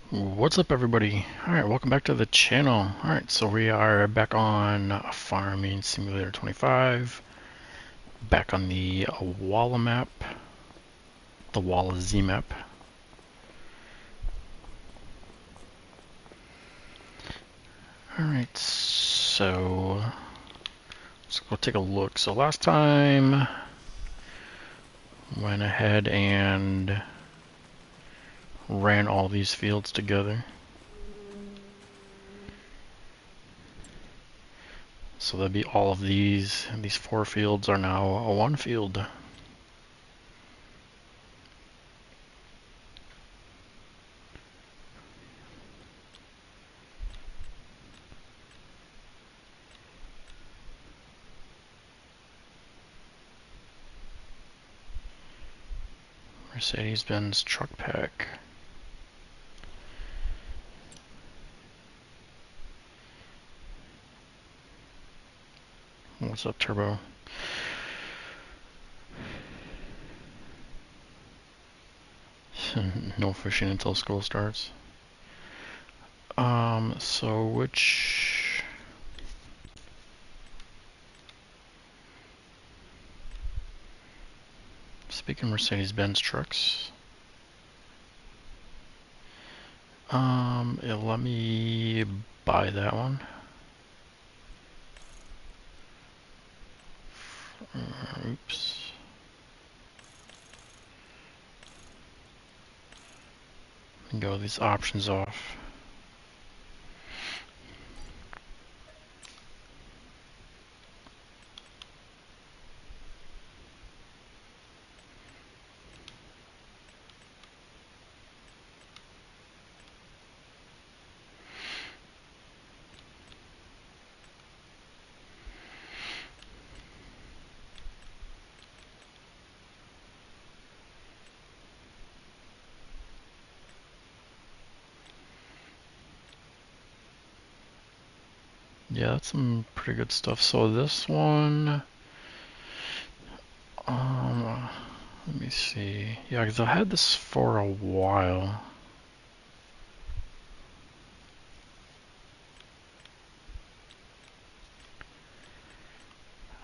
What's up, everybody? Alright, welcome back to the channel. Alright, so we are back on Farming Simulator 25, back on the Wola map, the Wola Z map. Alright, so let's go take a look. So last time, went ahead and ran all these fields together. So that'd be all of these four fields are now a one field. Mercedes-Benz truck pack. What's up, Turbo? No fishing until school starts. So which... Speaking Mercedes-Benz trucks, let me buy that one. Oops. Go these options off. Yeah, that's some pretty good stuff. So this one, let me see. Yeah, because I had this for a while.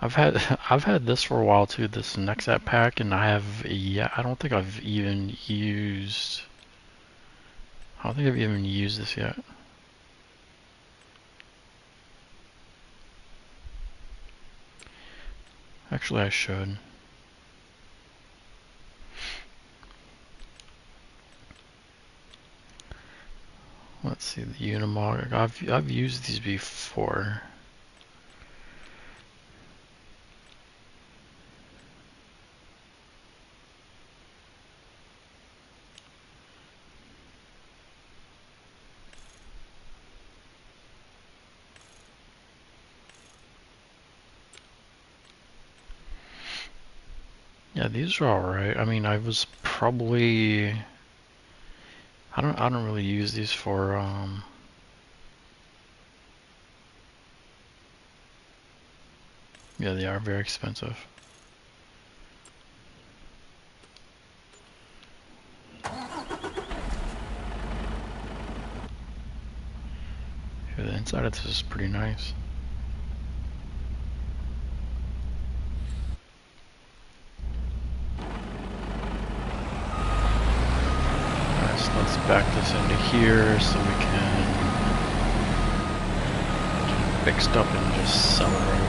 I've had this for a while too, this Nexat pack, and I don't think I've even used this yet. Actually, I should. Let's see, the Unimog. I've used these before. Yeah, these are alright. I mean, I was probably I don't really use these for yeah, they are very expensive. Yeah, the inside of this is pretty nice. Alright, so let's back this into here so we can get it fixed up and just sell it right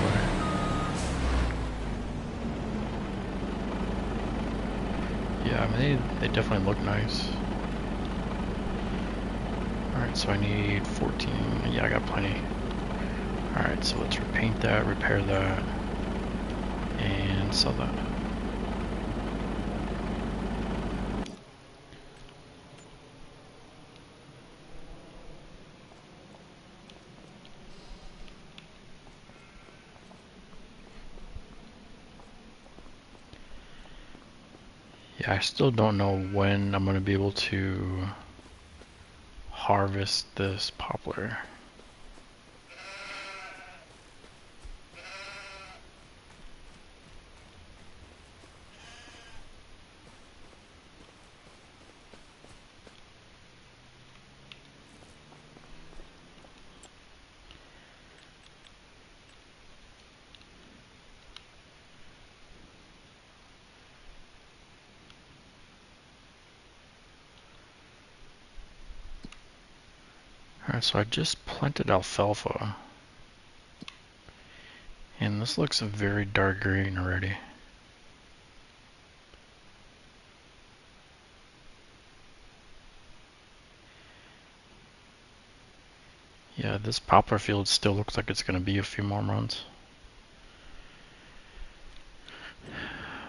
away. Yeah, I mean, they definitely look nice. Alright, so I need 14. Yeah, I got plenty. Alright, so let's repaint that, repair that, and sell that. Yeah, I still don't know when I'm going to be able to harvest this poplar. Alright, so I just planted alfalfa. And this looks very dark green already. Yeah, this poplar field still looks like it's going to be a few more months.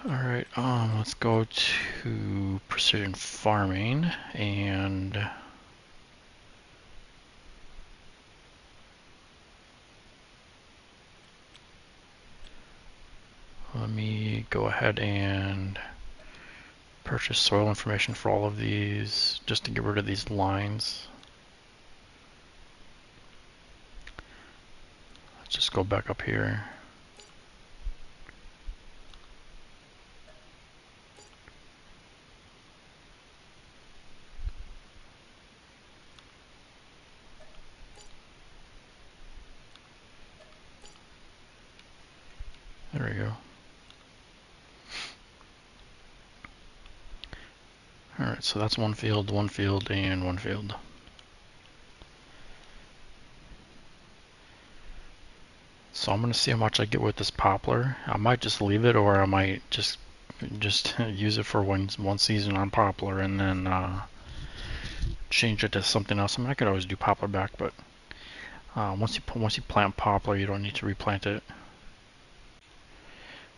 Alright, let's go to precision farming and let me go ahead and purchase soil information for all of these just to get rid of these lines. Let's just go back up here. There we go. Alright, so that's one field, and one field. So I'm going to see how much I get with this poplar. I might just leave it, or I might just use it for one season on poplar and then change it to something else. I mean, I could always do poplar back, but once you plant poplar, you don't need to replant it.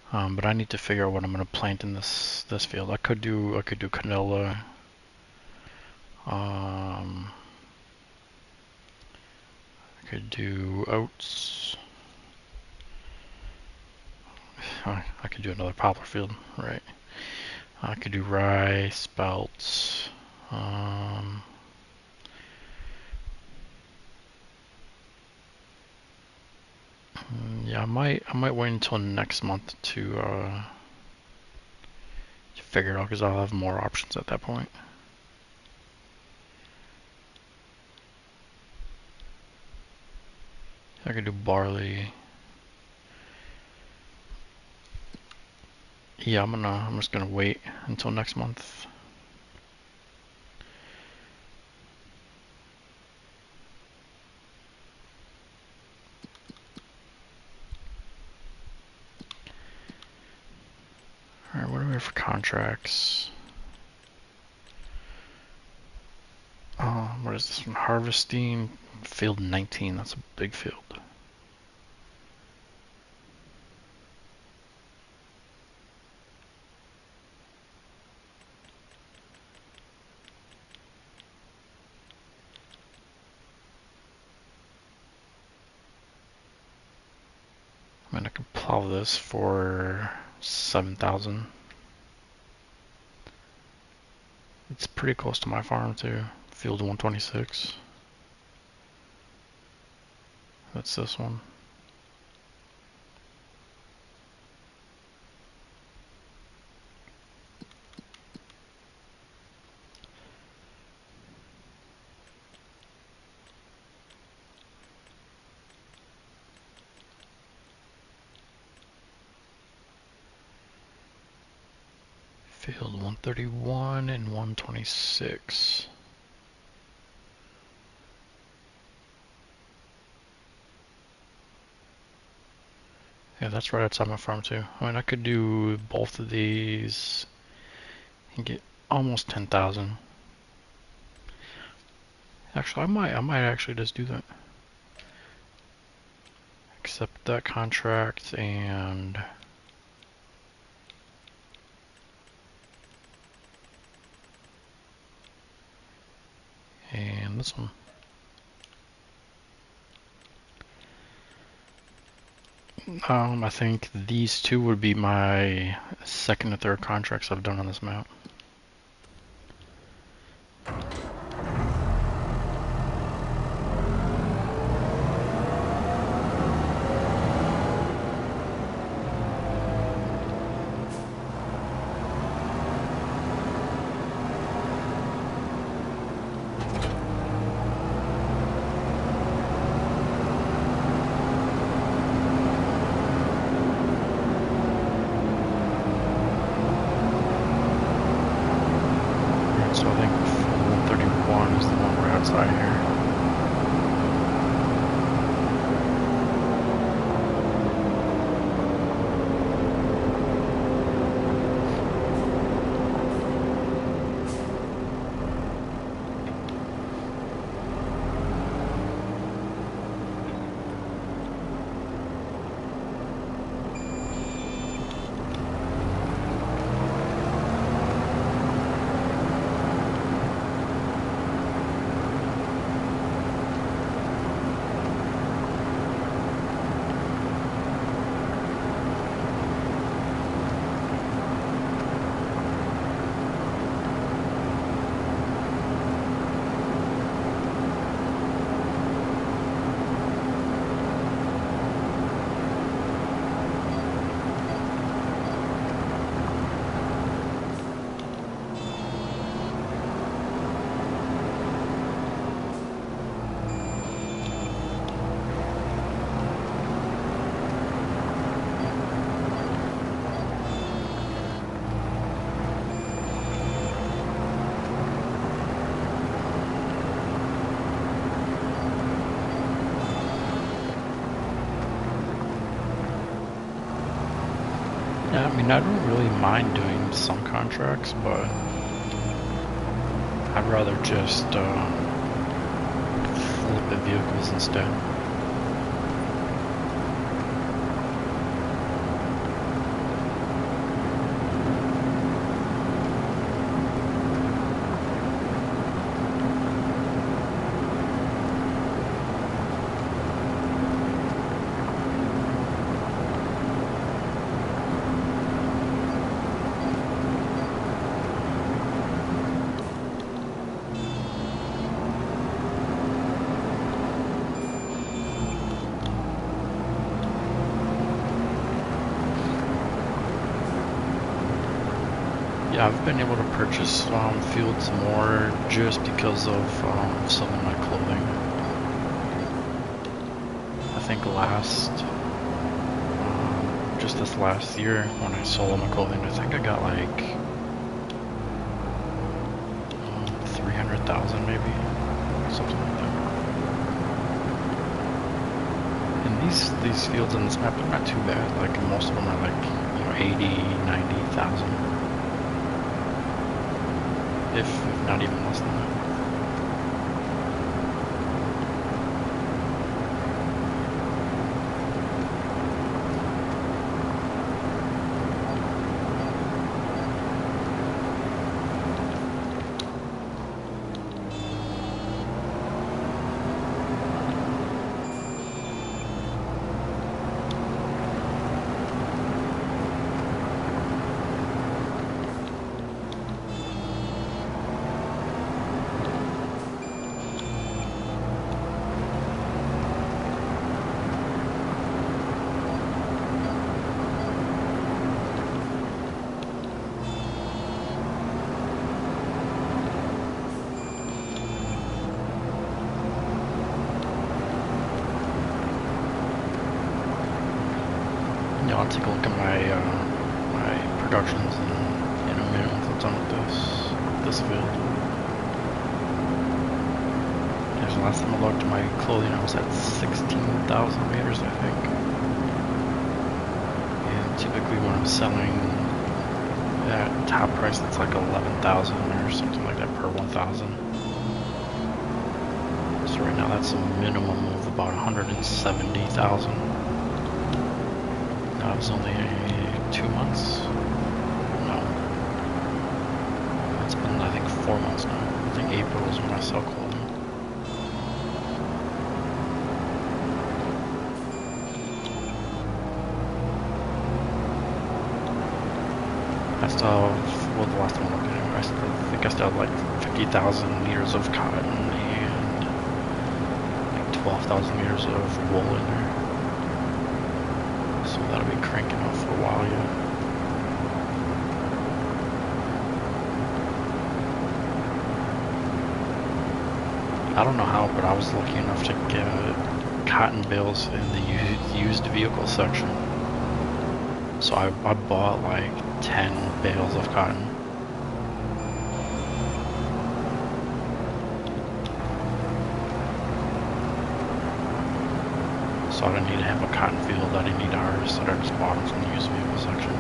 But I need to figure out what I'm going to plant in this field. I could do canola. I could do oats. I could do another poplar field, right? I could do rye, sprouts. Yeah, I might wait until next month to figure it out because I'll have more options at that point. I could do barley. Yeah, I'm just gonna wait until next month. Alright, what do we have for contracts? What is this one? Harvesting field 19. That's a big field. I mean, I could plow this for 7,000. It's pretty close to my farm too. Field 126. That's this one. Field 131 and 126. Yeah, that's right outside my farm too. I mean, I could do both of these and get almost 10,000. Actually, I might actually just do that. Accept that contract and this one. I think these two would be my second or third contracts I've done on this map. So I think 131 is the one right outside here. mean, I don't really mind doing some contracts, but I'd rather just flip the vehicles instead. Yeah, I've been able to purchase fields more just because of some of my clothing. I think just this last year when I sold all my clothing, I think I got like 300,000 maybe, something like that. And these fields on this map are not too bad. Like most of them are like 80, 90,000. If not even less than that. I'll take a look at my my productions in a minute once I'm done with this field. Because the last time I looked at my clothing, I was at 16,000 meters, I think. And typically when I'm selling at top price, it's like 11,000 or something like that per 1,000. So right now that's a minimum of about 170,000. That was only 2 months. No. It's been, I think, 4 months now. I think April is when I sell clothing. I still have, well, the last time I looked at it, I think I still have like 50,000 meters of cotton and like 12,000 meters of wool in there. So that'll be cranking off for a while yet. I don't know how, but I was lucky enough to get cotton bales in the used vehicle section. So I bought like 10 bales of cotton. So I didn't need to have a cotton field, I didn't need to harvest it, I just bought them from the used vehicle section.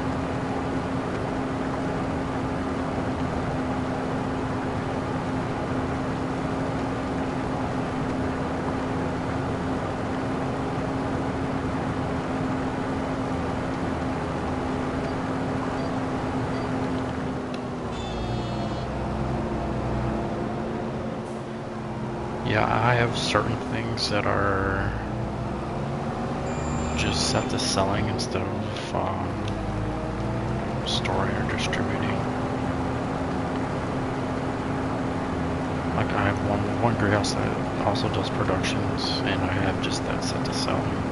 Yeah, I have certain things that are just set to selling instead of storing or distributing. Like I have one greenhouse that also does productions, and I have just that set to selling.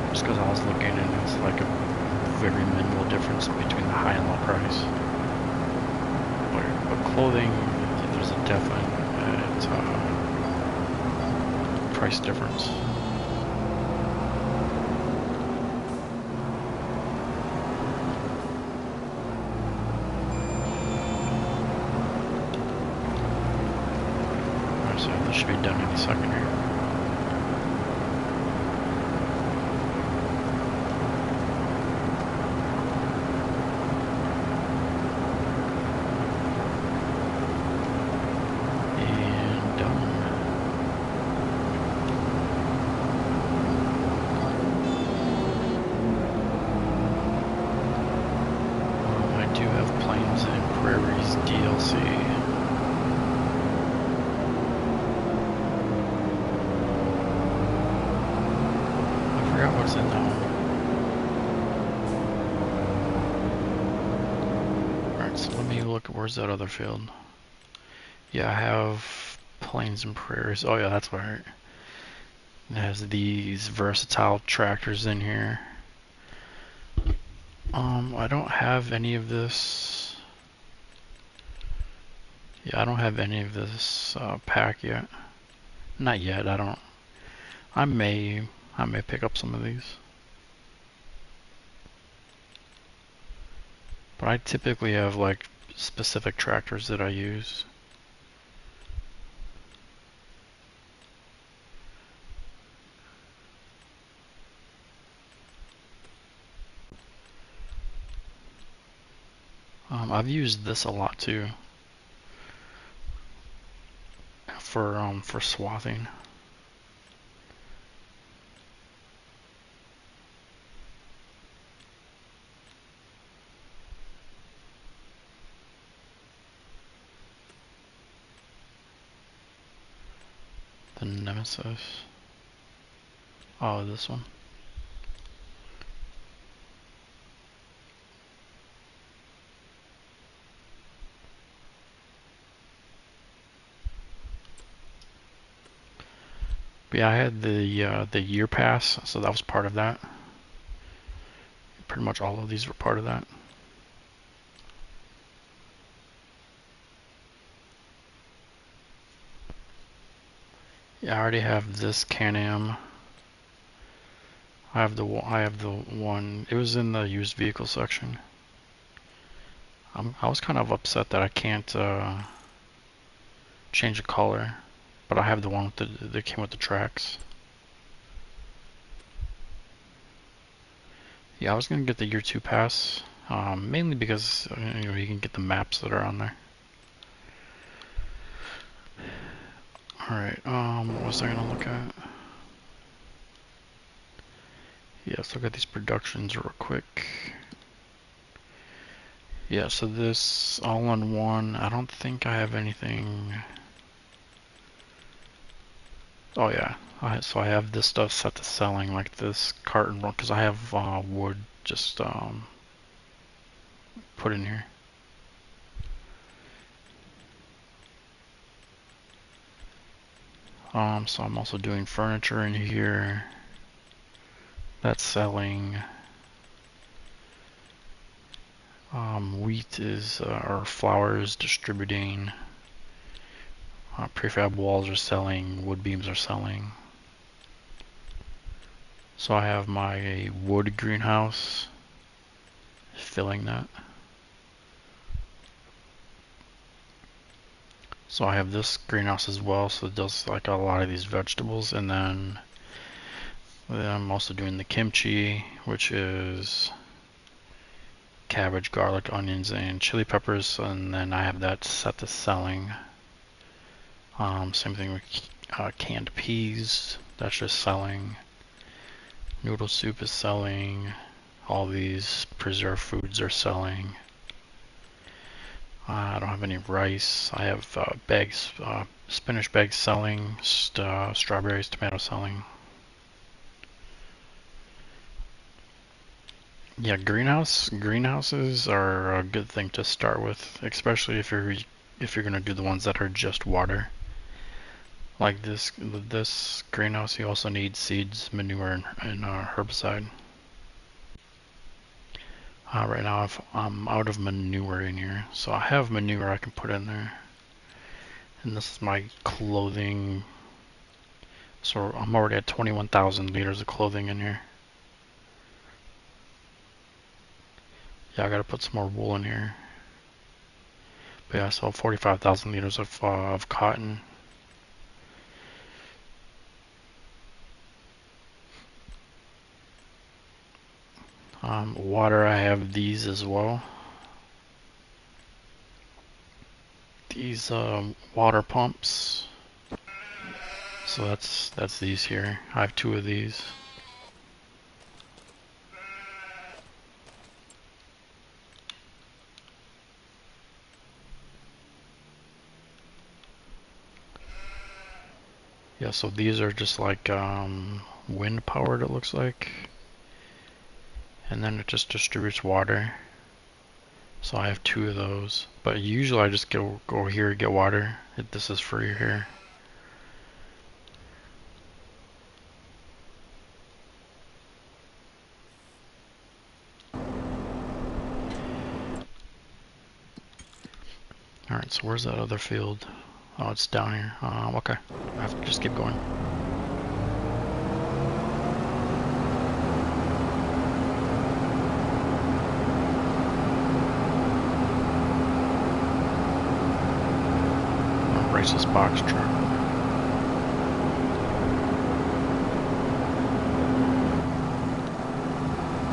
Just because I was looking and it's like a very minimal difference between the high and low price. But clothing, there's a definite price difference. So this should be done any second here. was in that one. Alright, so let me look. Where's that other field? Yeah, I have plains and prairies. Oh yeah, that's right. It has these versatile tractors in here. I don't have any of this. Yeah, I don't have any of this pack yet. Not yet. I don't. I may pick up some of these. But I typically have like specific tractors that I use. I've used this a lot too for swathing. The Nemesis. Oh, this one. But yeah, I had the year pass, so that was part of that. Pretty much all of these were part of that. Yeah, I already have this Can-Am. I have the one. It was in the used vehicle section. I was kind of upset that I can't change the color, but I have the one that came with the tracks. Yeah, I was gonna get the year 2 pass, mainly because you can get the maps that are on there. All right, what was I gonna look at? Yeah, let's look at these productions real quick. Yeah, so this all-in-one, I don't think I have anything. Oh yeah, so I have this stuff set to selling, like this carton run, because I have wood just put in here. So I'm also doing furniture in here. That's selling. Wheat is, or flour is distributing. Prefab walls are selling. Wood beams are selling. So I have my wood greenhouse filling that. So I have this greenhouse as well, so it does like a lot of these vegetables, and then I'm also doing the kimchi, which is cabbage, garlic, onions, and chili peppers, and then I have that set to selling. Same thing with canned peas, that's just selling. Noodle soup is selling. All these preserved foods are selling. I don't have any rice. I have bags, spinach bags selling, strawberries, tomatoes selling. Yeah, greenhouses are a good thing to start with, especially if you're gonna do the ones that are just water. Like this greenhouse, you also need seeds, manure, and herbicide. Right now I'm out of manure in here, so I have manure I can put in there. And this is my clothing. So I'm already at 21,000 liters of clothing in here. Yeah, I gotta put some more wool in here. But yeah, so 45,000 liters of cotton. Water, I have these as well. These water pumps. So that's these here. I have 2 of these. Yeah, so these are just like wind powered, it looks like. and then it just distributes water. So I have 2 of those, but usually I just go here and get water. This is free here. Alright, so where's that other field? Oh, it's down here. Okay, I have to just keep going. Racist box truck.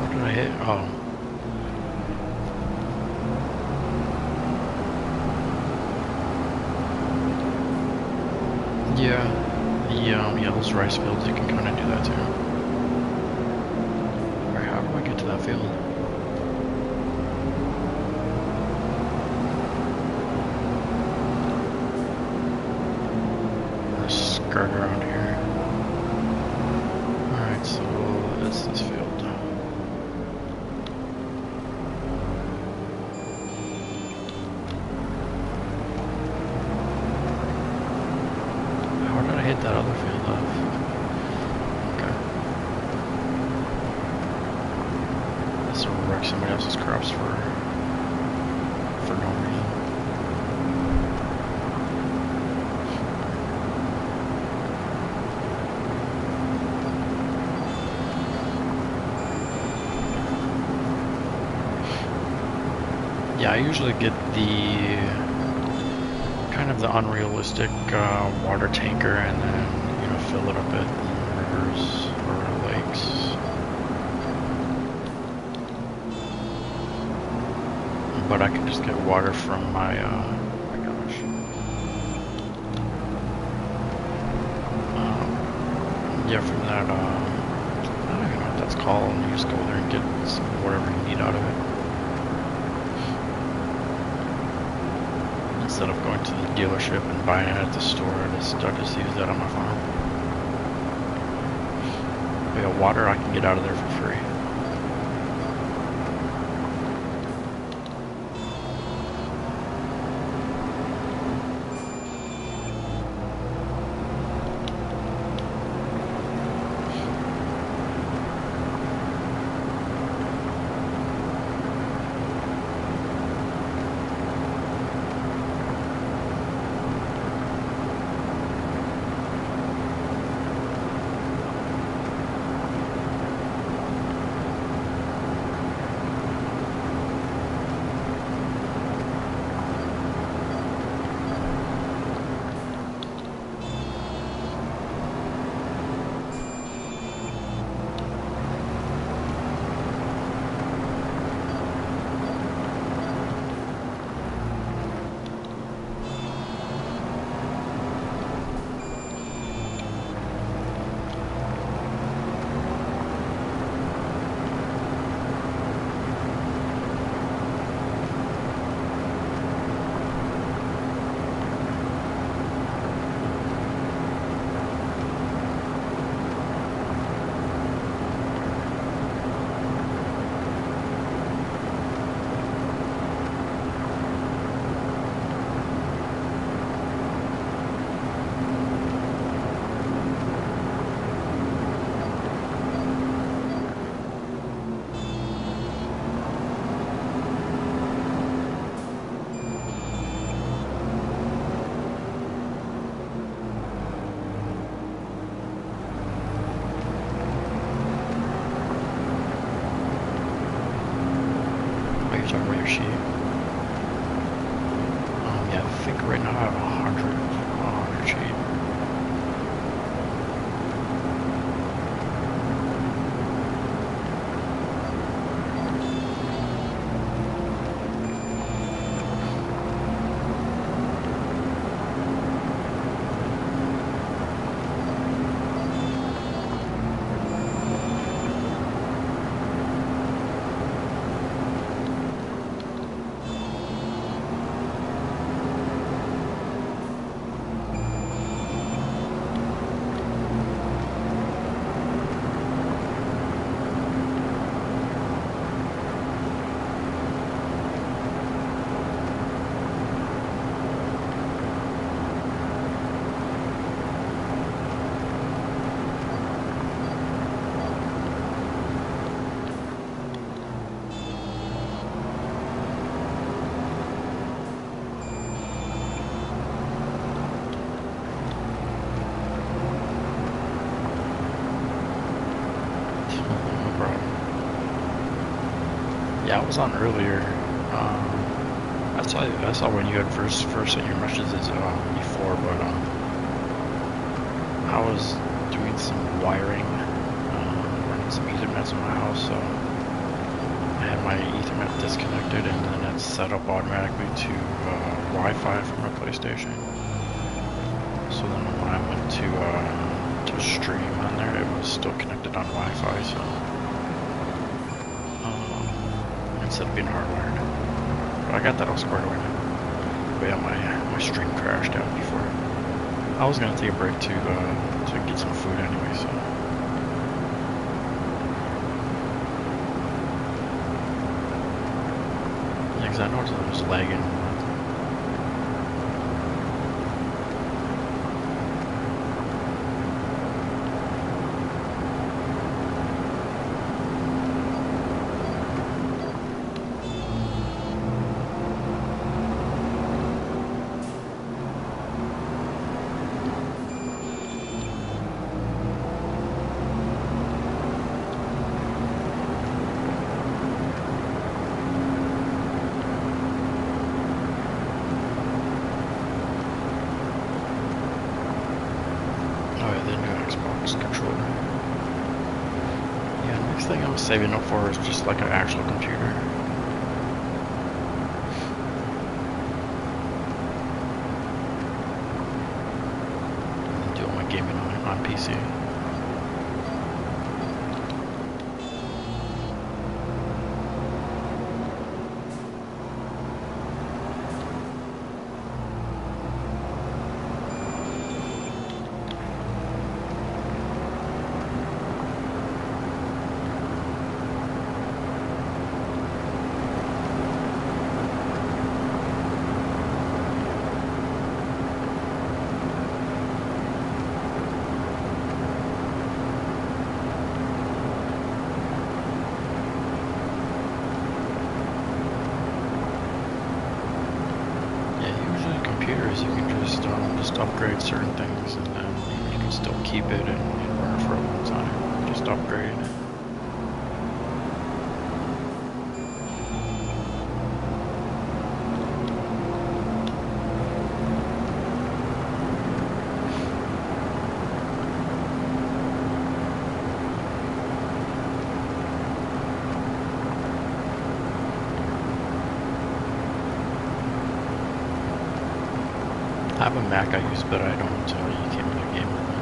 What did I hit? Oh. Yeah, those rice fields, you can kind of do that too. Alright, how do I get to that field? Skirt around here. Alright, so it's this field. How did I hit that other field off? Okay. This will wreck somebody else's crops for no reason. Yeah, I usually get the kind of the unrealistic water tanker and then, you know, fill it up at rivers or lakes. But I can just get water from my, my gosh. Yeah, from that, I don't even know what that's called. You just go there and get whatever you need out of it. Instead of going to the dealership and buying it at the store, I just use that on my farm. But yeah, water I can get out of there for free. Yeah, I was on earlier. I saw when you had first sent your messages before, but I was doing some wiring, running some Ethernet in my house, so I had my Ethernet disconnected, and then it's set up automatically to Wi-Fi from my PlayStation. So then when I went to stream on there, it was still connected on Wi-Fi, so instead of being hardwired. But I got that all squared away now. But yeah, my stream crashed out before. I was gonna take a break to get some food anyway, so. Yeah, 'cause I noticed I was lagging. Controller. Yeah, next thing I was saving up for is just like an actual computer. And do all my gaming on PC. You can just upgrade certain things, and then you can still keep it and run it for a long time. Just upgrading it. I have a Mac I use, but I don't use it in a game with it.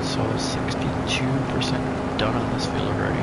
So 62% done on this field already.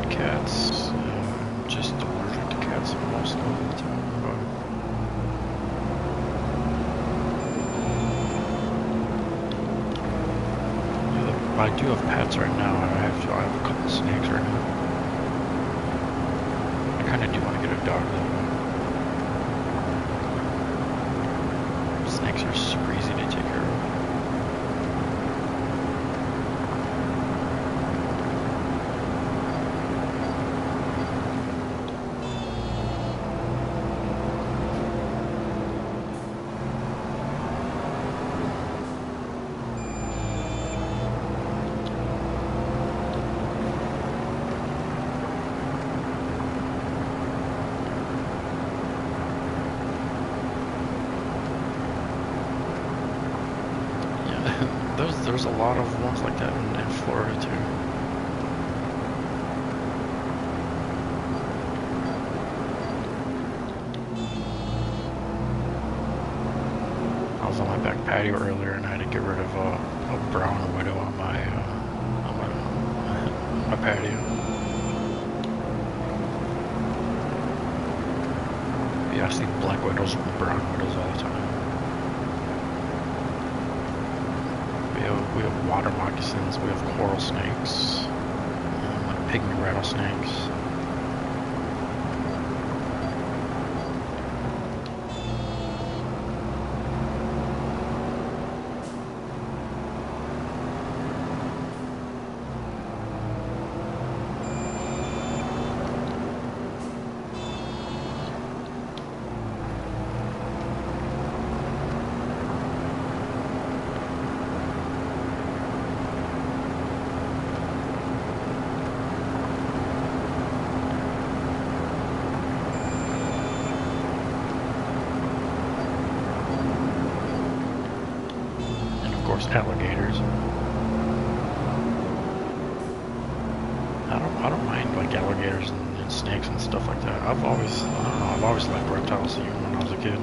Cats. Just allergic to cats most I do have pets right now. I have a couple of snakes right now. I kind of do want to get a dog though. Snakes are super easy to take care of. There's a lot of ones like that in Florida too. I was on my back patio earlier and I had to get rid of a brown widow on my patio. Yeah, I see black widows and brown widows all the time. We have water moccasins, we have coral snakes, pygmy rattlesnakes. Alligators. I don't mind like alligators and snakes and stuff like that. I don't know, I've always liked reptiles even when I was a kid.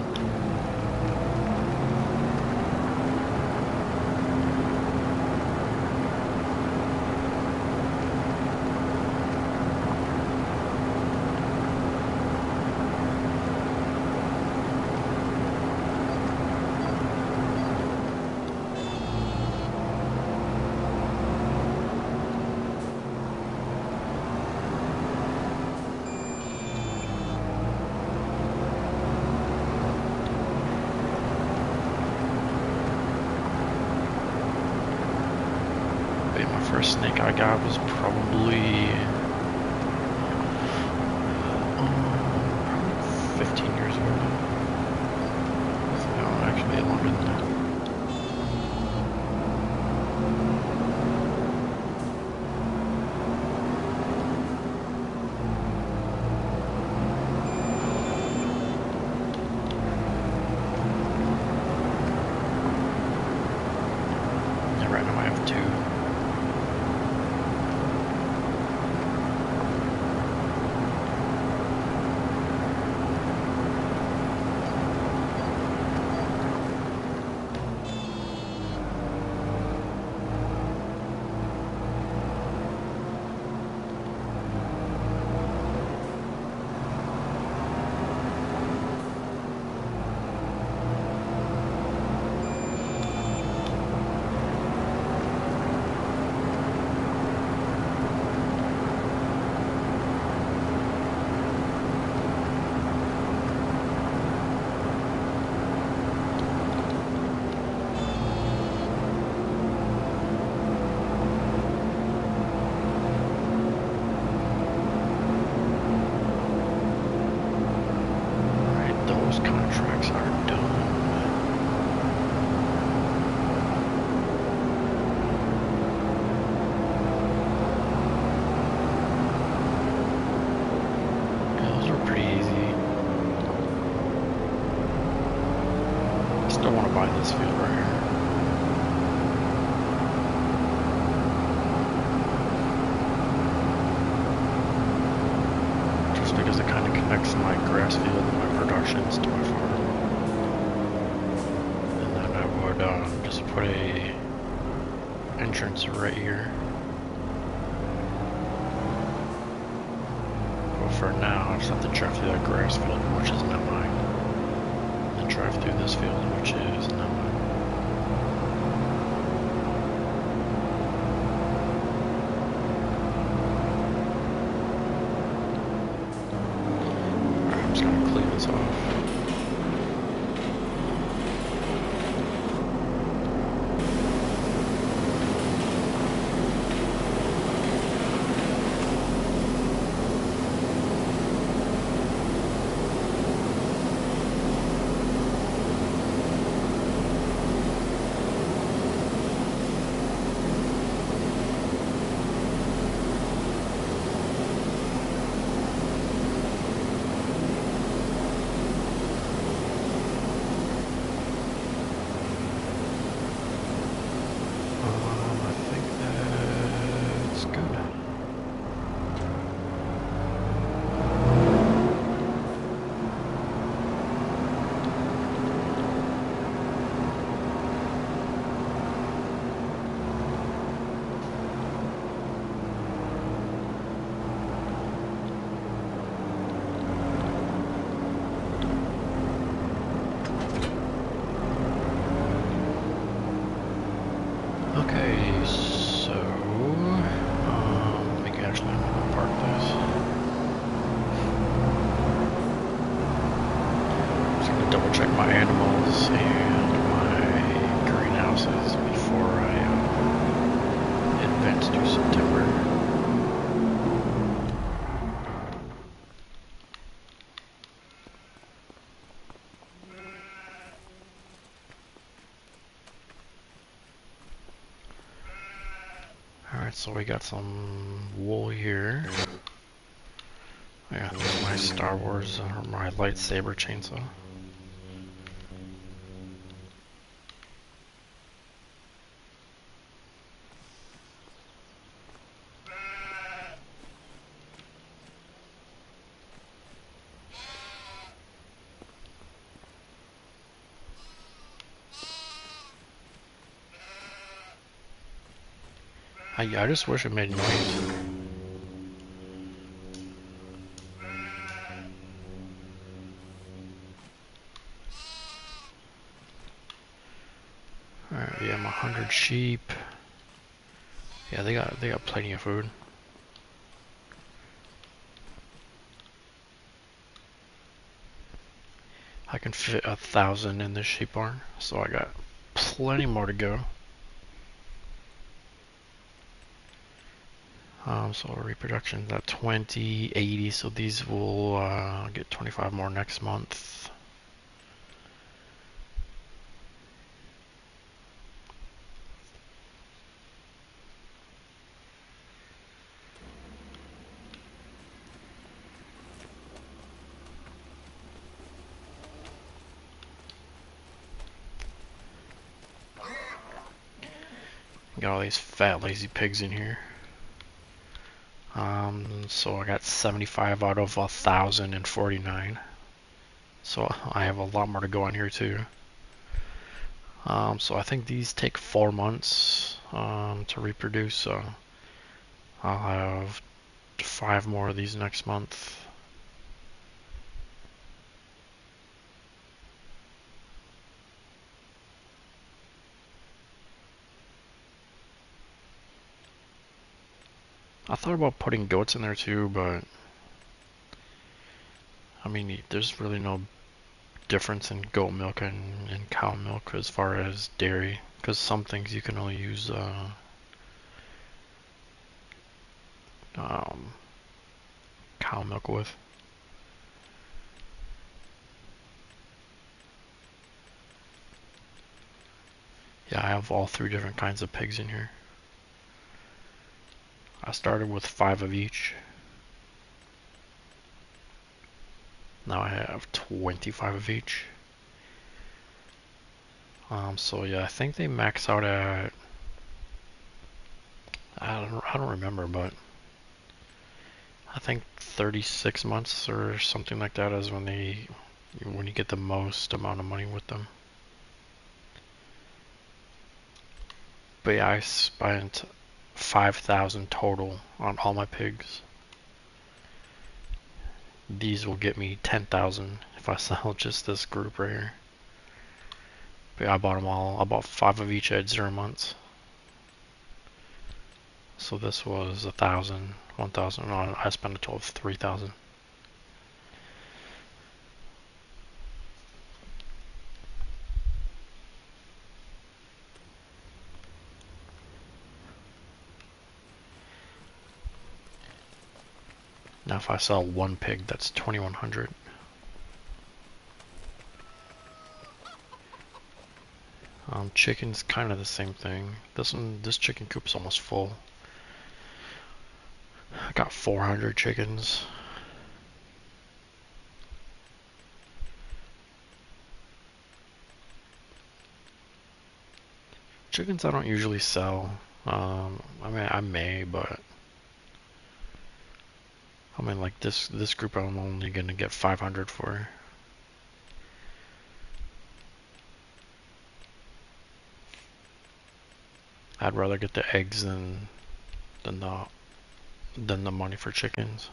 First snake I got was probably 15 years ago now. No, actually longer than that. Yeah, right now I have 2. Contracts are done. Yeah, those are pretty easy. Still want to buy this field right here. Just because it kind of connects my grass field and my productions to my farm. Just put a entrance right here. But for now, I just have to drive through that grass field, which is not mine. And then drive through this field, which is not mine. Alright, so we got some wool here. Yeah, this is my Star Wars, or my lightsaber chainsaw. I just wish it made noise. Alright, yeah, I'm 100 sheep. Yeah, they got plenty of food. I can fit 1,000 in this sheep barn, so I got plenty more to go. So reproduction's at 20, 80, so these will get 25 more next month. Got all these fat lazy pigs in here. So I got 75 out of 1,049. So I have a lot more to go on here too. So I think these take 4 months to reproduce. So I'll have 5 more of these next month. I thought about putting goats in there too, but I mean, there's really no difference in goat milk and cow milk as far as dairy, because some things you can only use cow milk with. Yeah, I have all 3 different kinds of pigs in here. I started with 5 of each. Now I have 25 of each. So yeah, I think they max out at, I don't remember, but I think 36 months or something like that is when you get the most amount of money with them. But yeah, I spent 5,000 total on all my pigs. These will get me 10,000 if I sell just this group right here. But yeah, I bought them all. I bought 5 of each at 0 months. So this was 1,000, 1,000. No, I spent a total of 3,000. Now if I sell 1 pig, that's 2,100. Chicken's kind of the same thing. This chicken coop's almost full. I got 400 chickens. Chickens I don't usually sell. I mean, I may, but I mean, like this group I'm only gonna get 500 for. I'd rather get the eggs than the money for chickens.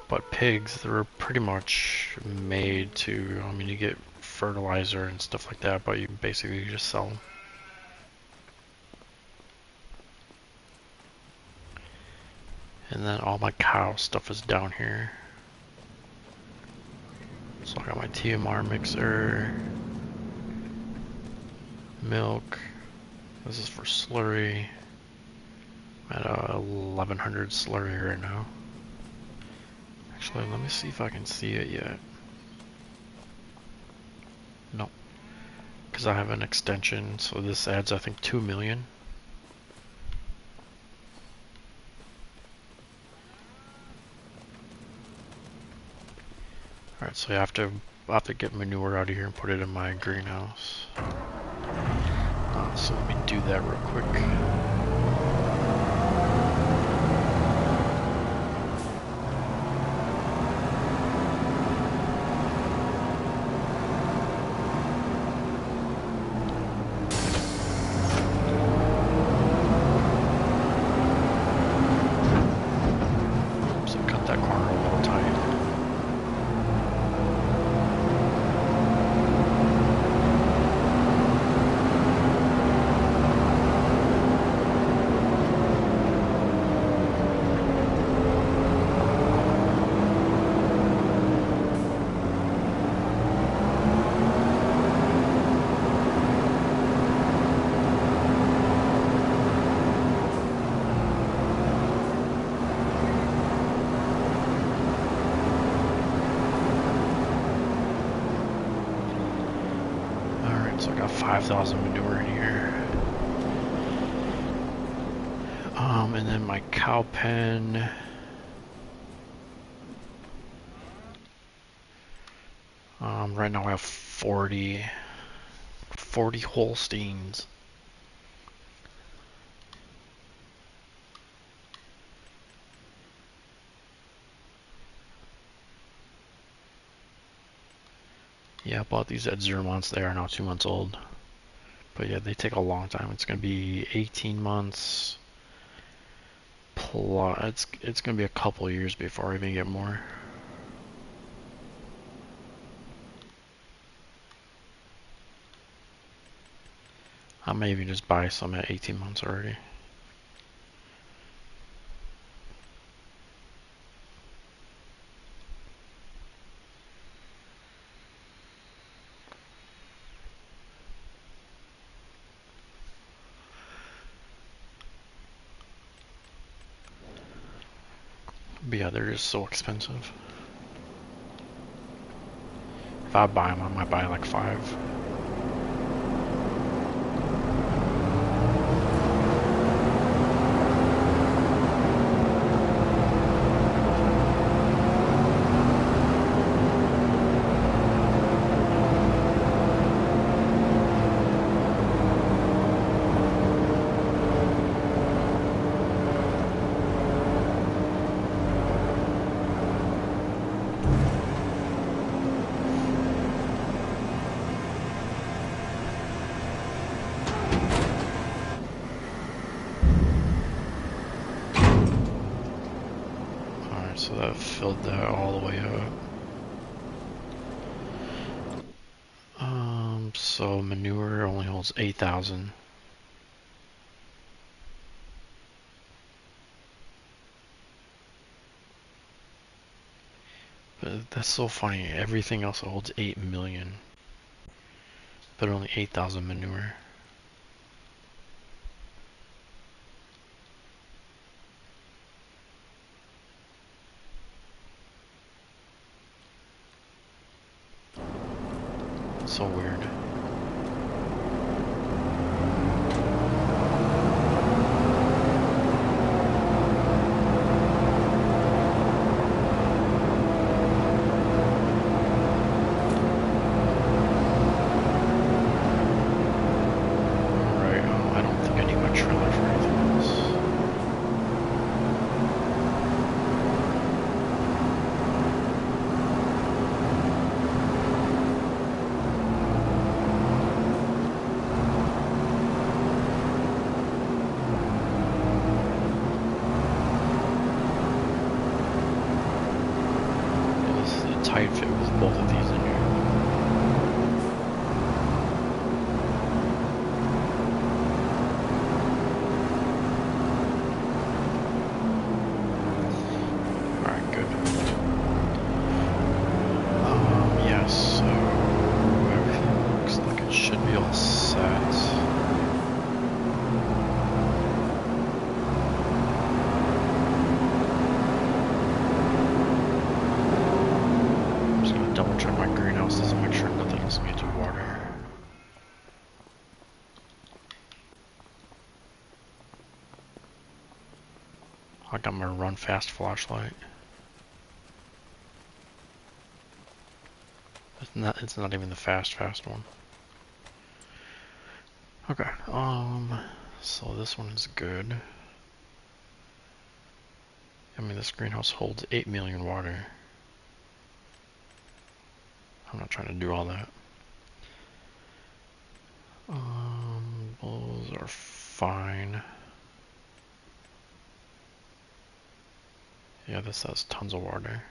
But pigs, they're pretty much made to, I mean, you get fertilizer and stuff like that, but you basically just sell them. And then all my cow stuff is down here. So I got my TMR mixer, milk. This is for slurry. I'm at 1,100 slurry right now. Actually, let me see if I can see it yet. Nope. Because because I have an extension, so this adds I think 2 million. Alright, so I have to get manure out of here and put it in my greenhouse. So let me do that real quick. So cut that corner a little tight. So I got 5,000 manure in here. And then my cow pen. Right now I have 40 Holsteins. Yeah, I bought these at 0 months. They are now 2 months old. But yeah, they take a long time. It's gonna be 18 months plus. It's gonna be a couple years before I even get more. I may even just buy some at 18 months already. But yeah, they're just so expensive. If I buy them, I might buy like 5. So that filled that all the way up. So manure only holds 8,000. But that's so funny. Everything else holds 8 million, but only 8,000 manure. So weird. Tight fit with both of these in here. Alright, good. Yes, so everything looks like it should be all set. Double check my greenhouses and make sure nothing else needs water. I got my run fast flashlight. It's not even the fast one. Okay, so this one is good. I mean, this greenhouse holds 8 million water. I'm not trying to do all that. Those are fine. Yeah, this has tons of water.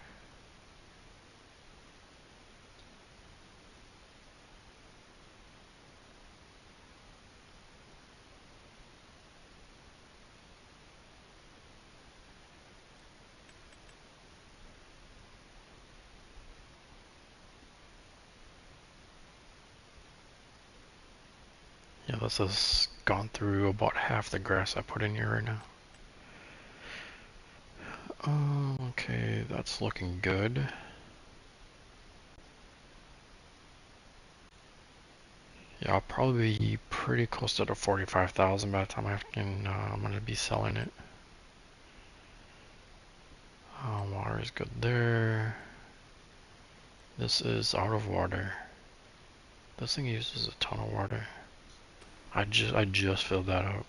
Yeah, this has gone through about half the grass I put in here right now. Okay, that's looking good. Yeah, I'll probably be pretty close to the 45,000 by the time I'm gonna be selling it. Water is good there. This is out of water. This thing uses a ton of water. I just filled that up.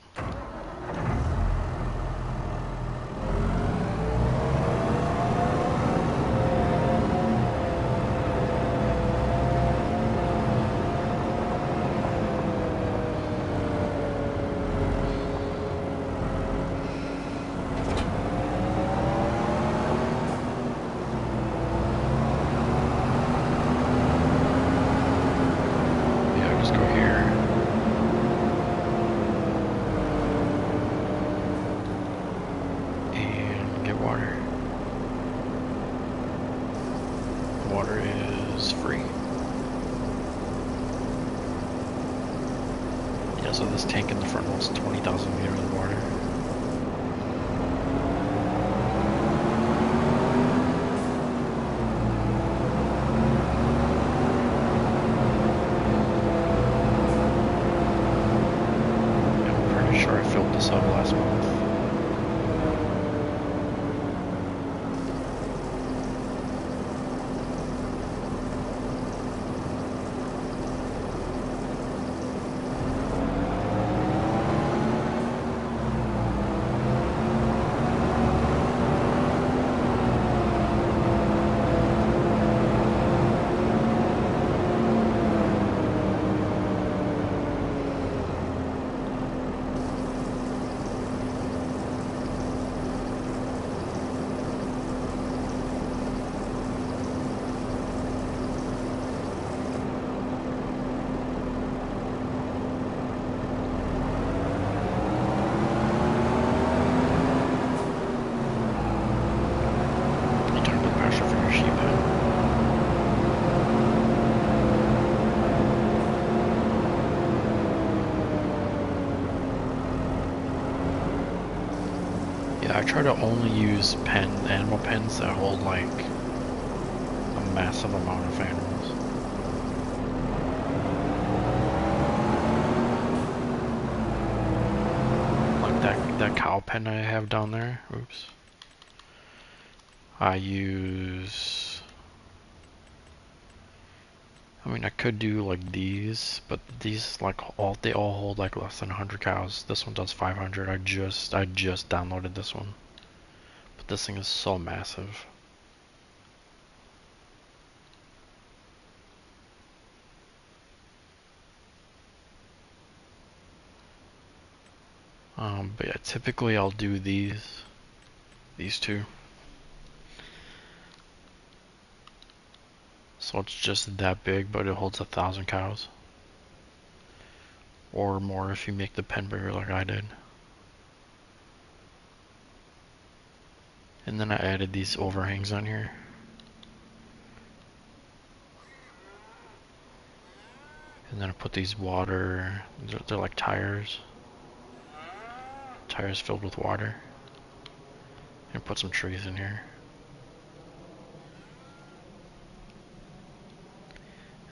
Water is free. Yeah, so this tank in the front holds 20,000 liters of water. I'm pretty sure I filled this up last month. Yeah, I try to only use animal pens that hold like a massive amount of animals. Like that cow pen I have down there. Oops. I mean, I could do like these, but these they all hold like less than 100 cows. This one does 500. I just downloaded this one, but this thing is so massive. But yeah, typically I'll do these two. So it's just that big, but it holds 1,000 cows. Or more if you make the pen bigger like I did. And then I added these overhangs on here. And then I put these they're like tires. Tires filled with water. And put some trees in here.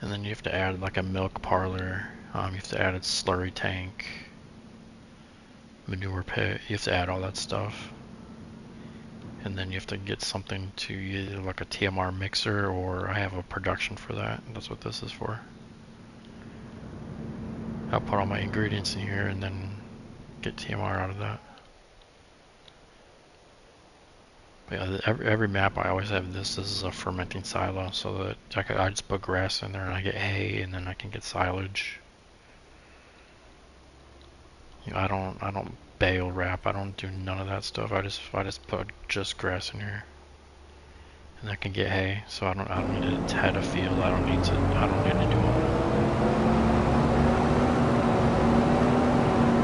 And then you have to add like a milk parlor. You have to add a slurry tank. Manure pit. You have to add all that stuff. and then you have to get something to either like a TMR mixer, or I have a production for that. That's what this is for. I'll put all my ingredients in here and then get TMR out of that. But yeah, every map I always have this. This is a fermenting silo, so that I just put grass in there and I get hay, and then I can get silage. You know, I don't bale wrap. I don't do none of that stuff. I just put just grass in here, and I can get hay. So I don't need to head a field. I don't need to do all that.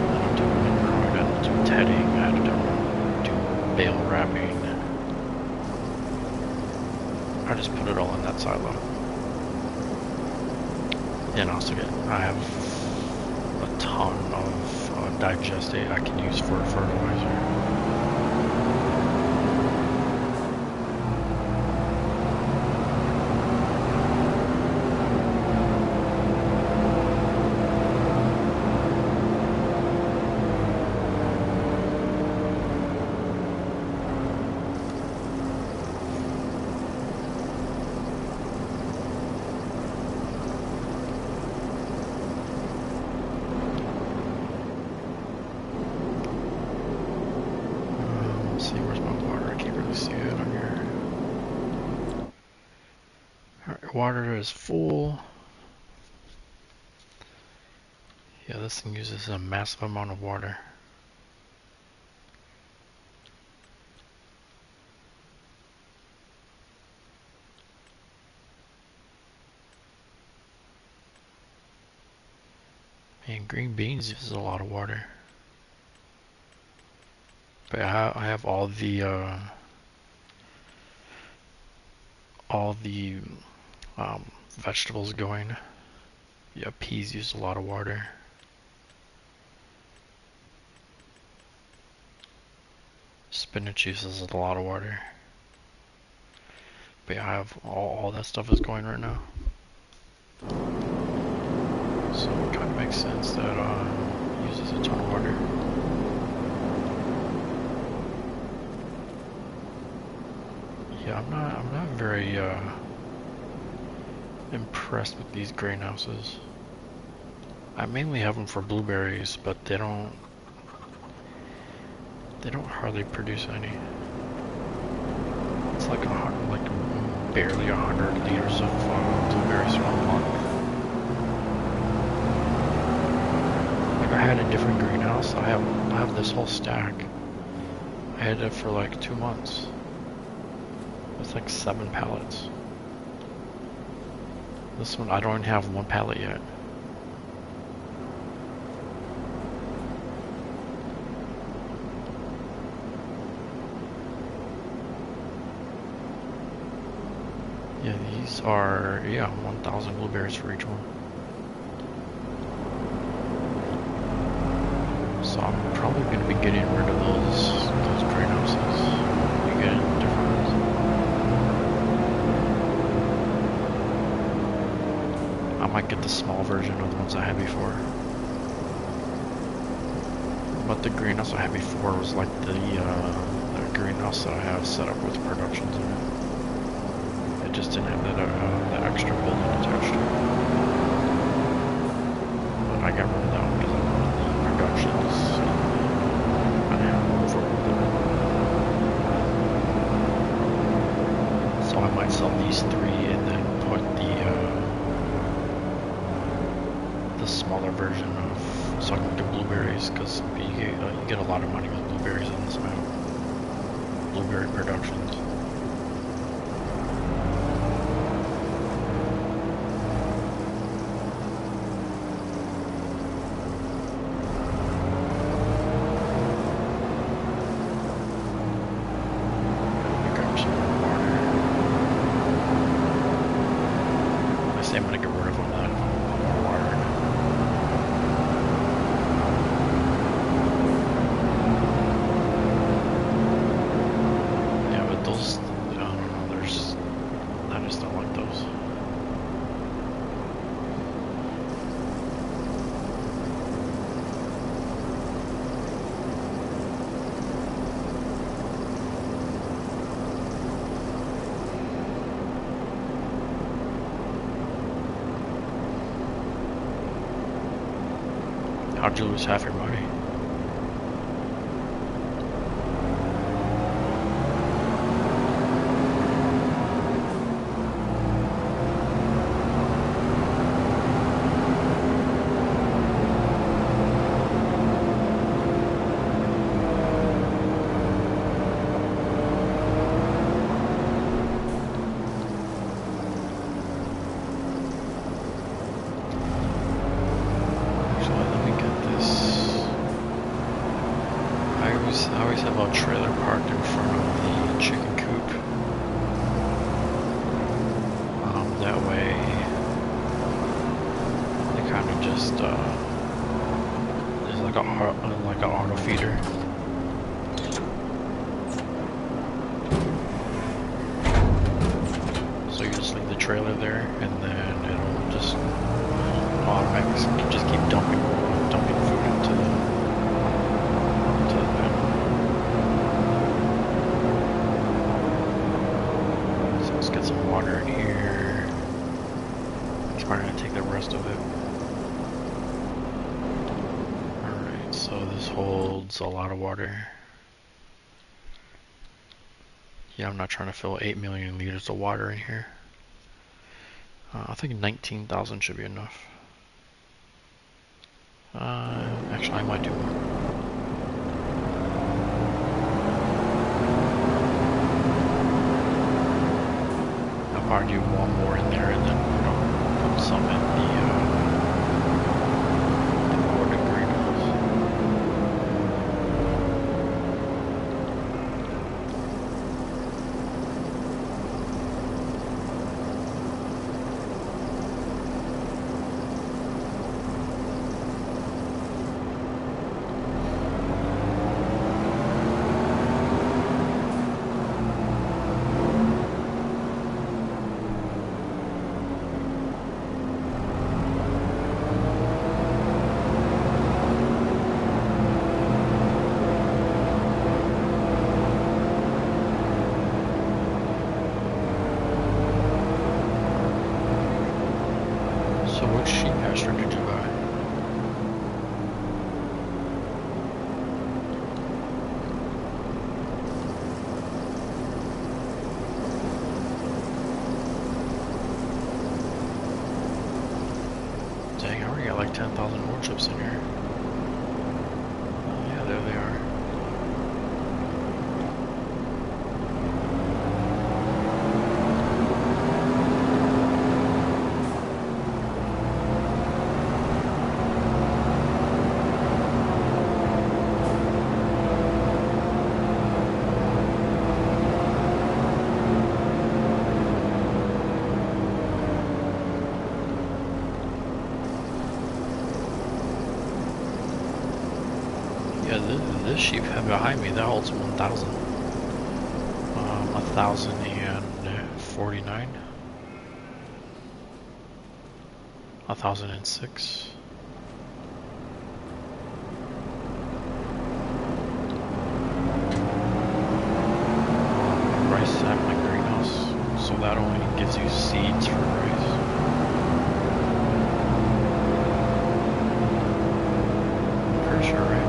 I don't do manure. I don't do tedding. I don't do bale wrapping. I just put it all in that silo. And also I have a ton of digestate I can use for fertilizer. See, where's my water? I can't really see it on here. Alright, water is full. Yeah, this thing uses a massive amount of water. And green beans uses a lot of water. But I have all the vegetables going. Yeah, peas use a lot of water. Spinach uses a lot of water. But yeah, I have all that stuff is going right now. So it kind of makes sense that it uses a ton of water. Yeah, I'm not very impressed with these greenhouses. I mainly have them for blueberries, but they don't hardly produce any. It's like barely 100 liters of blueberries for a month. Like I had a different greenhouse. I have this whole stack. I had it for like 2 months. It's like 7 pallets. This one, I don't even have 1 pallet yet. Yeah, these are, 1,000 blueberries for each one. So I'm probably going to be getting rid of those greenhouses. You get different ones. I might get the small version of the ones I had before. But the greenhouse I had before was like the greenhouse that I have set up with productions in it. It just didn't have that extra building attached to it. But I got rid of that one because I wanted the productions. I didn't have room for it. So I might sell these 3 and then put the smaller version of, so I can get blueberries, because you get a lot of money with blueberries on this map. Blueberry productions. I'm gonna get rid of them then if I want more water. Yeah, but those How'd you lose half your body? I always have a trailer parked in front of the chicken coop. That way, they kind of just there's like a auto feeder. So you just leave the trailer there, and then it'll just automatically just keep dumping food into the bin. So let's get some water in here. He's probably gonna take the rest of it. Alright, so this holds a lot of water. Yeah, I'm not trying to fill 8 million liters of water in here. I think 19,000 should be enough. Actually, I might do more. I'll probably do one more in there and then put some in the water greenhouse. So which sheep pasture did you buy? Dang, I already got like 10,000 wood chips in here. Oh yeah, there they are. Yeah, this sheep behind me, that holds 1,000. 1,049. 1,006. Rice sack in my greenhouse, so that only gives you seeds for rice. Pretty sure, right?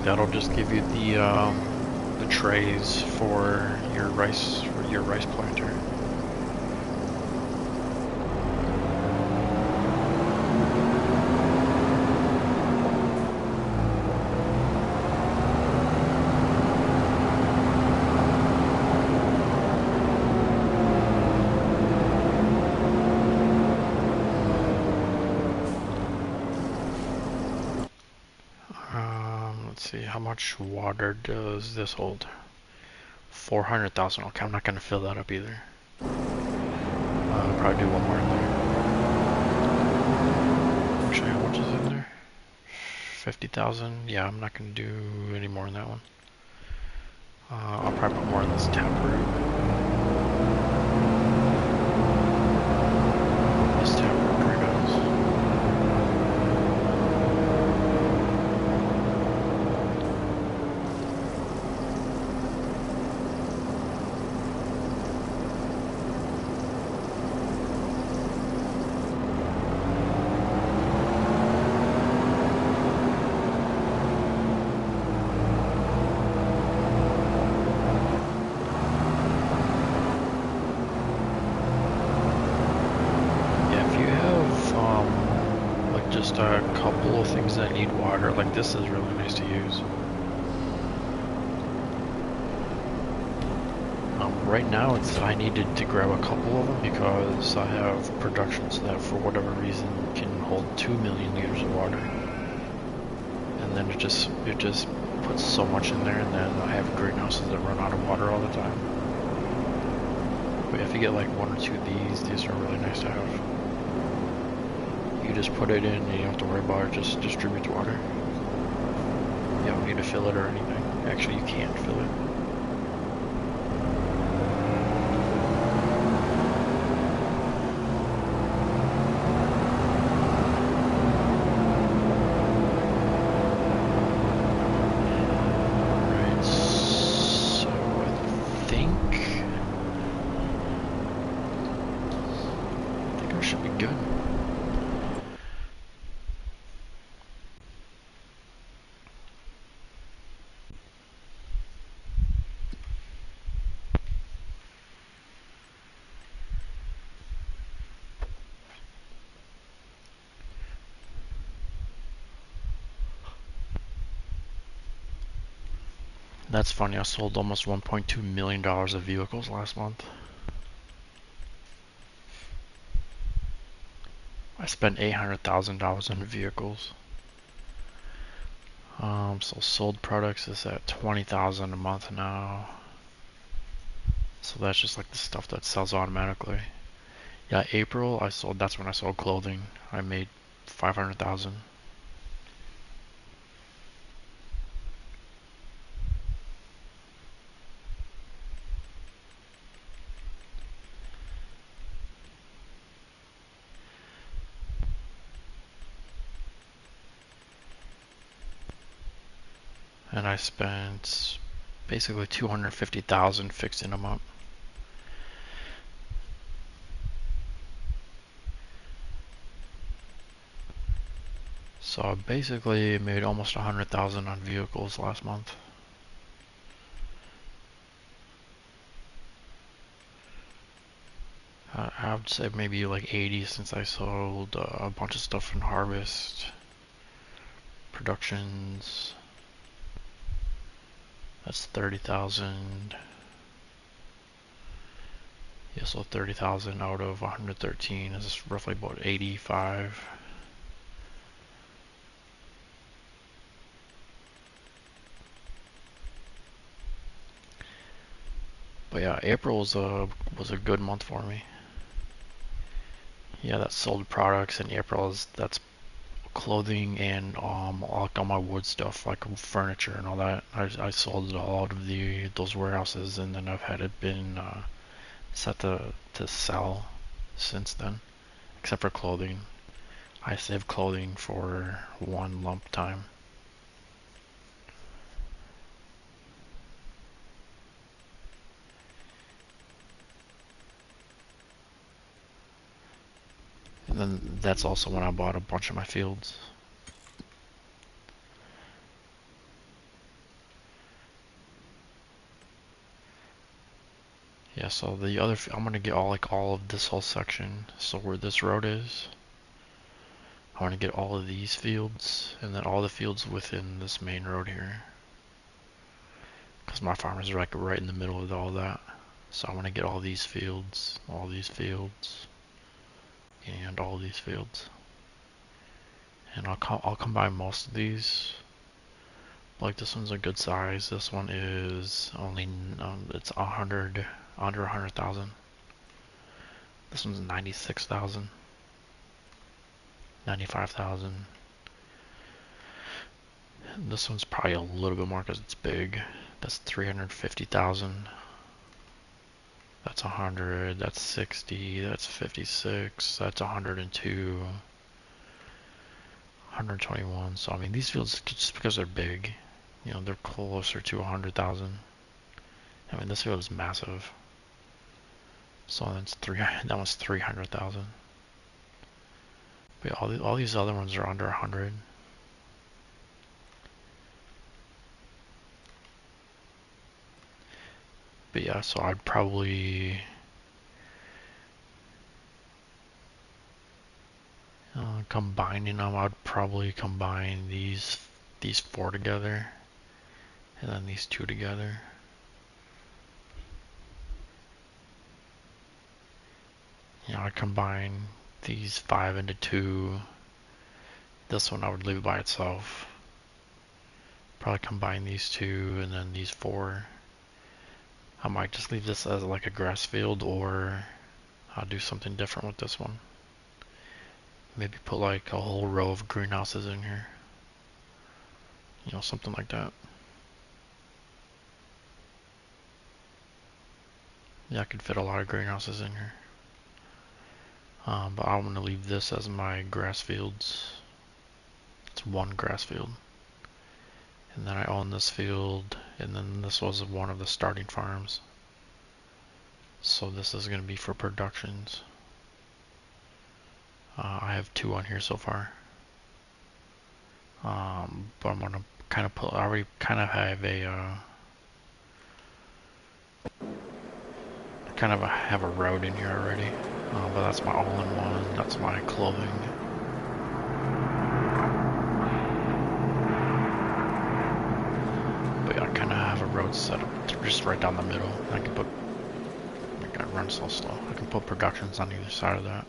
That'll just give you the trays for your rice planter. Let's see, how much water does this hold? 400,000. Okay, I'm not gonna fill that up either. I'll probably do one more in there. Actually, how much is in there? 50,000. Yeah, I'm not gonna do any more in that one. I'll probably put more in this tap root. This tap root greenhouse. a couple of things that need water. Like this is really nice to use. Right now, I needed to grab a couple of them because I have productions that, for whatever reason, can hold 2 million liters of water, and then it just puts so much in there, and then I have greenhouses that run out of water all the time. But if you get like one or two of these are really nice to have. You just put it in, and you don't have to worry about it. Just distributes water. You don't need to fill it or anything. Actually, you can't fill it. That's funny, I sold almost $1.2 million of vehicles last month. I spent $800,000 on vehicles. So sold products is at $20,000 a month now. So that's just like the stuff that sells automatically. Yeah, April that's when I sold clothing. I made $500,000. And I spent basically $250,000 fixing them up. So I basically made almost $100,000 on vehicles last month. I would say maybe like 80 since I sold a bunch of stuff in Harvest, Productions. That's 30,000. Yeah, so 30,000 out of 113 is roughly about 85. But yeah, April was a good month for me. Yeah, that sold products in April. That's clothing and all my wood stuff, like furniture and all that. I sold a lot of those warehouses, and then I've had it been set to sell since then, except for clothing. I saved clothing for one lump time. And then that's also when I bought a bunch of my fields. Yeah, so I'm gonna get all of this whole section. So where this road is, I want to get all of these fields, and then all the fields within this main road here. Because my farmers are like right in the middle of all that. So I want to get all these fields, and all these fields. And I'll combine most of these. Like this one's a good size. This one is only it's 100 under 100,000. This one's 96,000, 95,000. This one's probably a little bit more because it's big. That's 350,000. That's 100. That's 60. That's 56. That's 102. 121. So I mean, these fields, just because they're big, you know, they're closer to 100,000. I mean, this field is massive. So that's that one's 300,000. But all these other ones are under 100. But yeah, so I'd probably Combining them, I'd probably combine these four together, and then these two together. I'd combine these 5 into 2. This one I would leave by itself. Probably combine these 2 and then these 4. I might just leave this as like a grass field, or I'll do something different with this one. Maybe put like a whole row of greenhouses in here. Something like that. Yeah, I could fit a lot of greenhouses in here. But I'm going to leave this as my grass fields. It's one grass field. And then I own this field, and then this was one of the starting farms. So this is going to be for productions. I have 2 on here so far. But I'm going to kind of put, I already kind of have a road in here already. But that's my all-in-one, that's my clothing. But yeah, I kind of have a road set up just right down the middle. I can put, I run so slow. I can put productions on either side of that.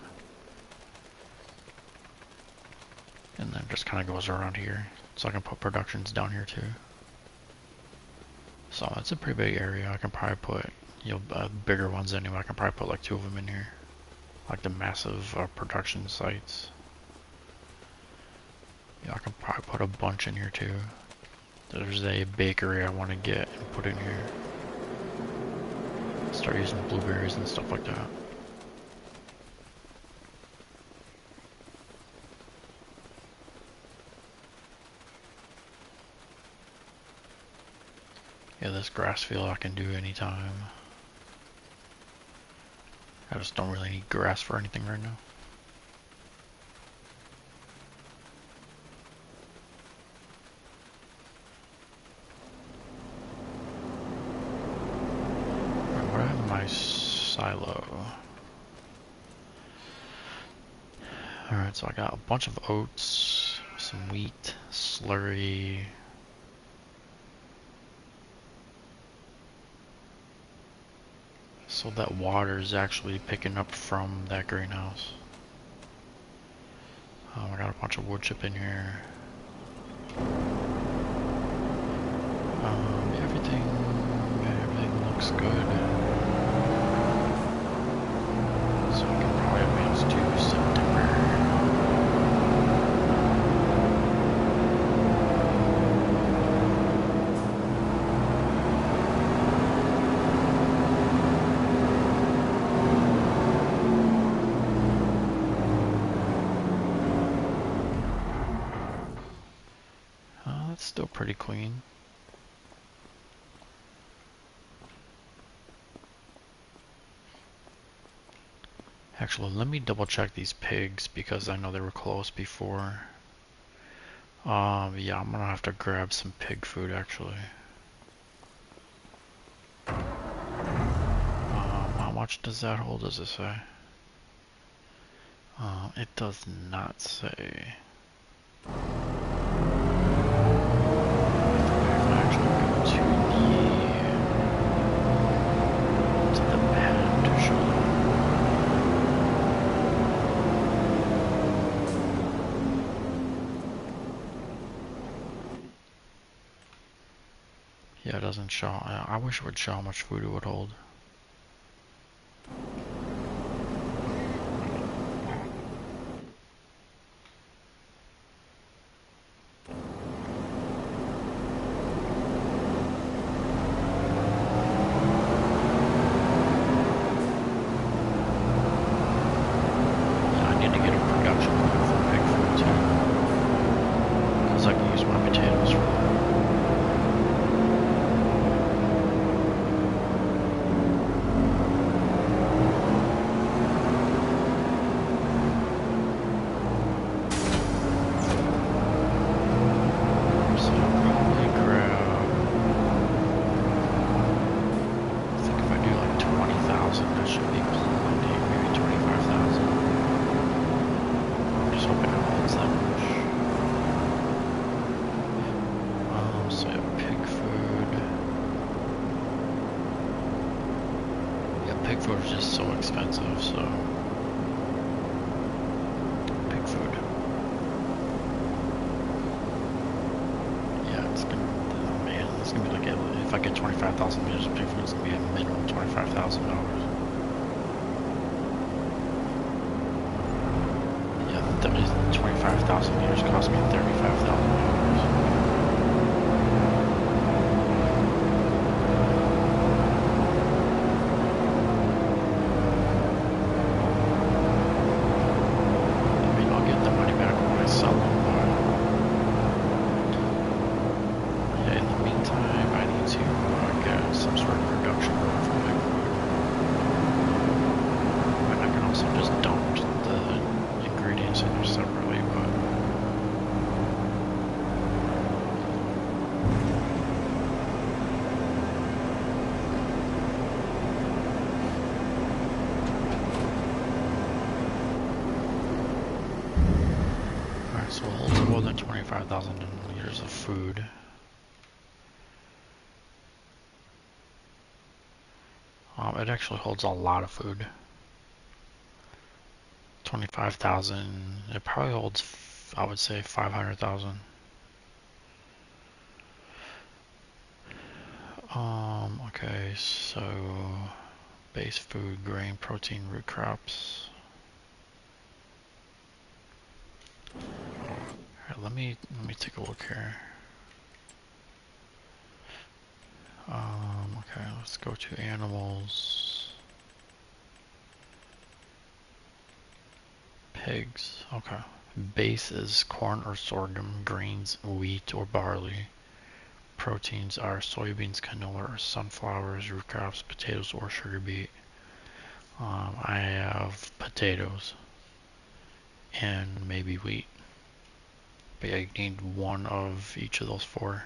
And then just kind of goes around here. So I can put productions down here too. So it's a pretty big area. I can probably put, bigger ones anyway. I can probably put like 2 of them in here. Like the massive production sites. I can probably put a bunch in here too. There's a bakery I want to get and put in here. Start using blueberries and stuff like that. Yeah, this grass field I can do anytime. I just don't really need grass for anything right now. Where do I have my silo? Alright, so I got a bunch of oats, some wheat, slurry. So that water is actually picking up from that greenhouse. I got a bunch of wood chip in here. Everything looks good. So I can probably advance to September. That's still pretty clean. Actually, let me double check these pigs because I know they were close before. Yeah, I'm gonna have to grab some pig food actually. How much does that hold, does it say? It does not say. Yeah, it doesn't show. I wish it would show how much food it would hold. That should be plenty, maybe 25,000. I'm just hoping is just so expensive, so pig food. Yeah, it's gonna, oh man, it's gonna be like, if I get 25,000 liters of pig food, it's gonna be a minimum $25,000. Yeah, that is 25,000 liters cost me $35,000. So it holds more than 25,000 liters of food. It actually holds a lot of food. 25,000. It probably holds, I would say, 500,000. Okay, so base food, grain, protein, root crops. Alright, let me take a look here. Okay, let's go to animals. Pigs, okay. Base is corn or sorghum, grains, wheat or barley. Proteins are soybeans, canola or sunflowers, root crops, potatoes or sugar beet. I have potatoes and maybe wheat. But yeah, you need one of each of those four.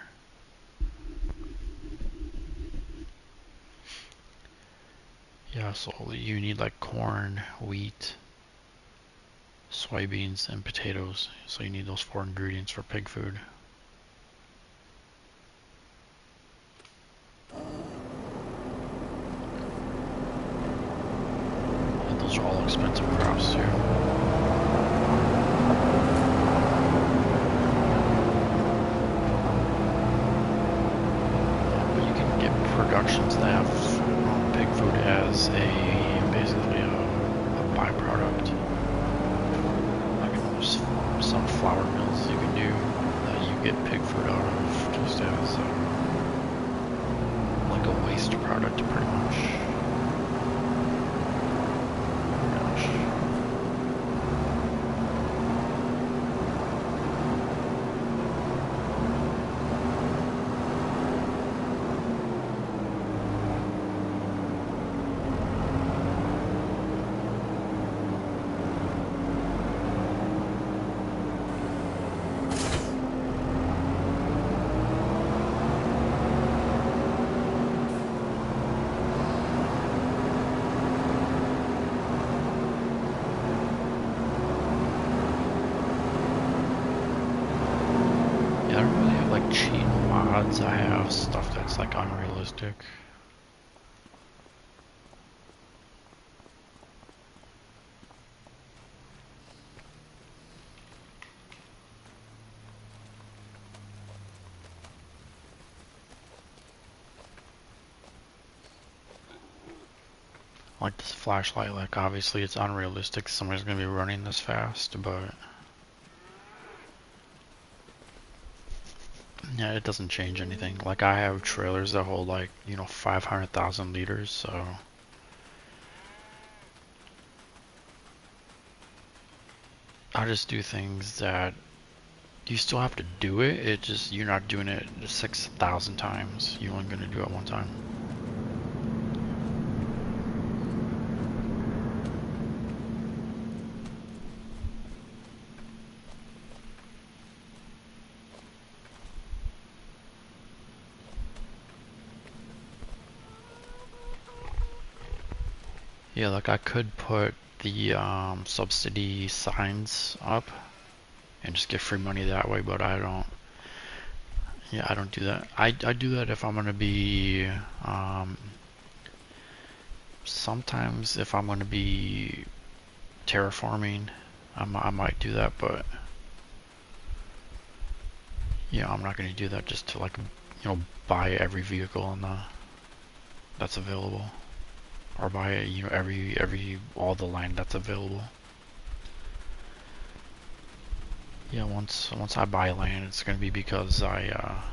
Yeah, so you need like corn, wheat, soybeans, and potatoes. So you need those four ingredients for pig food. And those are all expensive crops too. But you can get productions that have pig food as basically a byproduct. Like there's some flour mills you can do that you get pig food out of just as like a waste product pretty much. Cheat mods, I have stuff that's like unrealistic. Like this flashlight, like obviously it's unrealistic, somebody's gonna be running this fast, but yeah, it doesn't change anything. Like I have trailers that hold like, 500,000 liters, so I just do things that you still have to do it, it just, you're not doing it 6,000 times. You're only gonna do it one time. Yeah, like I could put the subsidy signs up and just get free money that way, but I don't. Yeah, I don't do that. I do that if I'm gonna be Sometimes if I'm going to be terraforming, I might do that, but yeah, I'm not going to do that just to like, buy every vehicle on that's available, or buy all the land that's available. Yeah, once I buy land, it's going to be because I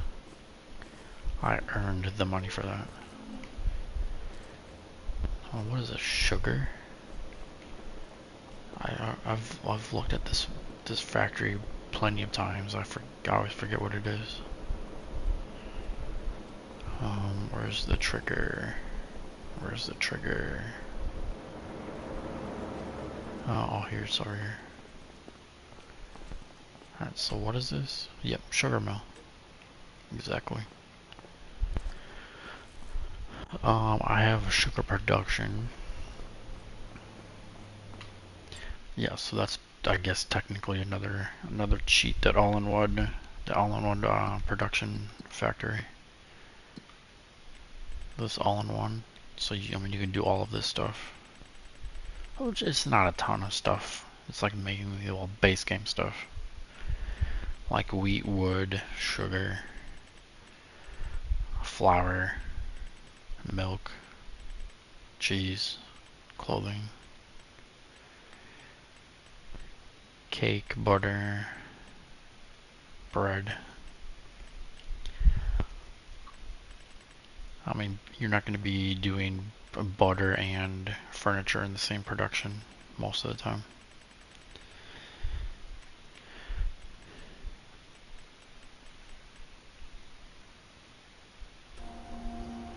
earned the money for that. Oh, what is this? Sugar? I've looked at this factory plenty of times. I always forget what it is. Where's the trigger? Where's the trigger? Oh, here, sorry. Alright, so what is this? Yep, sugar mill. Exactly. I have sugar production. Yeah, so that's, I guess, technically another cheat, that all-in-one production factory. This all-in-one. So I mean, you can do all of this stuff. Which it's not a ton of stuff. It's like making the old base game stuff. Like wheat, wood, sugar, flour, milk, cheese, clothing, cake, butter, bread. I mean, you're not going to be doing butter and furniture in the same production most of the time.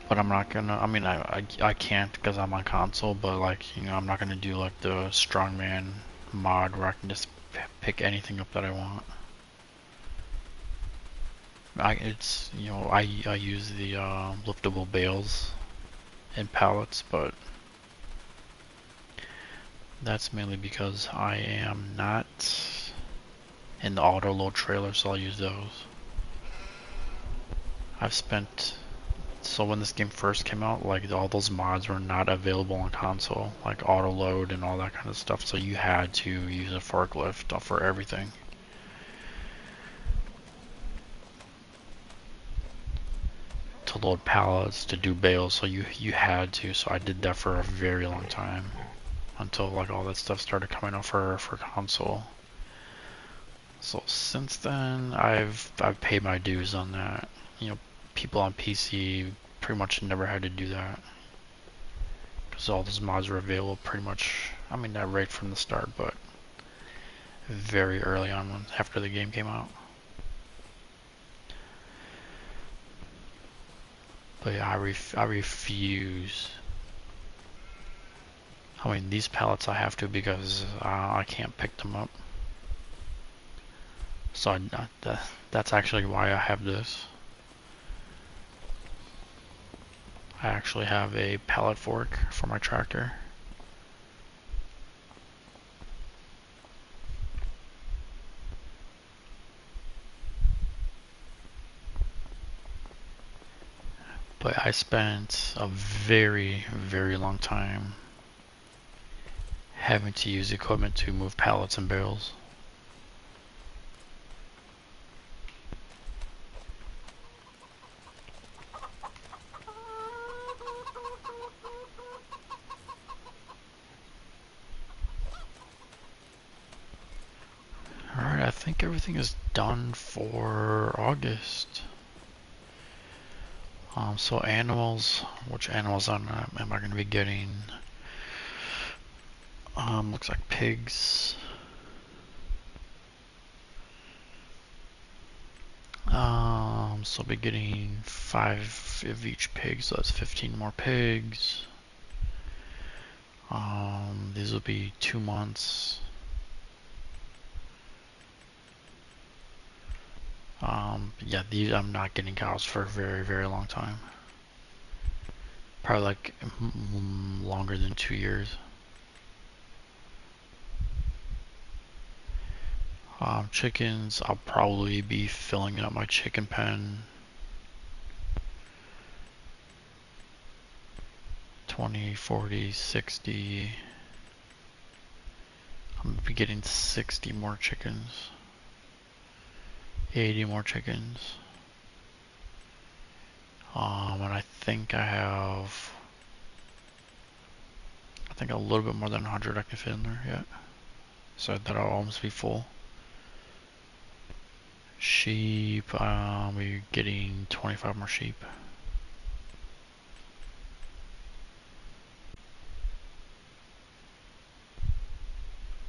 But I'm not gonna, I mean, I can't because I'm on console, but like, I'm not gonna do like the strongman mod where I can just pick anything up that I want. It's, I use the liftable bales and pallets, but that's mainly because I am not in the auto load trailer, so I'll use those. So when this game first came out, like all those mods were not available on console, like auto load and all that kind of stuff, so you had to use a forklift for everything. To load pallets, to do bales, so you had to, so I did that for a very long time. Until like all that stuff started coming out for console. So since then, I've paid my dues on that. People on PC pretty much never had to do that because all those mods were available pretty much. I mean, not right from the start, but very early on after the game came out. But yeah, I refuse. I mean, these pallets I have to because I can't pick them up. So that's actually why I have this. I actually have a pallet fork for my tractor. But I spent a very, very long time having to use equipment to move pallets and barrels. Alright, I think everything is done for August. So animals, which animals am I going to be getting? Looks like pigs. So I'll be getting 5 of each pig, so that's 15 more pigs. These will be 2 months. Yeah, these I'm not getting cows for a very, very long time. Probably like longer than 2 years. Chickens, I'll probably be filling up my chicken pen 20, 40, 60. I'm gonna be getting 60 more chickens. 80 more chickens. And I think I think a little bit more than 100 I can fit in there yet. So that'll almost be full. Sheep, we're getting 25 more sheep.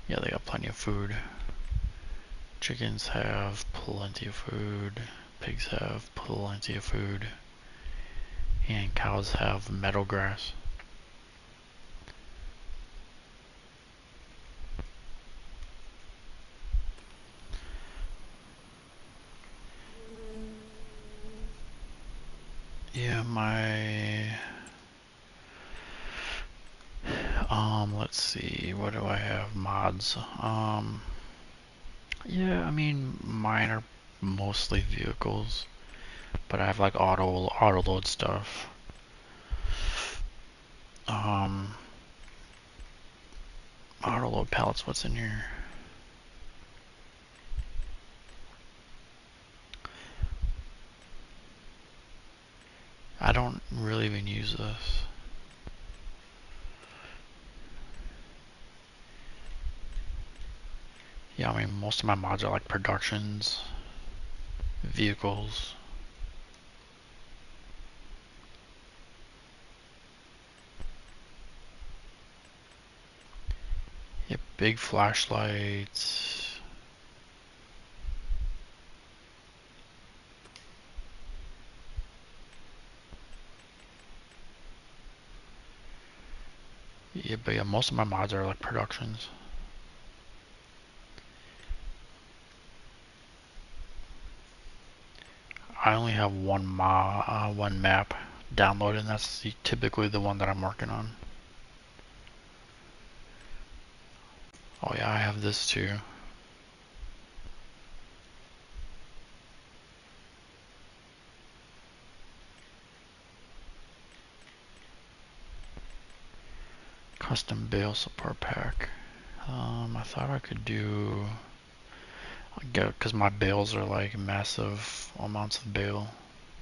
Yeah, they got plenty of food. Chickens have plenty of food. Pigs have plenty of food. And cows have meadow grass. Yeah, let's see, what do I have? Mods. Yeah, I mean, mine are mostly vehicles, but I have like auto load stuff. Auto load pallets, what's in here? I don't really even use this. Yeah, I mean, most of my mods are like productions, vehicles. Yeah, big flashlights. Yeah, but yeah, most of my mods are like productions. I only have one map downloaded, and that's typically the one that I'm working on. Oh yeah, I have this too. Custom bale support pack. I thought I could do, because my bales are like massive amounts of bale,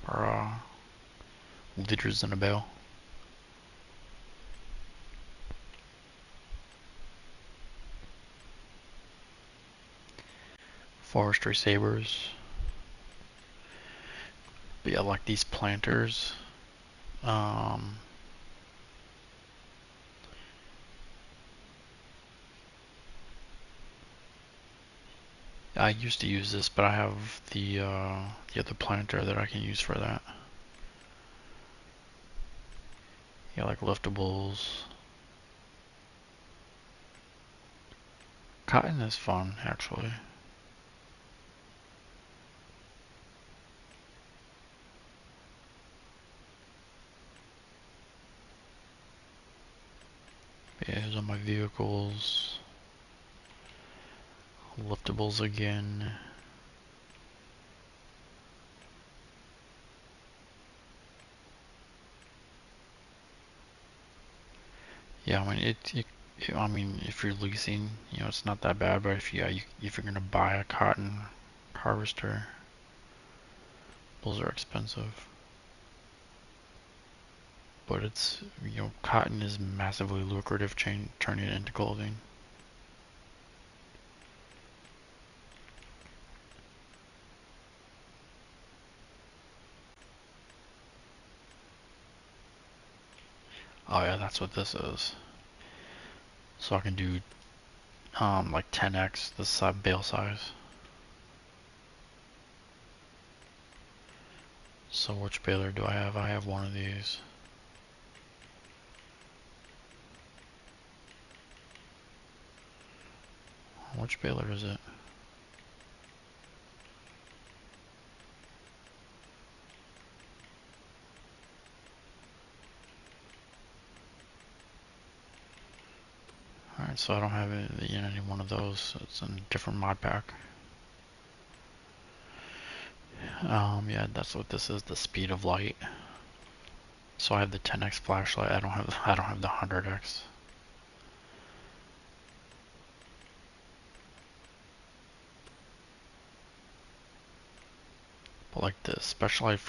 or liters in a bale. Forestry sabers. But yeah, like these planters. Um, I used to use this, but I have the other planter that I can use for that. Yeah, like liftables. Cotton is fun, actually. Yeah, here's all my vehicles. Liftables again. Yeah, I mean I mean, if you're leasing, it's not that bad. But if you're gonna buy a cotton harvester, those are expensive. But cotton is massively lucrative, turning it into clothing. Oh yeah, that's what this is. So I can do like 10x the bale size. So which baler do I have? I have one of these. Which baler is it? Alright, so I don't have it in any one of those. So it's in a different mod pack. Yeah, that's what this is, the speed of light. So I have the 10x flashlight. I don't have the 100x. But like the specialized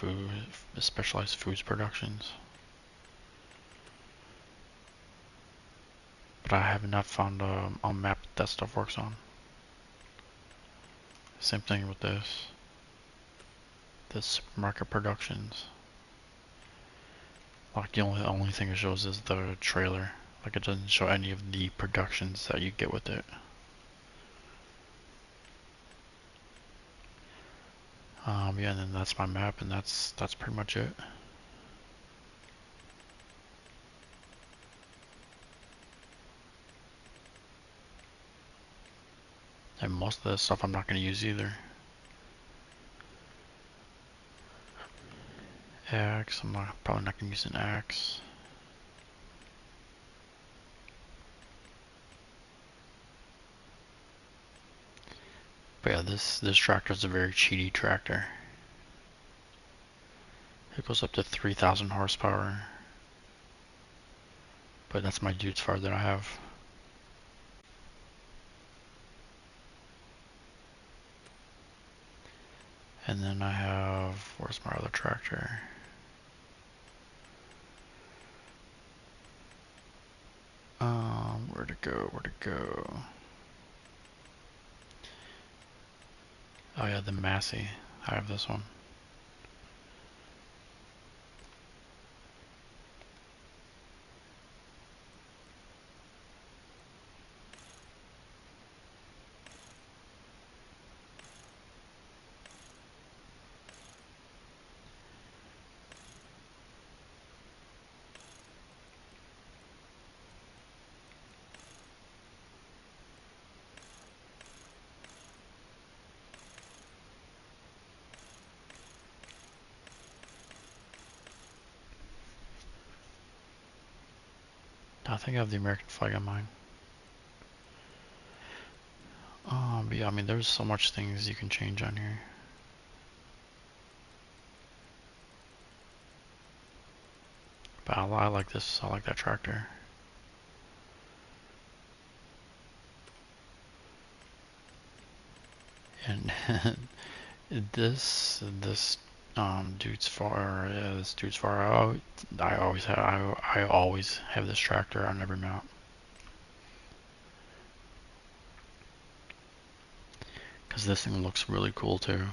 foods productions. But I have not found a map that stuff works on. Same thing with this. The supermarket productions. Like the only thing it shows is the trailer. Like it doesn't show any of the productions that you get with it. Yeah, and then that's my map, and that's pretty much it. And most of the stuff I'm not going to use either. Axe, probably not going to use an axe. But yeah, this tractor is a very cheaty tractor. It goes up to 3,000 horsepower. But that's my dude's far that I have. And then I have, where's my other tractor? Where'd it go? Where'd it go? Oh yeah, the Massey. I have this one. I think I have the American flag on mine. But yeah, I mean, there's so much things you can change on here. But I like this. I like that tractor. And this dude's far. Yeah, this dude's far out. I always have this tractor on every mount. Cause this thing looks really cool too.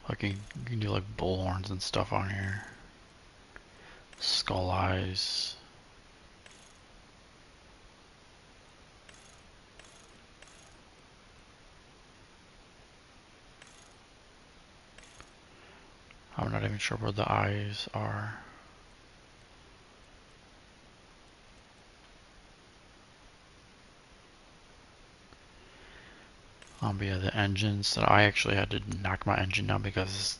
Like you can do like bull horns and stuff on here. Skull eyes. I'm not even sure where the eyes are. But yeah, the engines that I actually had to knock my engine down because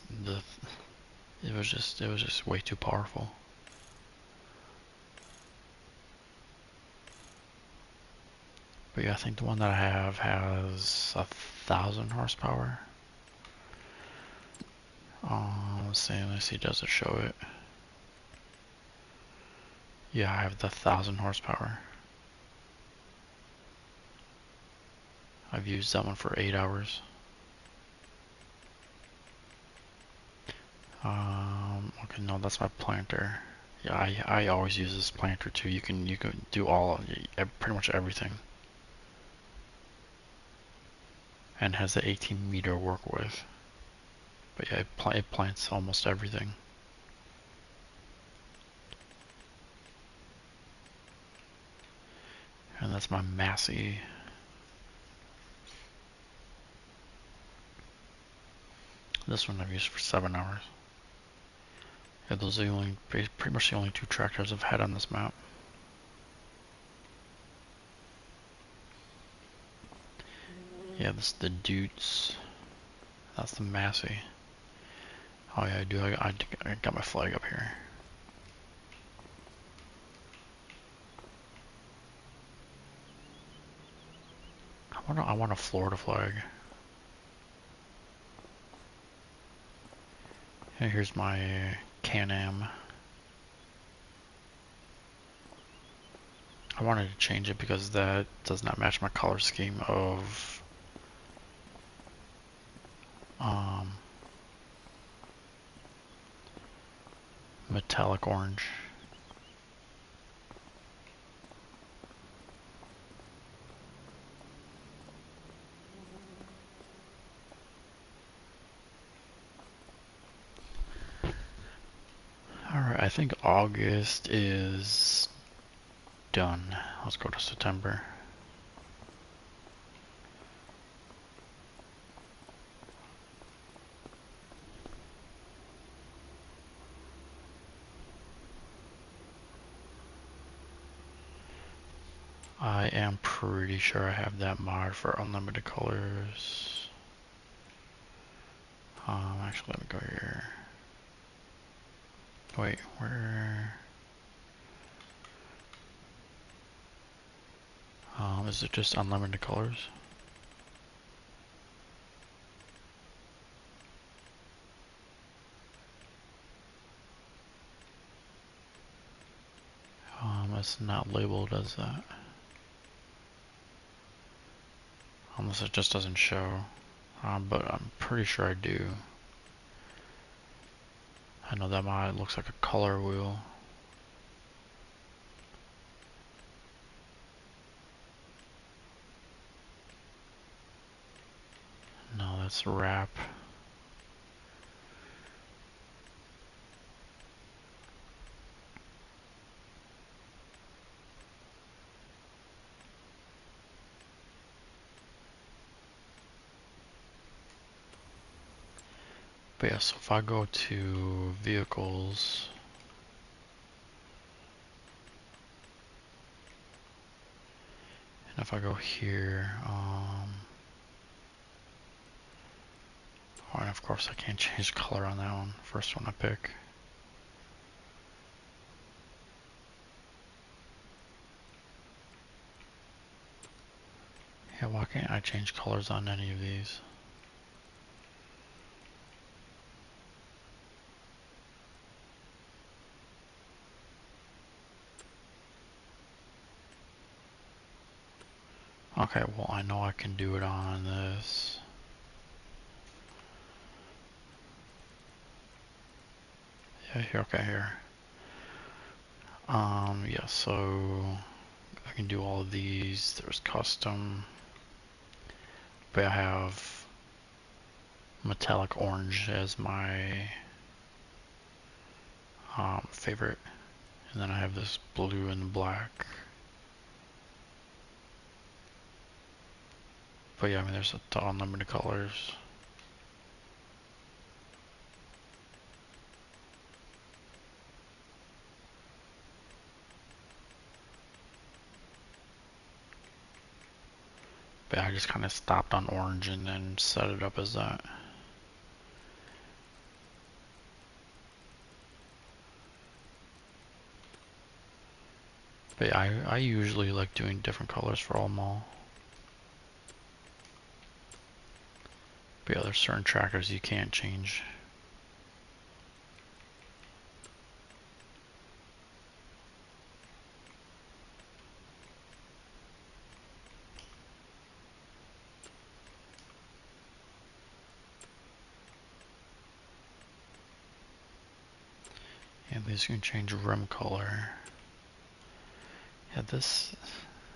it was just way too powerful. But yeah, I think the one that I have has 1,000 horsepower. Let's see, does it show it? Yeah, I have the 1,000 horsepower. I've used that one for 8 hours. Okay, no, that's my planter. Yeah, I always use this planter too. You can do pretty much everything. And has the 18 meter work with. But yeah, it plants almost everything. And that's my Massey. This one I've used for 7 hours. Yeah, those are pretty much the only two tractors I've had on this map. Yeah, this is the Dutes. That's the Massey. Oh yeah, I got my flag up here. I want a Florida flag. And here's my Can-Am. I wanted to change it because that does not match my color scheme of um, metallic orange. Alright, I think August is done. Let's go to September. I am pretty sure I have that mod for unlimited colors. Actually, let me go here. Wait, where? Is it just unlimited colors? It's not labeled as that. Unless it just doesn't show. But I'm pretty sure I do. I know that mod looks like a color wheel. No, that's wrap. But yeah, so if I go to vehicles, and if I go here, and of course I can't change color on that one, first one I pick. Yeah, why can't I change colors on any of these? Okay, well I know I can do it on this. Yeah, here, okay, here. Yeah, so I can do all of these. There's custom, but I have metallic orange as my favorite, and then I have this blue and black. But yeah, I mean, there's the unlimited colors. But yeah, I just kind of stopped on orange and then set it up as that. But yeah, I usually like doing different colors for all them all. But yeah, there's certain trackers you can't change. Yeah, these can change rim color. Yeah, this,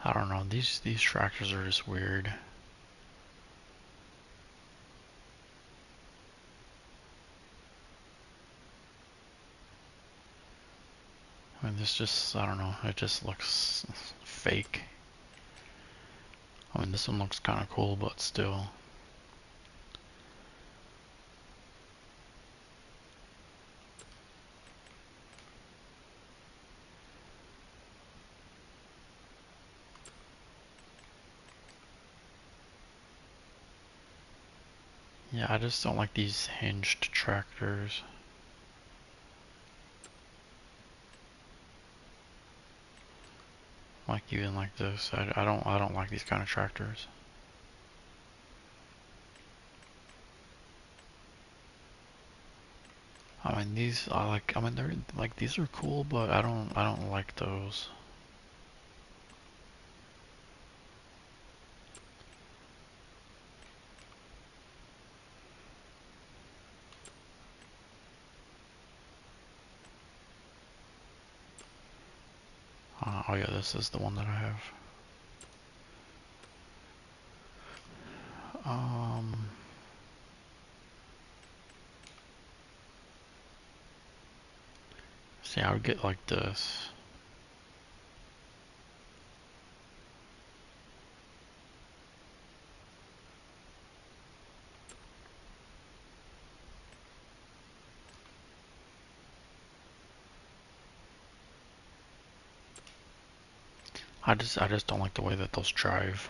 I don't know, these trackers are just weird. I mean, this just, I don't know, it just looks fake. I mean, this one looks kind of cool, but still. Yeah, I just don't like these hinged tractors. Like even like this, I don't like these kind of tractors. I mean these I mean they're like these are cool, but I don't like those. Oh yeah, this is the one that I have. See, I would get like this. I just don't like the way that those drive.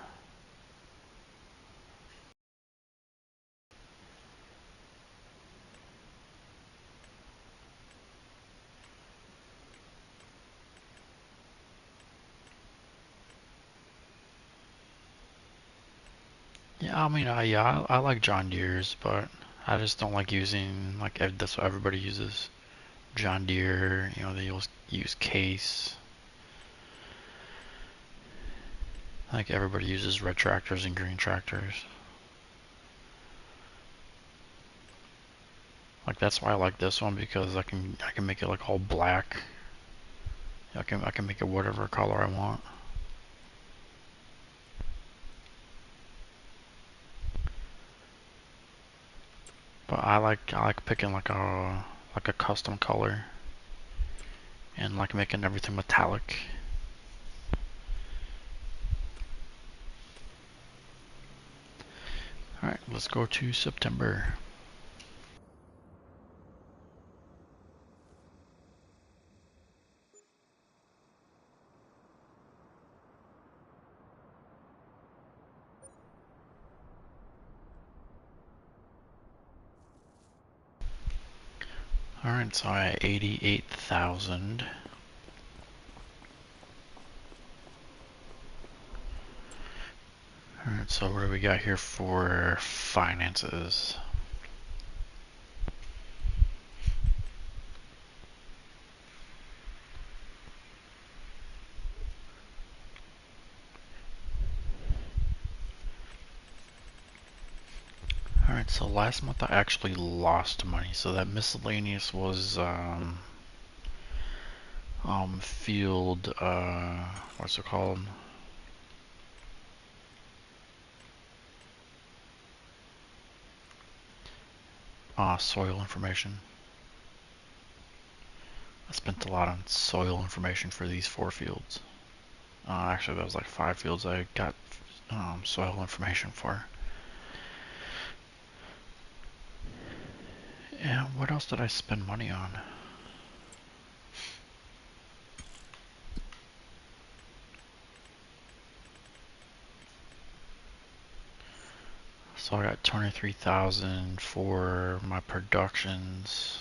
Yeah, I mean, I like John Deere's, but I just don't like using like that's what everybody uses. John Deere, you know, they use Case. Like everybody uses red tractors and green tractors. Like that's why I like this one because I can make it like all black. I can make it whatever color I want. But I like picking like a custom color and like making everything metallic. Alright, let's go to September. Alright, so I 88,000. Alright, so what do we got here for finances? Alright, so last month I actually lost money, so that miscellaneous was field what's it called? Soil information. I spent a lot on soil information for these 4 fields. Actually, that was like 5 fields I got soil information for. And what else did I spend money on? So I got 23,000 for my productions.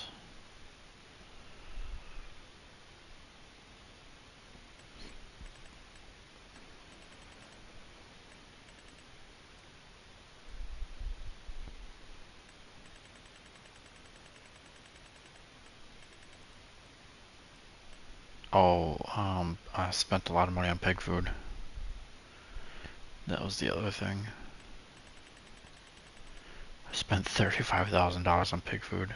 Oh, I spent a lot of money on pig food. That was the other thing. I spent $35,000 on pig food.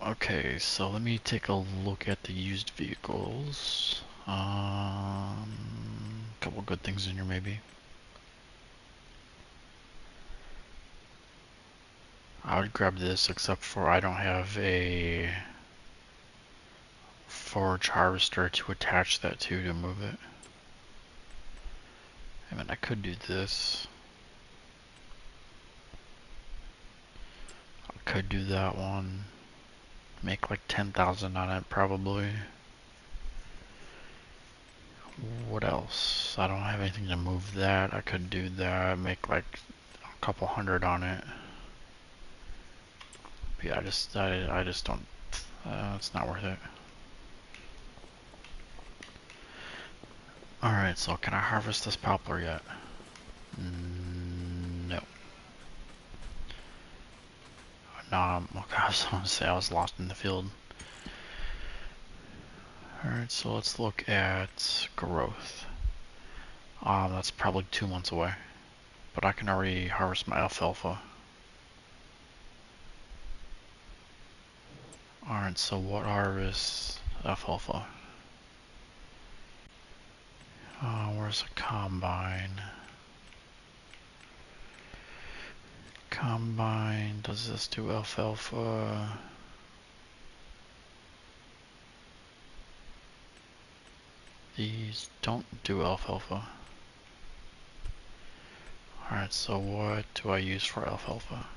Okay, so let me take a look at the used vehicles. Couple good things in here maybe. I would grab this except for I don't have a forage harvester to attach that to move it. I mean, I could do this. I could do that one. Make like 10,000 on it probably. What else? I don't have anything to move that. I could do that. Make like a couple hundred on it. But yeah, I just don't. It's not worth it. Alright, so can I harvest this poplar yet? No. No, okay, I was gonna say I was lost in the field. Alright, so let's look at growth. That's probably 2 months away. But I can already harvest my alfalfa. Alright, so what harvest? alfalfa. Where's the combine? Combine, does this do alfalfa? These don't do alfalfa. Alright, so what do I use for alfalfa?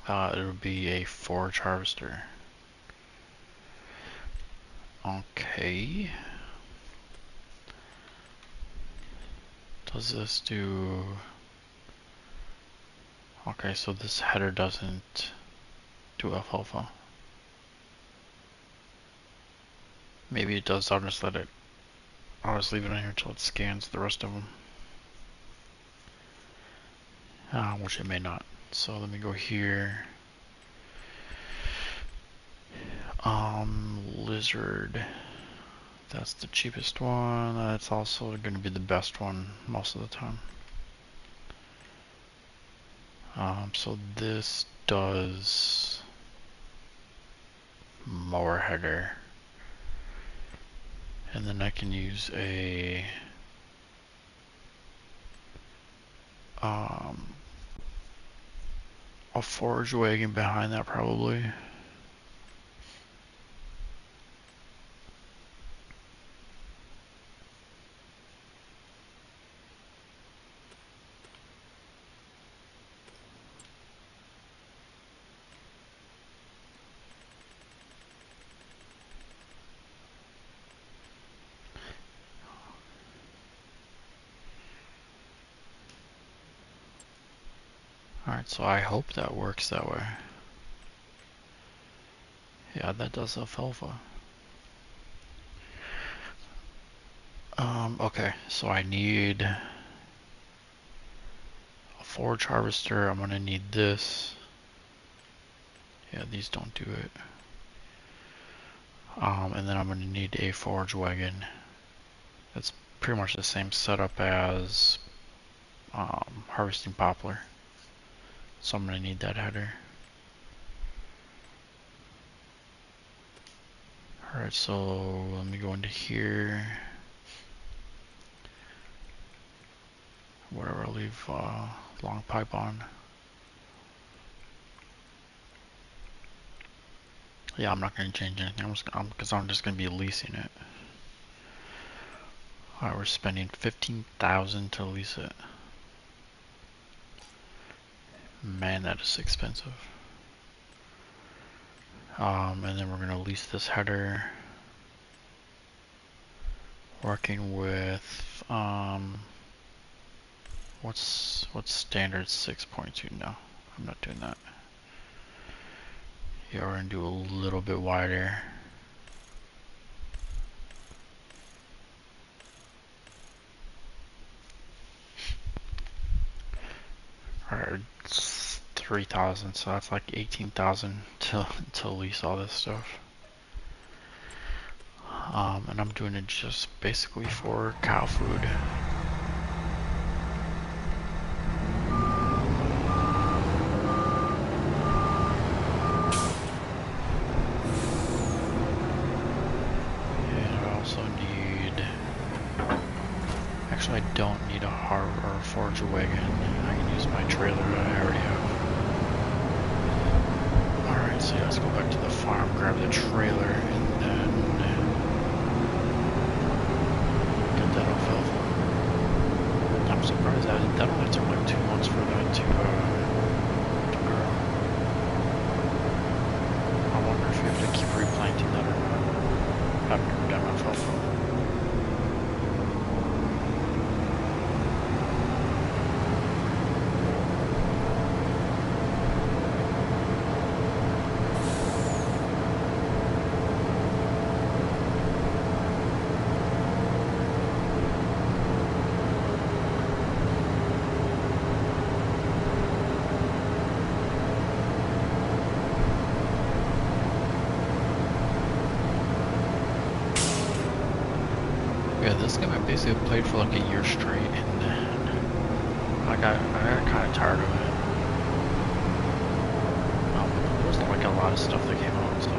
It would be a forage harvester. Okay. Does this do... Okay, so this header doesn't do alfalfa. Maybe it does, I'll just leave it in here until it scans the rest of them. Which it may not. So let me go here. Lizard. That's the cheapest one. That's also going to be the best one most of the time. So this does mower header. And then I can use a forage wagon behind that probably. Alright, so I hope that works that way. Yeah, that does alfalfa. Okay, so I need a forage harvester. I'm gonna need this. Yeah, these don't do it. And then I'm gonna need a forage wagon. That's pretty much the same setup as harvesting poplar. So I'm gonna need that header. Alright, so let me go into here. Whatever, I'll leave long pipe on. Yeah, I'm not gonna change anything. Because I'm just gonna be leasing it. Alright, we're spending $15,000 to lease it. Man, that is expensive. And then we're gonna lease this header. Working with what's standard 6.2? No, I'm not doing that. Yeah, we're gonna do a little bit wider. Alright, it's 3,000, so that's like 18,000 to lease all this stuff. And I'm doing it just basically for cow food. And I also need... Actually, I don't need a forage wagon. I can use my trailer that I already have. Alright, so let's go back to the farm, grab the trailer, and then get that alfalfa. I'm surprised that only took like 2 months for that to grow. I wonder if you have to keep replanting that or not. I've never done alfalfa. Yeah, this game I basically played for like a year straight, and then I got kind of tired of it. There was like a lot of stuff that came out, so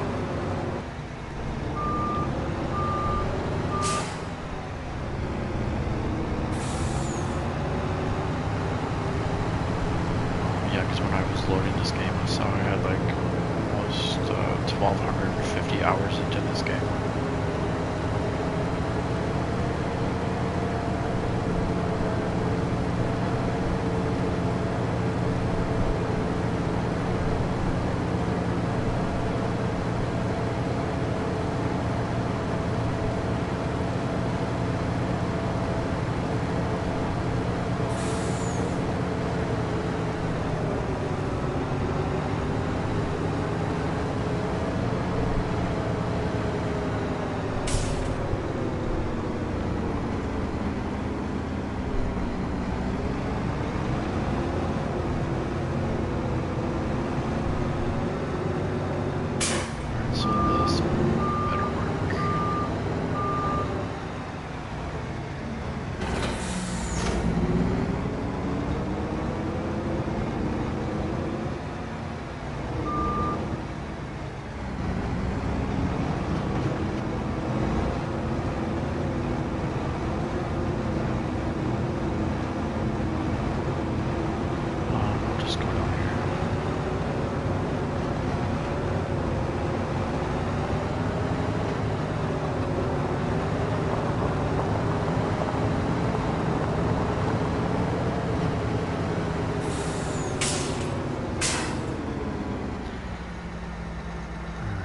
this game. I saw I had like almost 1,250 hours into this game.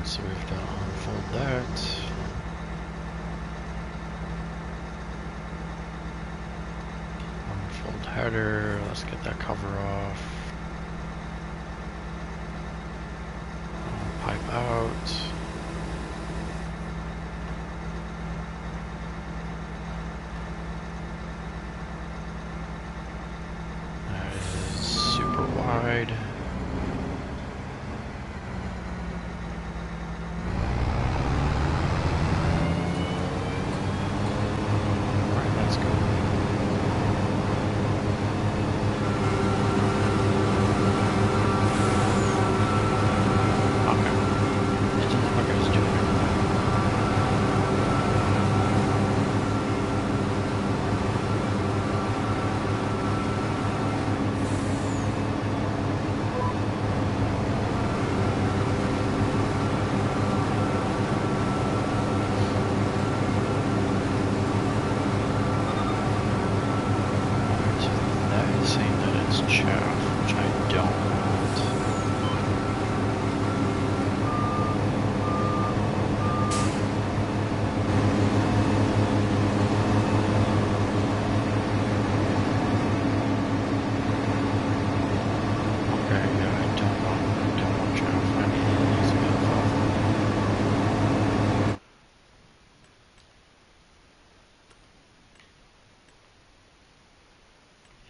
So we have to unfold that. Unfold header, let's get that cover off. Pipe out. That is super wide.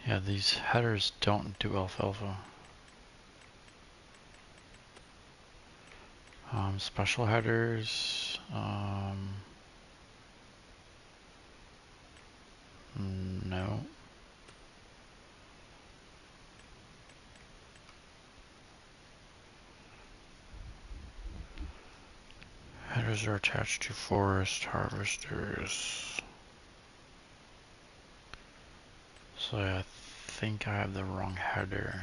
Yeah, these headers don't do alfalfa. Special headers, no. Headers are attached to forest harvesters. So I think I have the wrong header.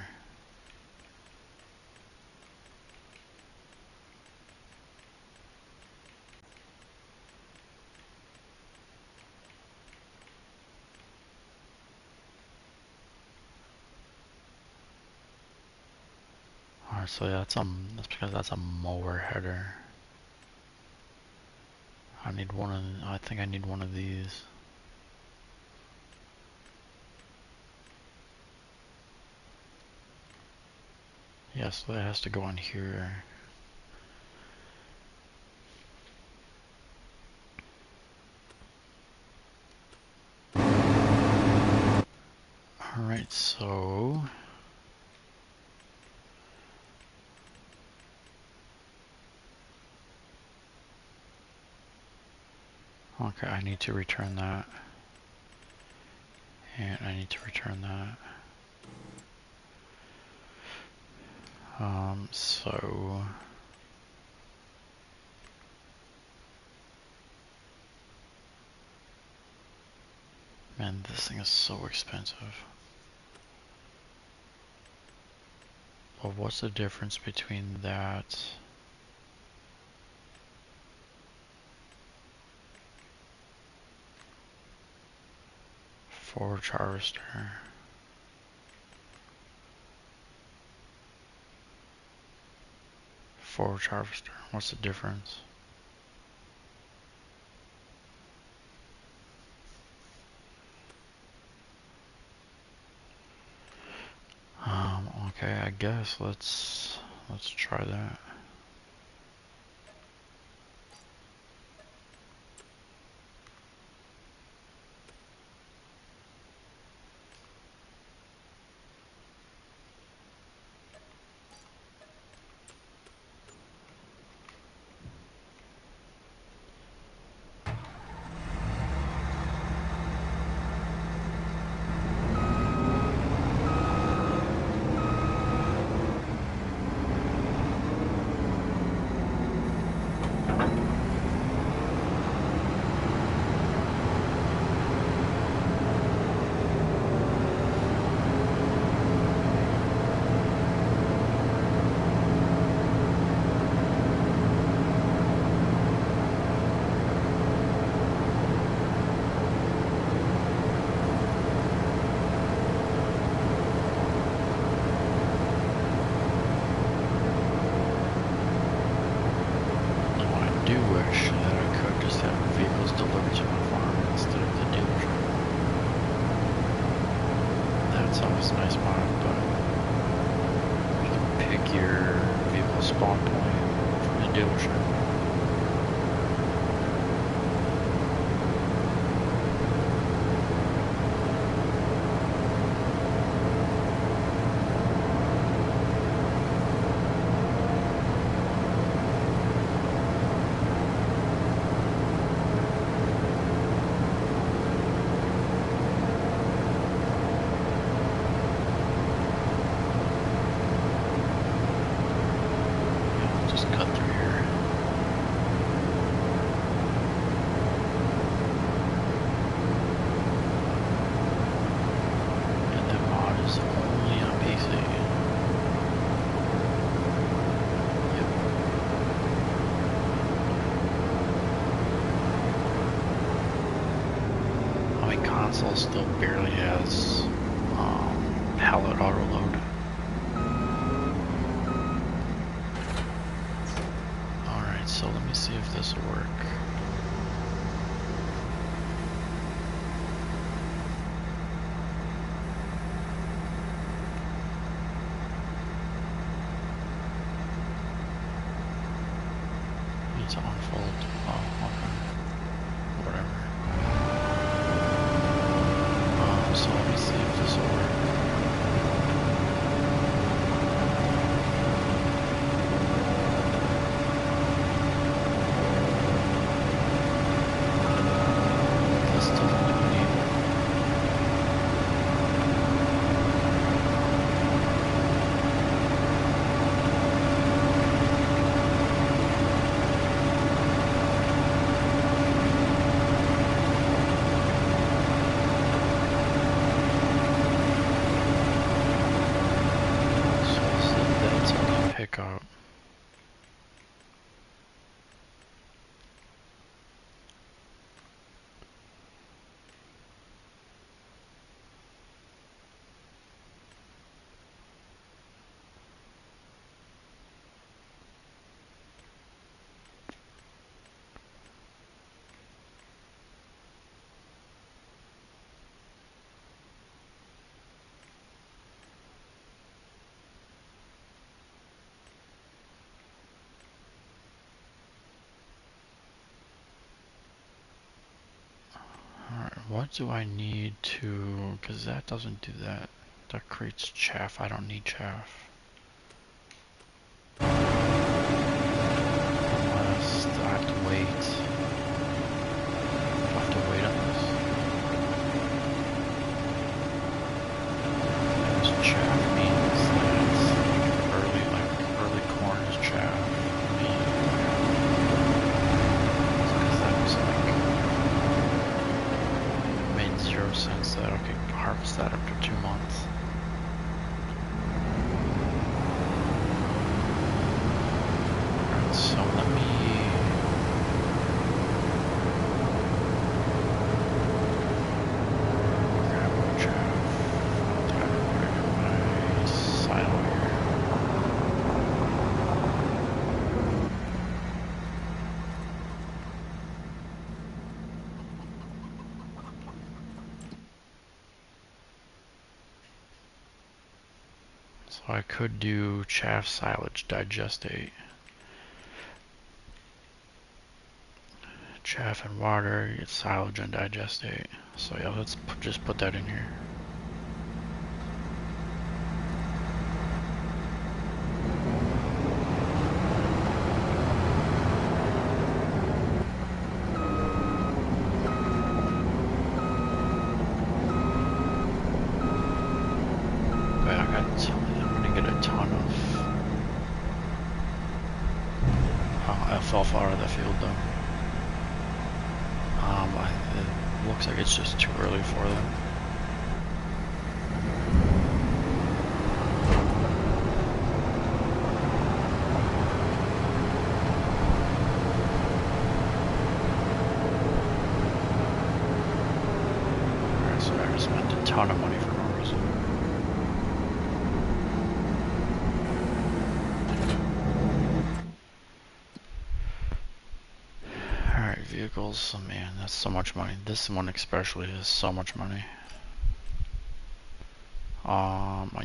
Alright, so yeah, that's because that's a mower header. I need one of, I think I need one of these. Yes, so that has to go on here. Alright, so okay, I need to return that. And I need to return that. So man, this thing is so expensive. Well, what's the difference between that? Forage harvester. Forage harvester. What's the difference? Okay, I guess let's try that. I do wish that I could just have vehicles delivered to my farm instead of the dealership. That's always a nice part, but you can pick your vehicle spawn point from the dealership. Just cut through here. And that mod is only on PC. Yep. My console still barely has palette auto load. Alright, so let me see if this will work. It's on fold. Oh, okay. Whatever. So let me see if this will work. This doesn't do anything. So it says that it's only pickup. Alright, what do I need to, because that doesn't do that. That creates chaff. I don't need chaff. Unless I have to wait. Do I have to wait on this? Because chaff means that it's early corn is chaff. Because that was made 0 sense that I could harvest that after 2 months. So I could do chaff silage digestate. Chaff and water, get silage and digestate. So yeah, let's just put that in here. I'm gonna get a ton of alfalfa out of the field though. It looks like it's just too early for them. Alright, so I just spent a ton of money for no reason. Alright, vehicles, oh man, that's so much money. This one especially is so much money.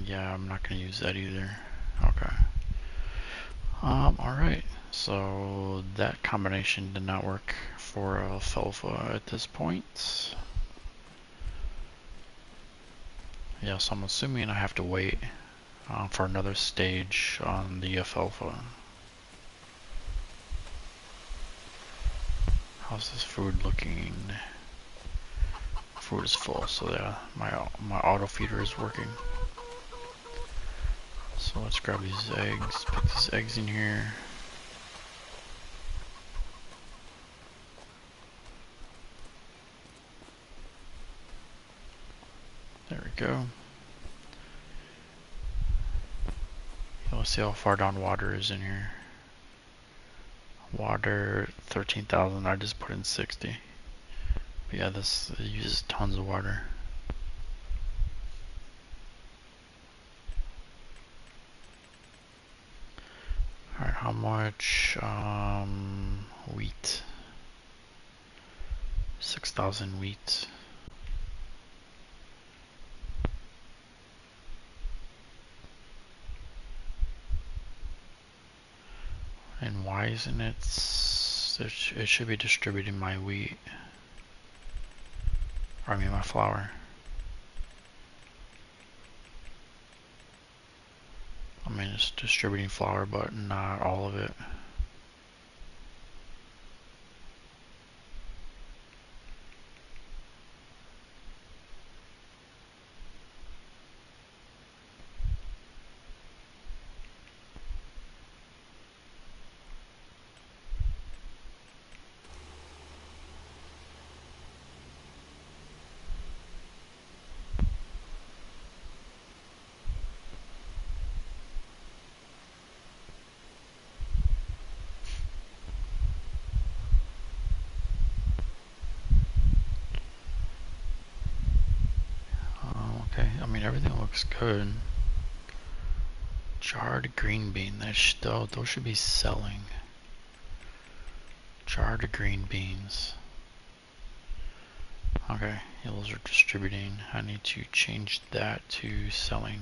Yeah, I'm not gonna use that either. Okay. Alright, so that combination did not work for alfalfa at this point. Yeah, so I'm assuming I have to wait for another stage on the alfalfa. How's this food looking? Food is full, so yeah, my auto feeder is working. So let's grab these eggs, put these eggs in here. There we go. Let's see how far down water is in here. Water 13,000. I just put in 60. But yeah, this uses tons of water. Alright, how much wheat? 6,000 wheat. And why isn't it? It should be distributing my wheat. Or I mean my flour. I mean it's distributing flour, but not all of it. Okay, I mean everything looks good. Jarred green bean, those should be selling. Jarred green beans. Okay, yeah, those are distributing. I need to change that to selling.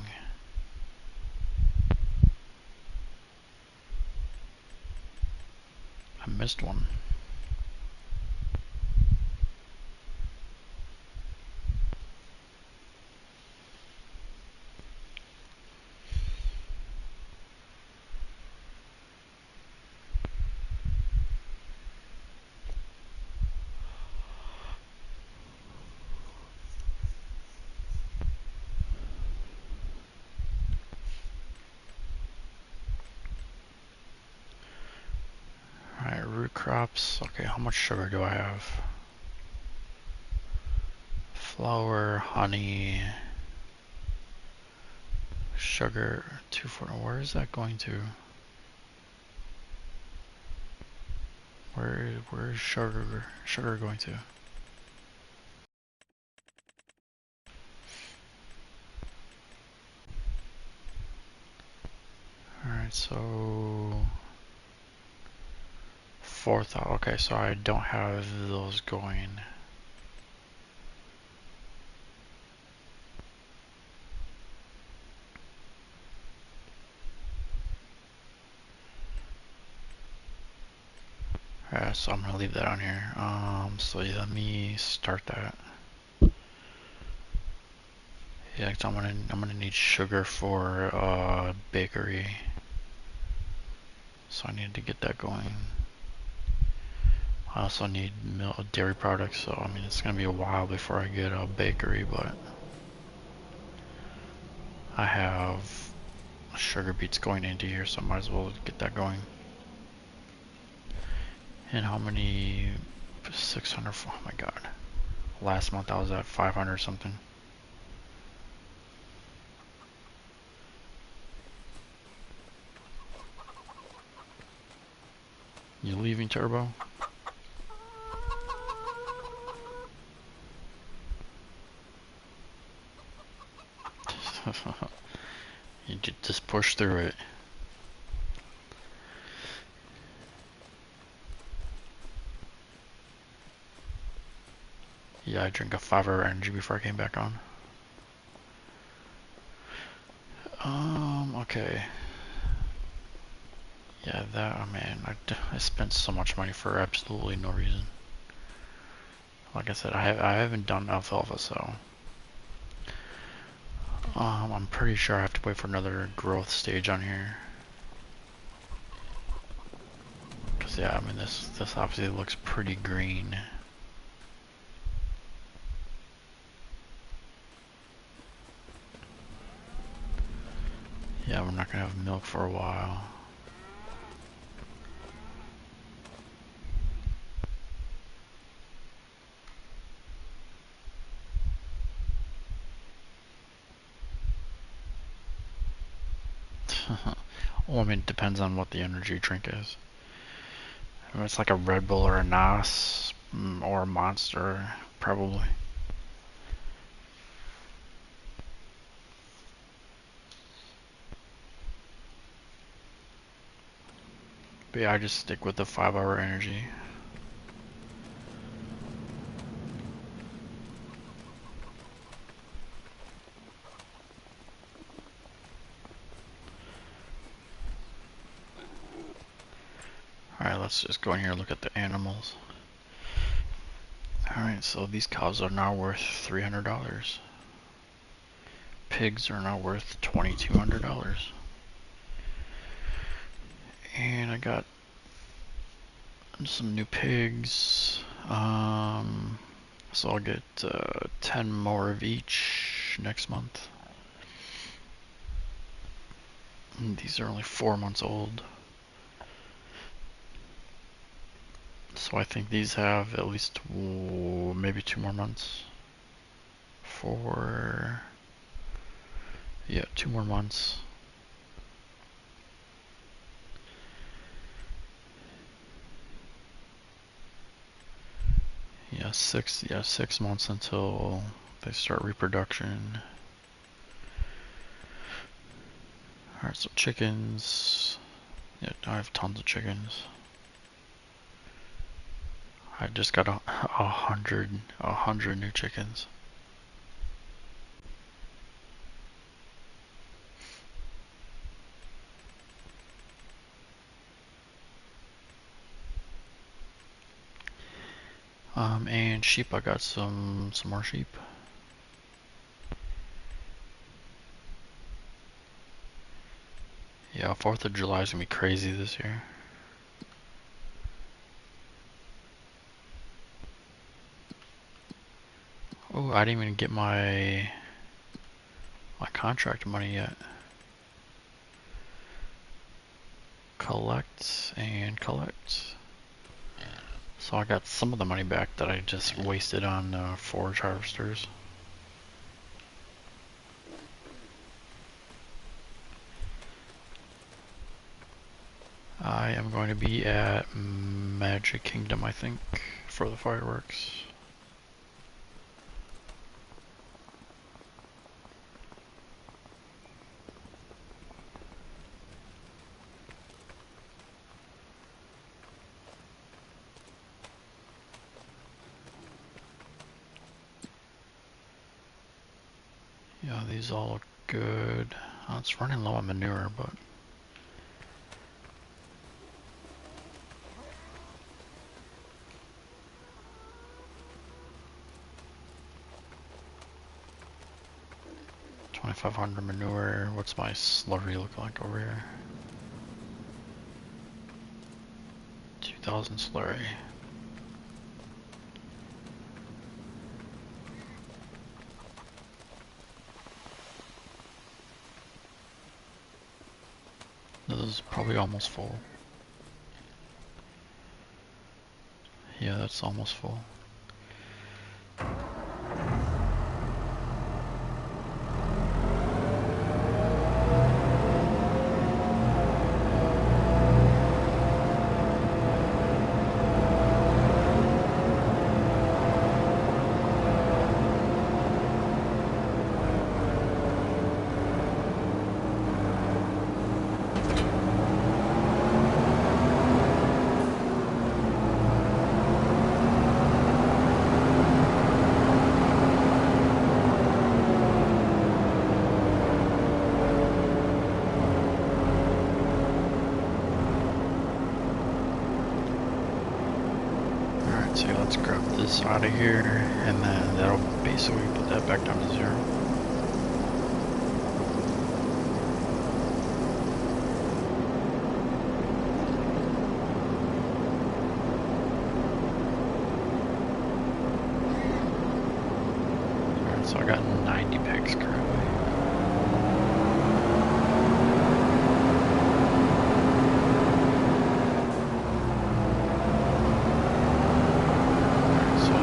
I missed one. Alright, root crops. Okay, how much sugar do I have? Flour, honey, sugar, 240. Where is that going to? Where is sugar going to? Alright, so 4,000. Okay, so I don't have those going. Alright, so I'm gonna leave that on here. So yeah, let me start that. Yeah, 'cause I'm gonna need sugar for bakery. So I need to get that going. I also need milk, dairy products, so I mean it's gonna be a while before I get a bakery, but I have sugar beets going into here, so I might as well get that going. And how many? 600, oh my god. Last month I was at 500 something. You leaving, Turbo? You just push through it. Yeah, I drank a 5-hour energy before I came back on. Okay. Yeah, that, oh man, I spent so much money for absolutely no reason. Like I said, I haven't done alfalfa, so I'm pretty sure I have to wait for another growth stage on here. Cause yeah, I mean this obviously looks pretty green. Yeah, we're not gonna have milk for a while. Well, I mean, it depends on what the energy drink is. If it's like a Red Bull or a Nas or a Monster, probably. But yeah, I just stick with the 5-hour energy. Alright, let's just go in here and look at the animals. Alright, so these cows are now worth $300. Pigs are now worth $2,200. And I got some new pigs. So I'll get 10 more of each next month. And these are only 4 months old. So I think these have at least maybe 2 more months. Yeah, 2 more months. Yeah, 6 months until they start reproduction. Alright, so chickens. Yeah, I have tons of chickens. I just got a hundred new chickens. And sheep, I got some more sheep. Yeah, 4th of July is gonna be crazy this year. Oh, I didn't even get my contract money yet. Collect and collect. So I got some of the money back that I just wasted on forage harvesters. I am going to be at Magic Kingdom, I think, for the fireworks. Yeah, these all look good. It's running low on manure, but 2,500 manure. What's my slurry look like over here? 2,000 slurry. This is probably almost full. Yeah, that's almost full. So let's grab this out of here, and then that'll basically put that back down to 0. Alright, so I got 90 pegs currently.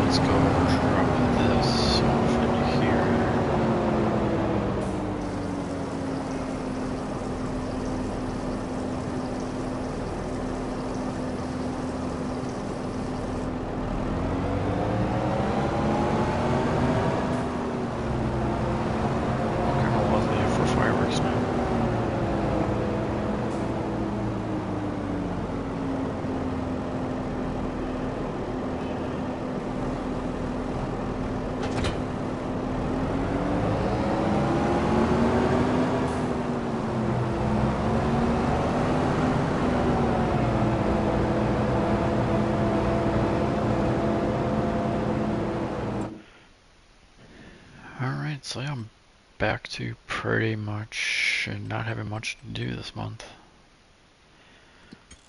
Let's go drop this off into here. Kind of lovely for fireworks now. Alright, so yeah, I'm back to pretty much not having much to do this month.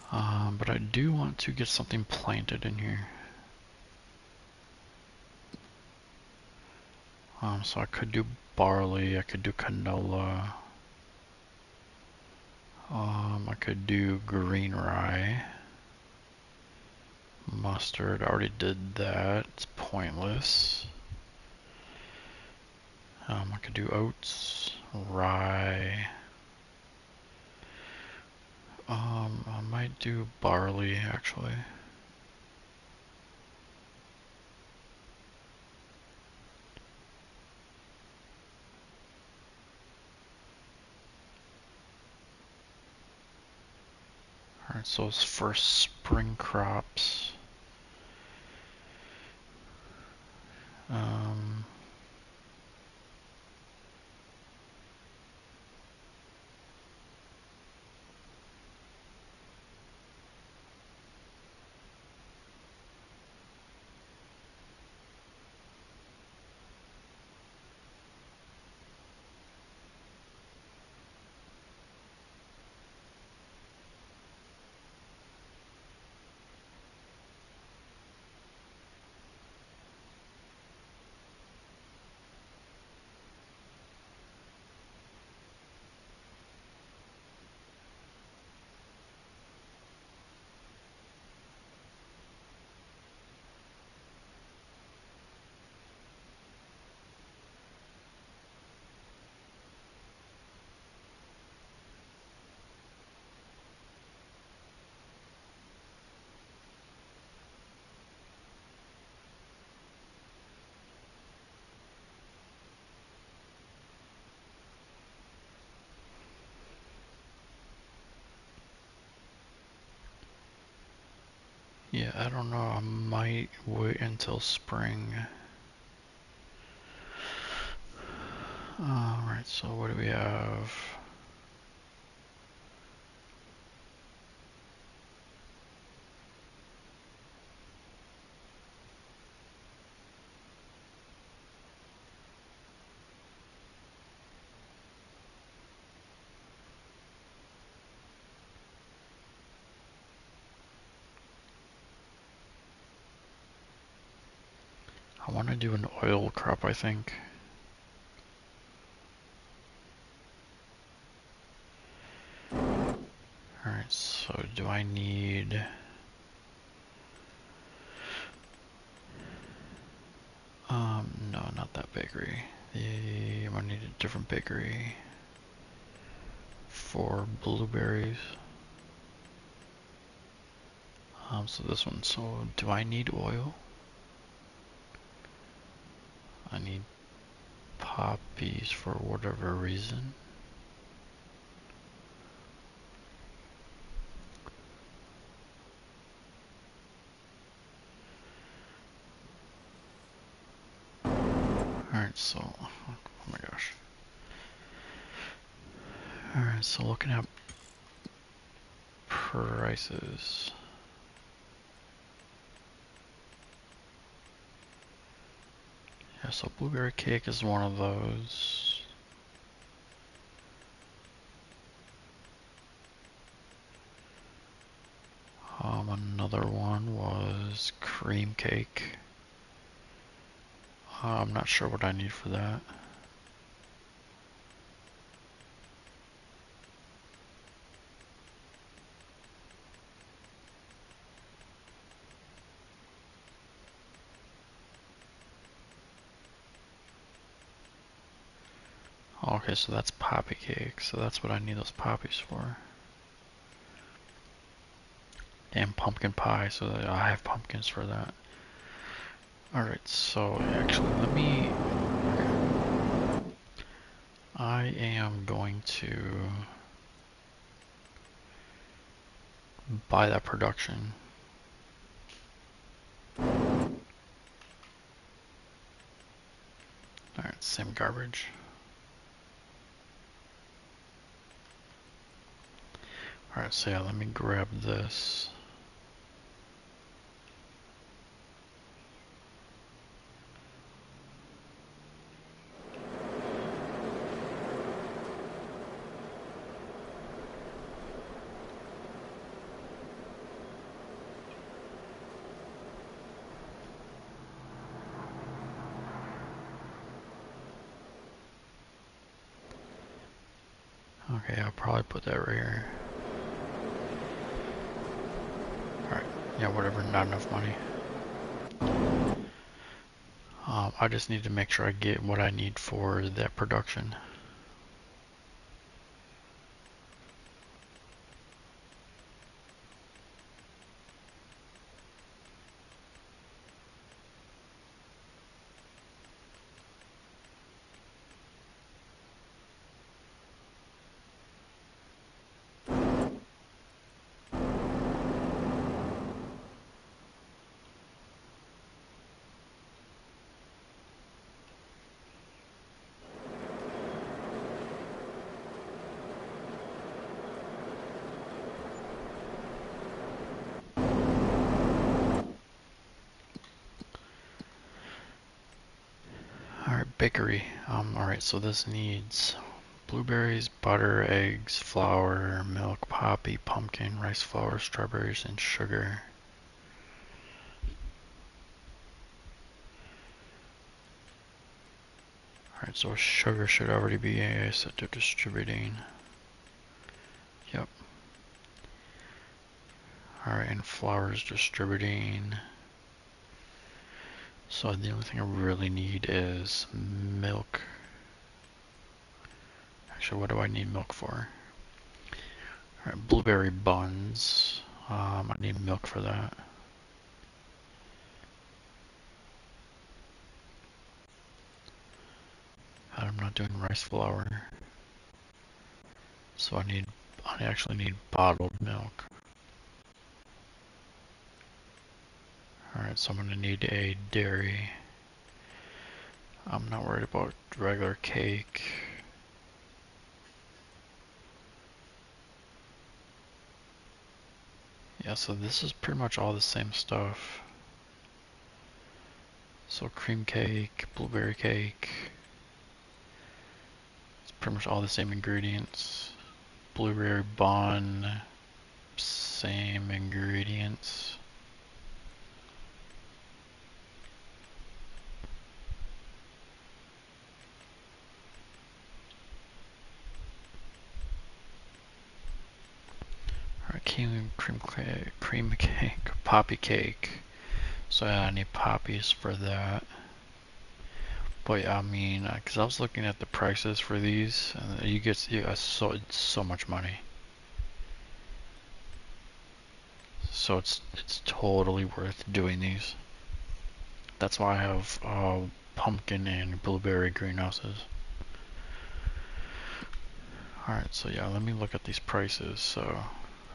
But I do want to get something planted in here. So I could do barley, I could do canola. I could do green rye. Mustard, I already did that, it's pointless. I could do oats, rye. I might do barley actually. Alright, so it's first spring crops. Yeah, I don't know, I might wait until spring. Alright, so what do we have? gonna do an oil crop, I think. Alright, so do I need... no, not that bakery. I might need a different bakery for blueberries. So this one. So do I need oil? I need poppies for whatever reason. Alright, so, oh my gosh. Alright, so looking at prices. Yeah, so blueberry cake is one of those. Another one was cream cake. I'm not sure what I need for that. Okay, so that's poppy cake, so that's what I need those poppies for. And pumpkin pie, so that I have pumpkins for that. Alright, so actually I am going to buy that production. Alright, same garbage. Alright, so yeah, let me grab this. Okay, I'll probably put that right here. Alright, yeah, whatever, not enough money. I just need to make sure I get what I need for that production. Alright, bakery. Alright, so this needs blueberries, butter, eggs, flour, milk, poppy, pumpkin, rice flour, strawberries, and sugar. Alright, so sugar should already be set to distributing. Yep. Alright, and flour is distributing. So the only thing I really need is milk. Actually, what do I need milk for? Alright, blueberry buns. I need milk for that. I'm not doing rice flour. So I actually need bottled milk. Alright, so I'm gonna need a dairy. I'm not worried about regular cake. Yeah, so this is pretty much all the same stuff. So cream cake, blueberry cake. It's pretty much all the same ingredients. Blueberry bun, same ingredients. cream cake, poppy cake. So yeah, I need poppies for that. But yeah, I mean, because I was looking at the prices for these, and you get so much money. So it's totally worth doing these. That's why I have pumpkin and blueberry greenhouses. Alright, so yeah, let me look at these prices. So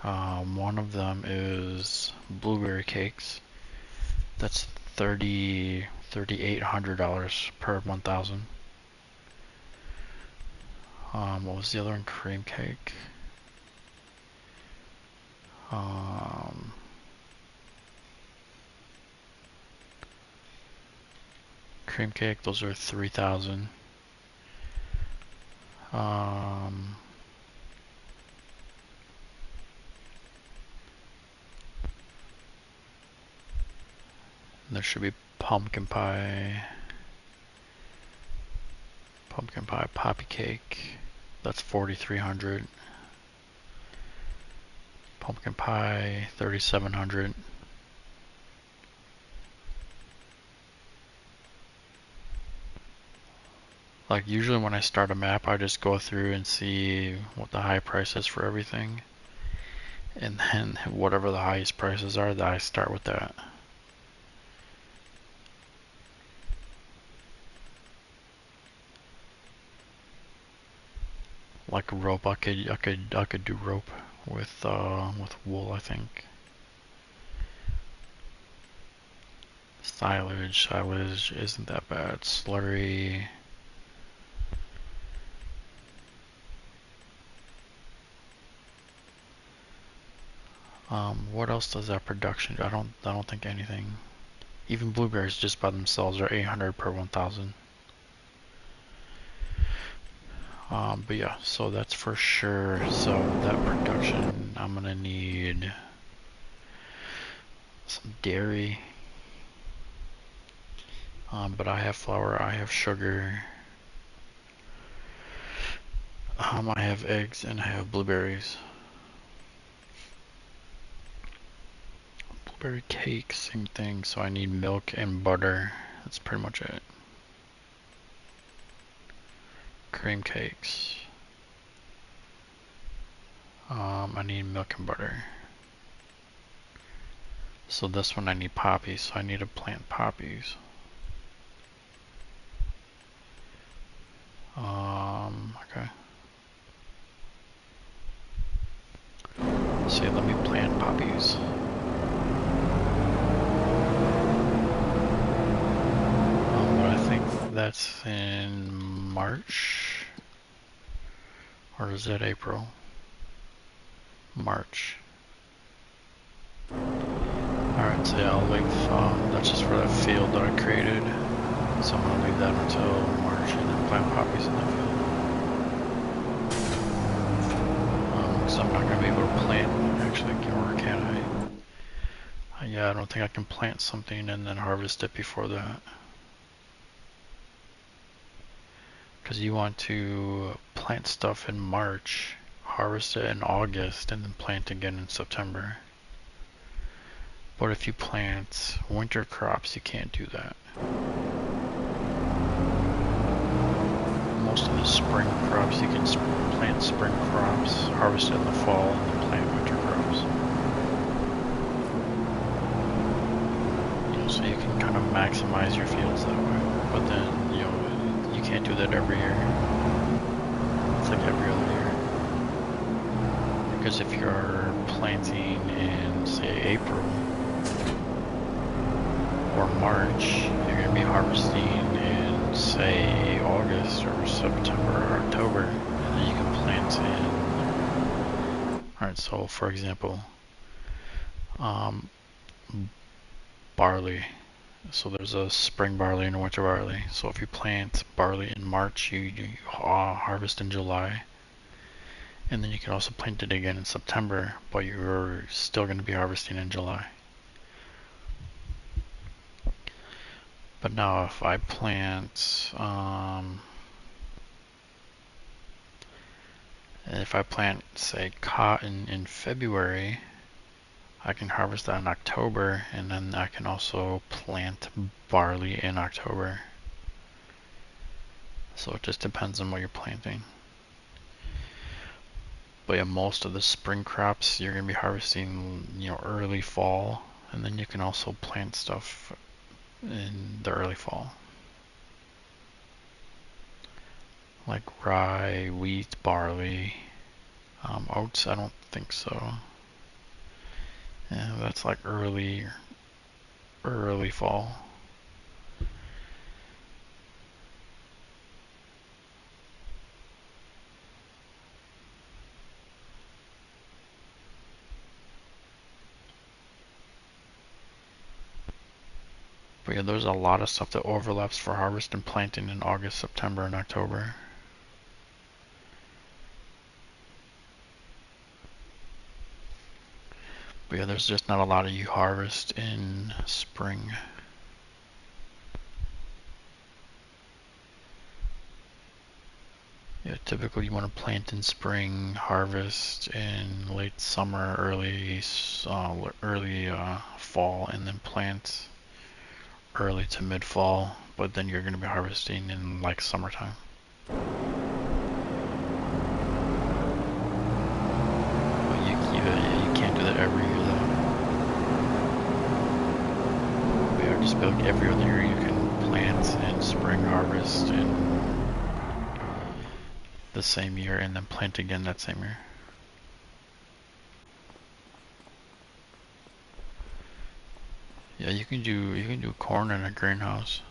one of them is blueberry cakes. That's $3,800 per 1,000. What was the other one? Cream cake. Cream cake, those are 3,000. There should be pumpkin pie, poppy cake. That's 4,300. Pumpkin pie, 3,700. Like usually when I start a map, I just go through and see what the high price is for everything. And then whatever the highest prices are, that I start with that. Like rope, I could do rope with wool, I think. Silage isn't that bad. Slurry. What else does that production do? I don't think anything. Even blueberries just by themselves are 800 per 1,000. But yeah, so that's for sure. So that production, I'm gonna need some dairy. But I have flour, I have sugar. I have eggs and I have blueberries. Blueberry cake, same thing. So I need milk and butter. That's pretty much it. Cream cakes. I need milk and butter. So this one I need poppies, so I need to plant poppies. Okay. So yeah, let me plant poppies. But I think that's in March. Or is that April? March. Alright, so yeah, I'll leave, that's just for that field that I created. So I'm gonna leave that until March and then plant poppies in that field. Because I'm not gonna be able to plant, actually, or can I? Yeah, I don't think I can plant something and then harvest it before that. Because you want to plant stuff in March, harvest it in August, and then plant again in September. But if you plant winter crops, you can't do that. Most of the spring crops, you can plant spring crops, harvest it in the fall, and then plant winter crops. So you can kind of maximize your fields that way. But then, you can't do that every year. It's like every other year. Because if you're planting in, say, April or March, you're going to be harvesting in, say, August or September or October, and then you can plant in. Alright, so for example, barley. So there's a spring barley and a winter barley. So if you plant barley in March, you harvest in July. And then you can also plant it again in September, but you're still going to be harvesting in July. But now if I plant, if I plant, say, cotton in February, I can harvest that in October, and then I can also plant barley in October. So it just depends on what you're planting. But yeah, most of the spring crops you're gonna be harvesting, early fall, and then you can also plant stuff in the early fall, like rye, wheat, barley, oats. I don't think so. Yeah, that's like early fall. But yeah, there's a lot of stuff that overlaps for harvest and planting in August, September, and October. But yeah, there's just not a lot of you harvest in spring. Yeah, typically you want to plant in spring, harvest in late summer, early fall, and then plant early to mid fall. But then you're going to be harvesting in like summertime. But you can't do that every year though. But yeah, just like every other year you can plant in spring, harvest in the same year, and then plant again that same year. Yeah, you can do corn in a greenhouse.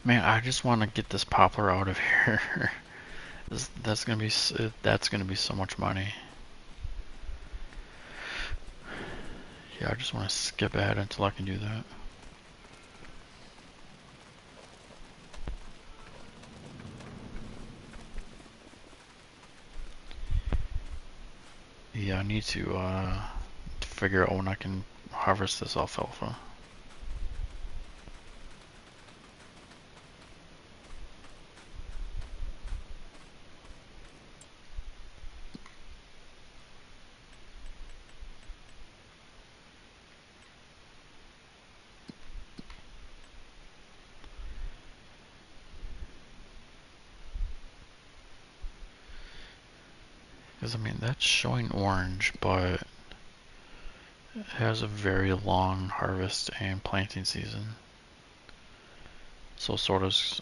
Man, I just want to get this poplar out of here. That's gonna be so much money. Yeah, I just want to skip ahead until I can do that. Yeah, I need to figure out when I can harvest this alfalfa. Because I mean, that's showing orange, but it has a very long harvest and planting season. So does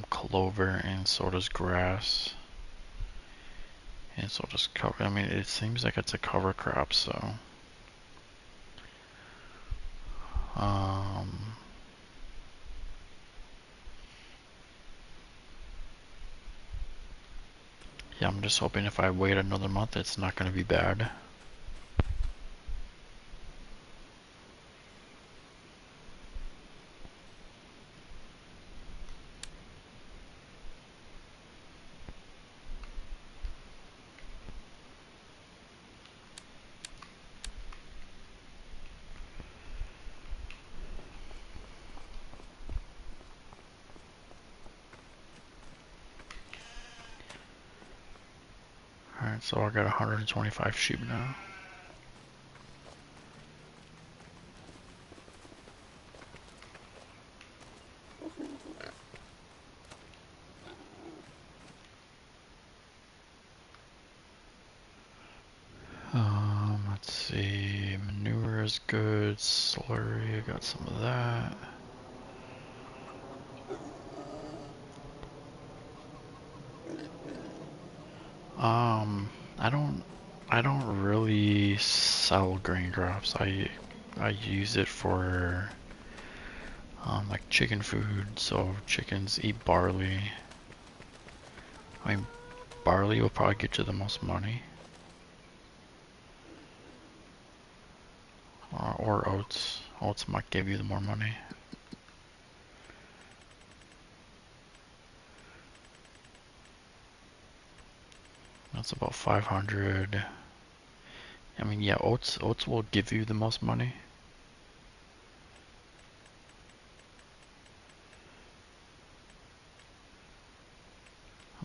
clover, and so does grass. And so does cover. I mean, it seems like it's a cover crop, so. Um, yeah, I'm just hoping if I wait another month, it's not going to be bad. Alright, so I got 125 sheep now. Let's see, manure is good, slurry, I got some of that. I don't really sell grain crops. I use it for like chicken food, so chickens eat barley. I mean, barley will probably get you the most money. Or oats. Oats might give you the more money. That's about 500. I mean, yeah, oats will give you the most money.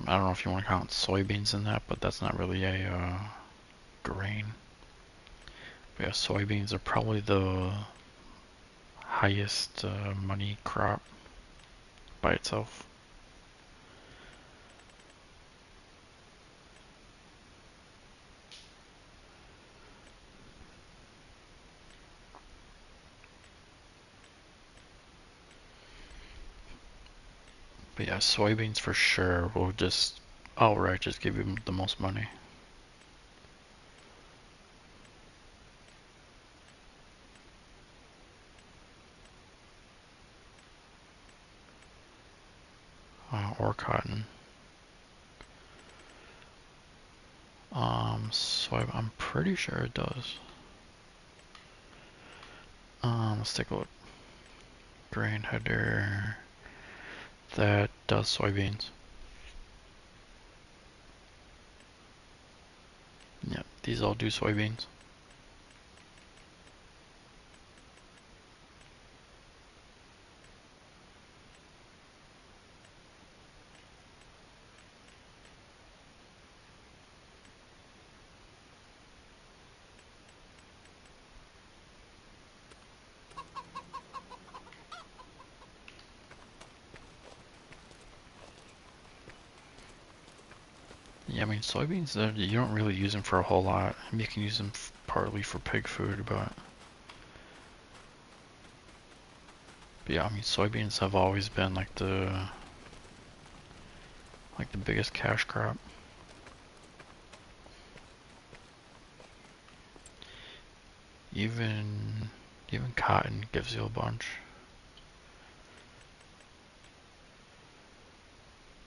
I don't know if you want to count soybeans in that, but that's not really a grain. But yeah, soybeans are probably the highest money crop by itself. But yeah, soybeans for sure will just outright just give you the most money. Or cotton. So I'm pretty sure it does. Let's take a look. Grain header. That does soybeans. Yep, these all do soybeans. Yeah, I mean soybeans, you don't really use them for a whole lot. You can use them partly for pig food, but yeah, I mean soybeans have always been like the biggest cash crop. Even cotton gives you a bunch.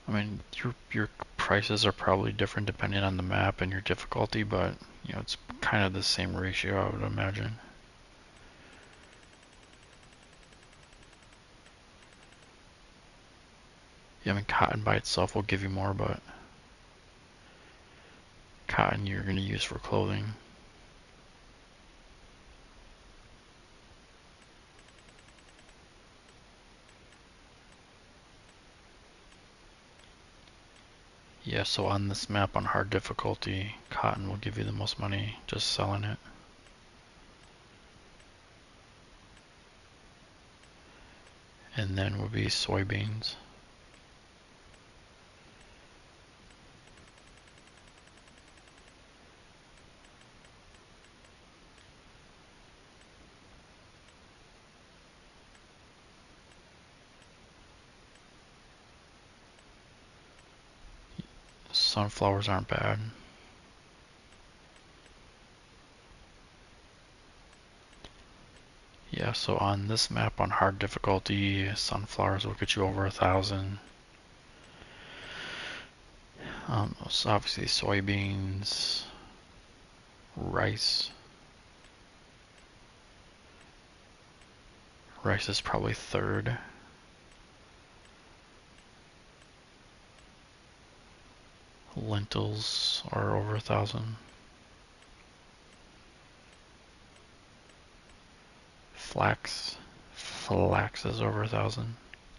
I mean, your prices are probably different depending on the map and your difficulty, but you know it's kind of the same ratio, I would imagine. Yeah, I mean cotton by itself will give you more, but cotton you're gonna use for clothing. Yeah, so on this map on hard difficulty, cotton will give you the most money just selling it. And then would be soybeans. Sunflowers aren't bad. Yeah, so on this map on hard difficulty, sunflowers will get you over 1,000. So obviously soybeans, rice. Rice is probably third. Lentils are over 1,000. Flax is over 1,000.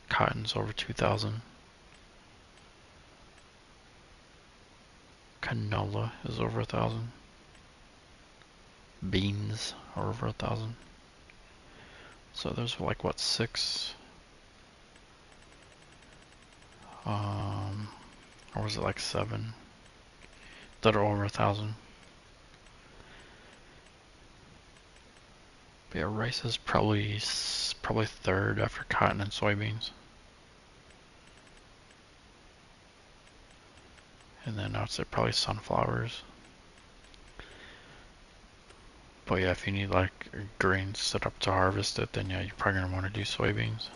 Cotton's over 2,000. Canola is over 1,000. Beans are over 1,000. So there's like what, six? Or was it like seven that are over 1,000? But yeah, rice is probably third after cotton and soybeans. And then I would say probably sunflowers. But yeah, if you need like grains set up to harvest it, then yeah, you're probably gonna want to do soybeans.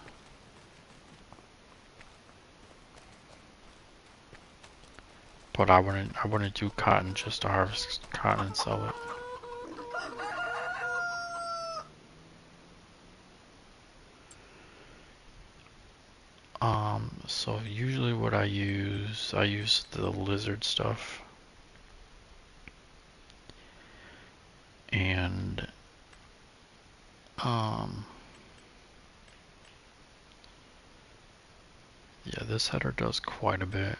But I wouldn't do cotton just to harvest cotton and sell it. So usually what I use the lizard stuff. And yeah, this header does quite a bit.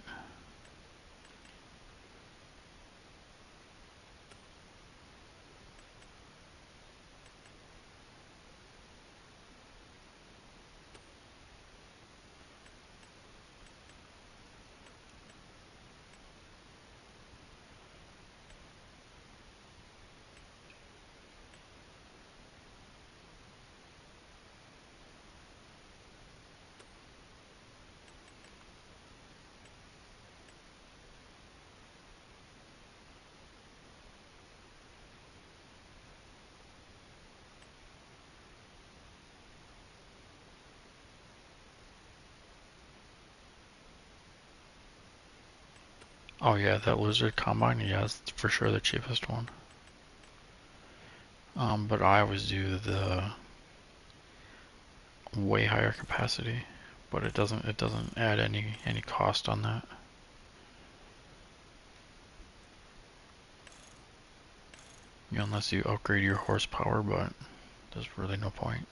Oh yeah, that lizard combine, yeah, it's for sure the cheapest one. But I always do the way higher capacity, but it doesn't add any cost on that. You know, unless you upgrade your horsepower, but there's really no point.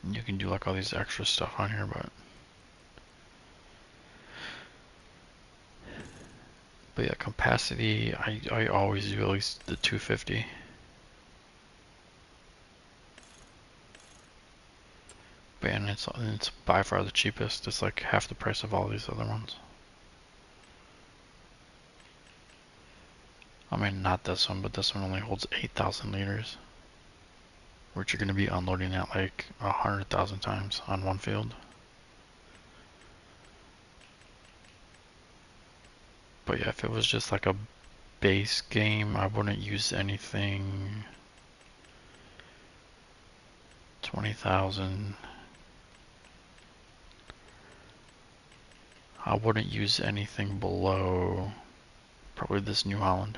You can do like all these extra stuff on here, but yeah, capacity, I always do at least the 250. But and it's by far the cheapest. It's like half the price of all these other ones. I mean, not this one, but this one only holds 8,000 liters, which you're going to be unloading at like 100,000 times on one field. But yeah, if it was just like a base game, I wouldn't use anything 20,000. I wouldn't use anything below probably this New Holland,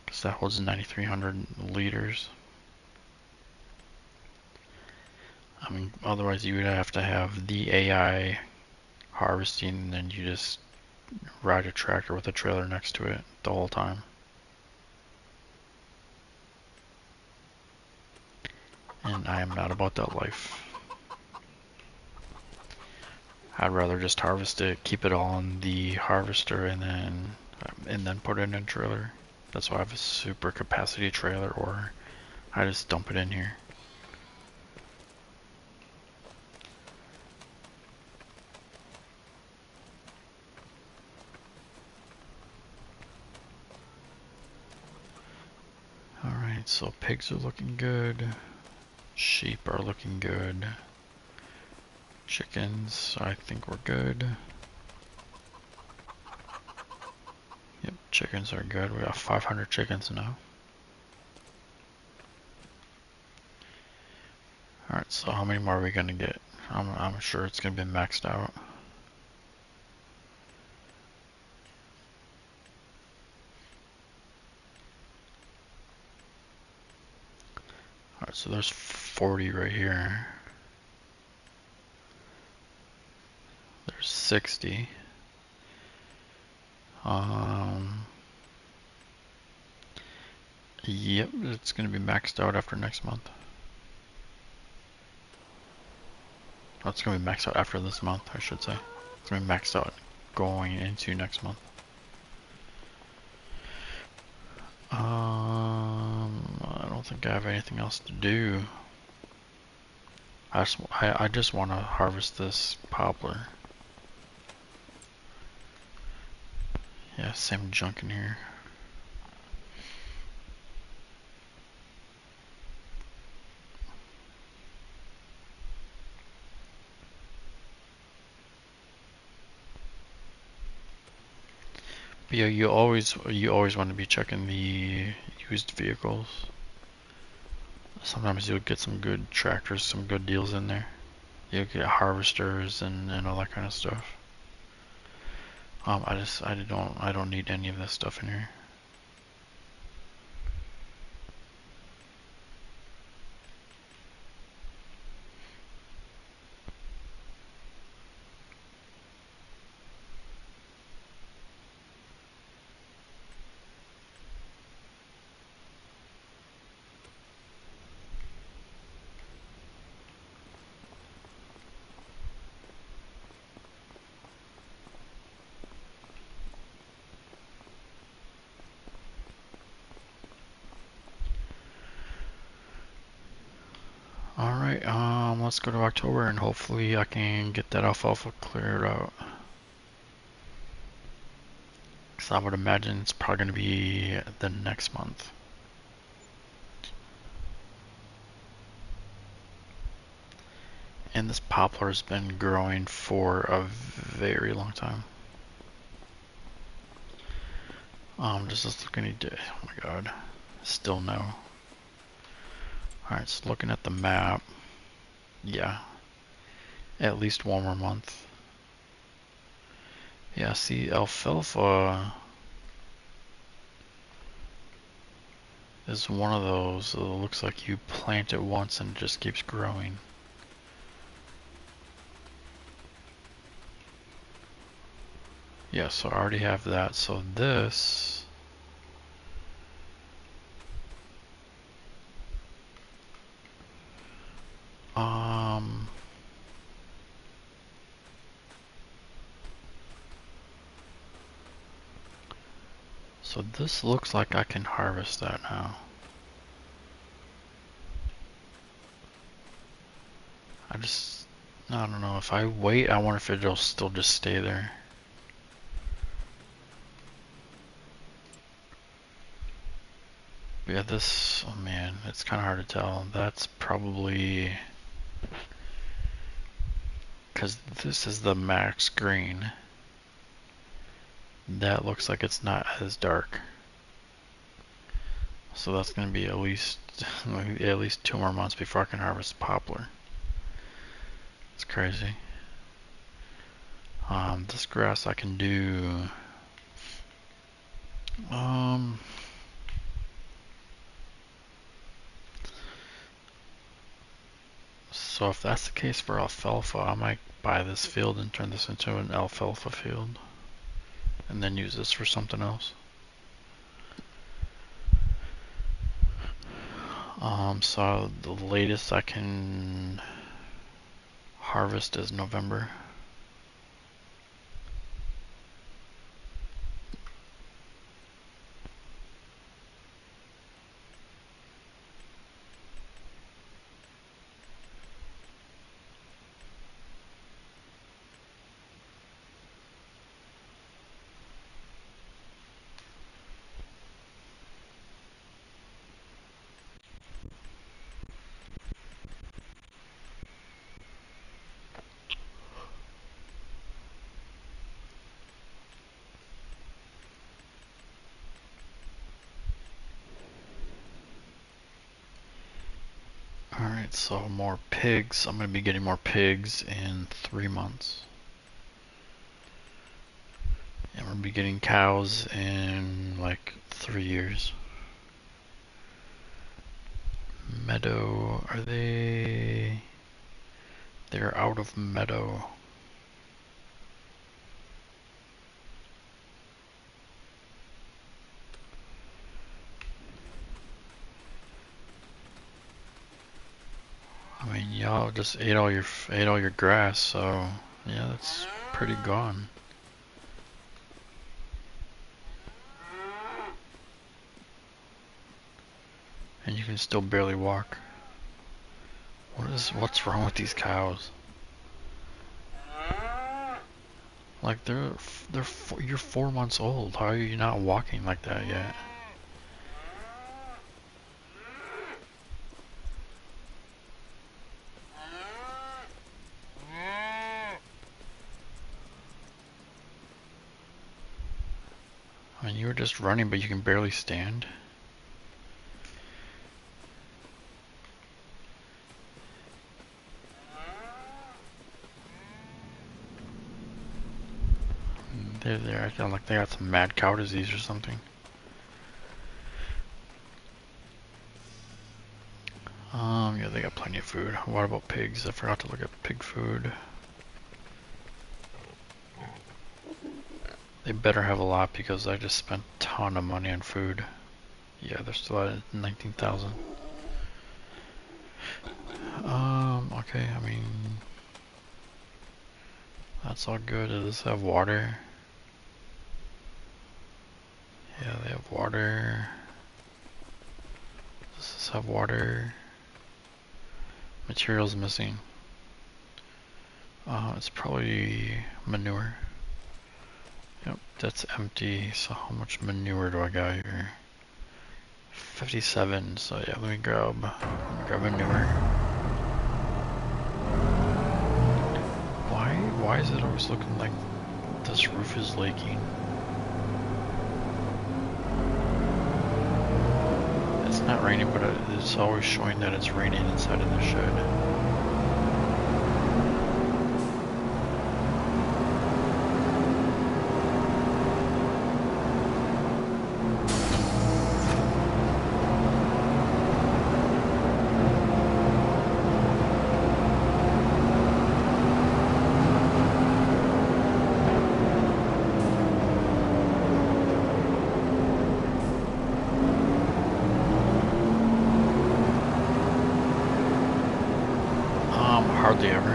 because that holds 9,300 liters. I mean, otherwise you would have to have the AI harvesting, and then you just ride a tractor with a trailer next to it the whole time. And I am not about that life. I'd rather just harvest it, keep it all in the harvester, and then put it in a trailer. That's why I have a super capacity trailer, or I just dump it in here. Alright, so pigs are looking good. Sheep are looking good. Chickens, I think we're good. Yep, chickens are good. We got 500 chickens now. Alright, so how many more are we gonna get? I'm sure it's gonna be maxed out. Alright, so there's 40 right here. There's 60. Yep, it's gonna be maxed out after next month. Oh, it's gonna be maxed out after this month, I should say. It's gonna be maxed out going into next month. I don't think I have anything else to do. I just want to harvest this poplar. Yeah, same junk in here. But yeah, you always want to be checking the used vehicles. Sometimes you'll get some good tractors, some good deals in there. You'll get harvesters and all that kind of stuff. I don't need any of this stuff in here. let's go to October and hopefully I can get that alfalfa cleared out. Because I would imagine it's probably going to be the next month. And this poplar has been growing for a very long time. Just looking at, oh my god, still no. Alright, so looking at the map, yeah, at least one more month. Yeah, see, alfalfa is one of those, it looks like you plant it once and it just keeps growing. Yeah, so I already have that, so this... So this looks like I can harvest that now. I don't know, if I wait, I wonder if it'll still just stay there. Yeah, this, oh man, it's kind of hard to tell. That's probably, because this is the max green. That looks like it's not as dark. So that's going to be at least 2 more months before I can harvest poplar. It's crazy. This grass I can do. So if that's the case for alfalfa, I might buy this field and turn this into an alfalfa field, and then use this for something else. So the latest I can harvest is November. Alright, so more pigs. I'm going to be getting more pigs in 3 months. And we're going to be getting cows in like 3 years. Meadow, are they... They're out of meadow. I mean, y'all just ate all your grass, so yeah, that's pretty gone. And you can still barely walk. What's wrong with these cows? Like you're 4 months old. How are you not walking like that yet? I mean, you were just running, but you can barely stand. They're acting like they got some mad cow disease or something. Yeah, they got plenty of food. What about pigs? I forgot to look at pig food. They better have a lot because I just spent a ton of money on food. Yeah, they're still at 19,000. Okay, I mean, that's all good. Does this have water? Yeah, they have water. Does this have water? Materials missing. It's probably manure. Yep, that's empty. So how much manure do I got here? 57. So yeah, let me grab manure. Why is it always looking like this roof is leaking? It's not raining, but it's always showing that it's raining inside of the shed. Hardly ever.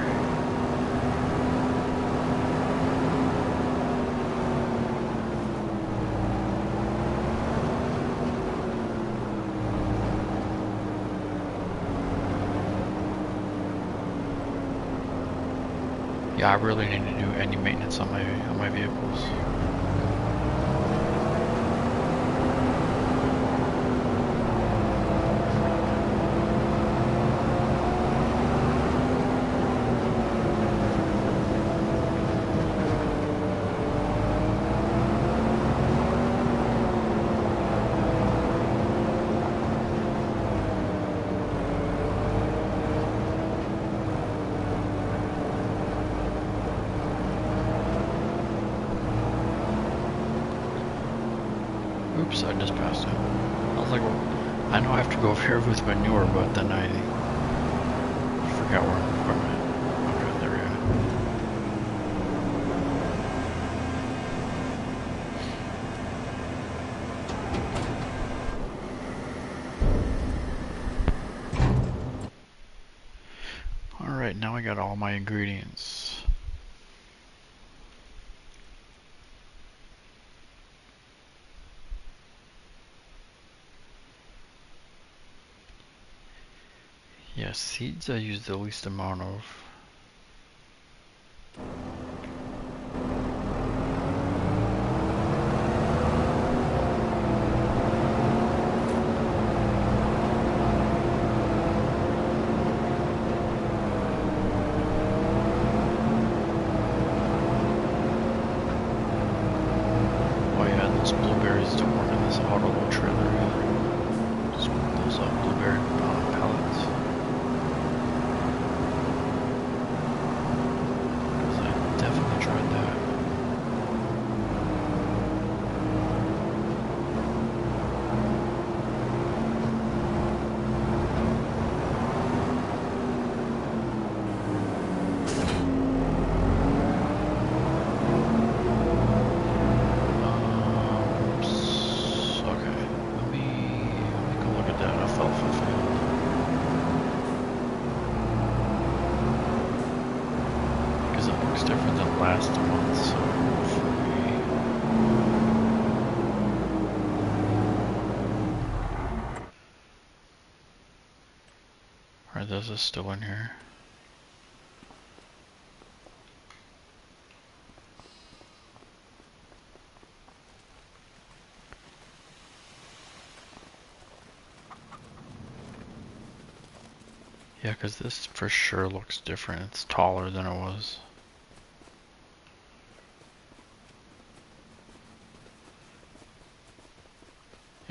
Yeah, I really need to do any maintenance on my vehicles. Oops, I just passed it. I was like, well, I know I have to go over here with manure, but then I forgot where I'm at. Okay, there we go. Alright, now I got all my ingredients. Yeah, seeds I use the least amount of. Oh yeah, those blueberries don't work in this auto load trailer either. Just those blueberry pellets. Because I definitely tried that. Different than last month, so hopefully. Alright, this is still in here. Yeah, because this for sure looks different. It's taller than it was.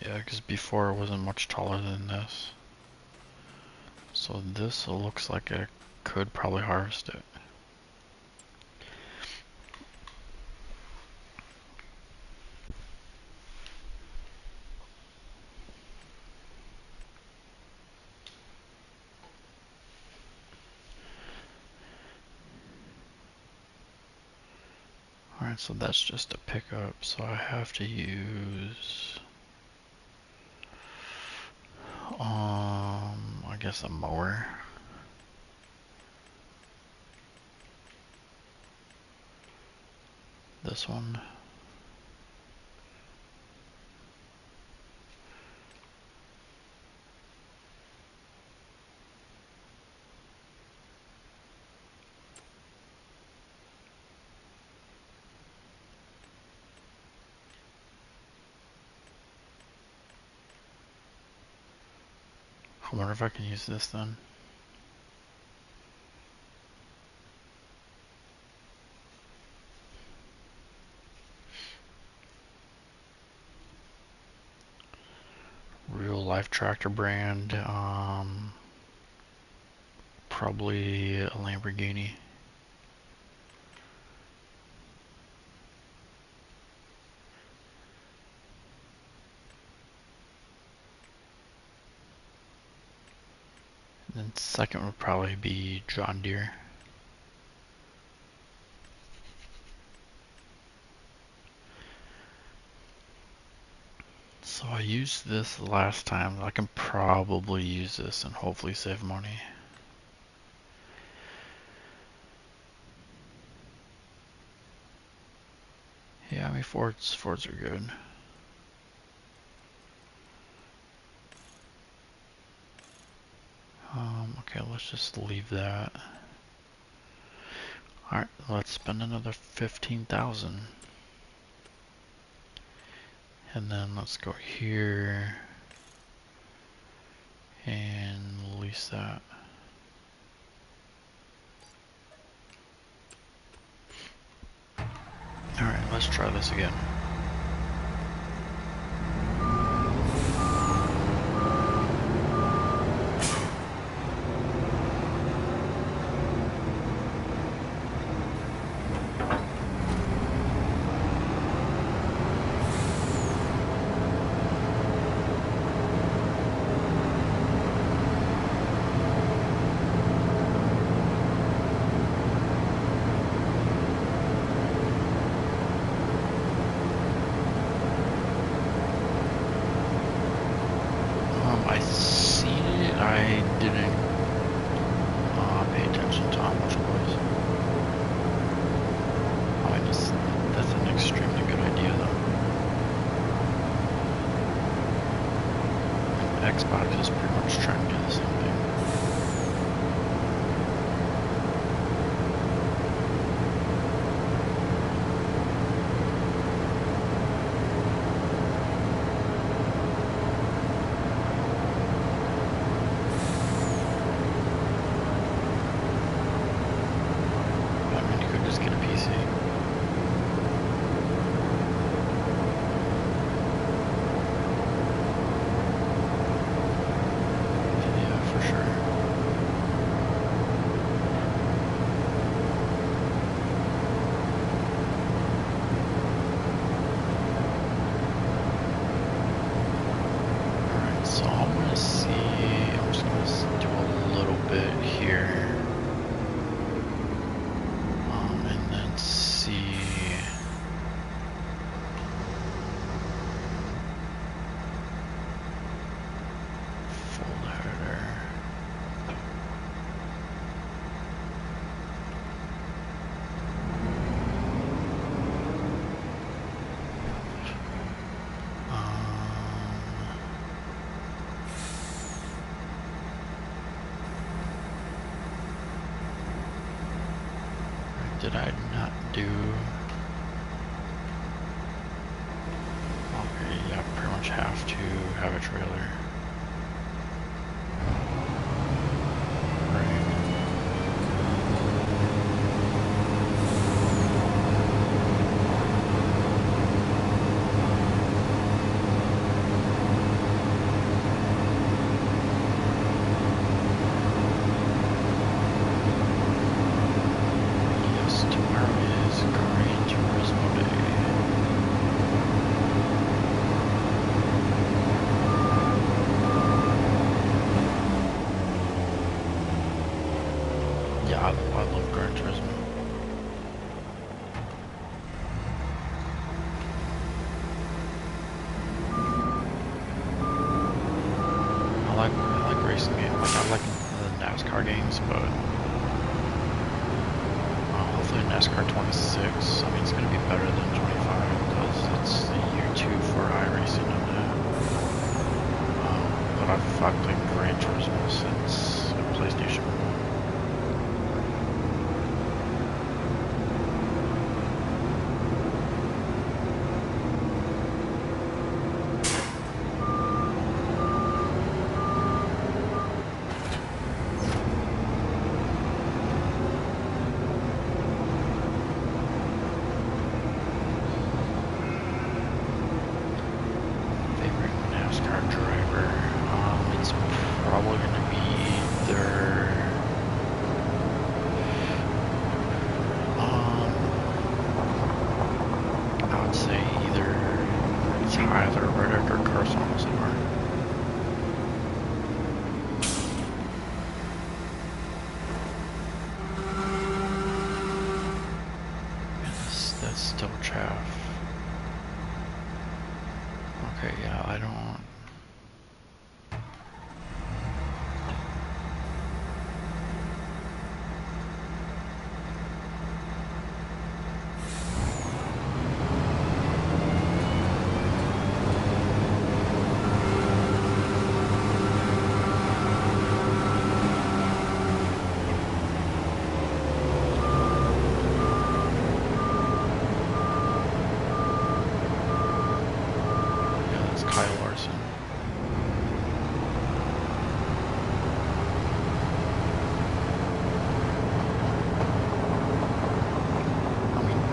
Yeah, because before it wasn't much taller than this. So this looks like I could probably harvest it. Alright, so that's just a pickup, so I have to use I guess a mower. This one. I wonder if I can use this then. Real life tractor brand, probably a Lamborghini. And then second would probably be John Deere. So I used this last time. I can probably use this and hopefully save money. Yeah, I mean Fords are good. Okay, let's just leave that. Alright, let's spend another 15,000. And then let's go here and lease that. Alright, let's try this again. I seen it, I didn't pay attention to how much it was. That's an extremely good idea though. Xbox is pretty much trying to do the same thing. Did I not do? Okay, yeah, pretty much have to have a trailer. Yeah, I love Gran Turismo. I like racing games. Like I like the NASCAR games, but hopefully NASCAR 26. I mean, it's gonna be better than 25 because it's the year 2 for iRacing on that. But I've played Gran Turismo since PlayStation 1. say either it's either Riddick or Carson somewhere. That's still chaff. Okay, yeah, I don't...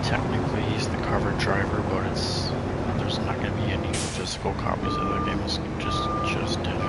Technically he's the cover driver, but it's there's not going to be any physical copies of the game. It's just digital.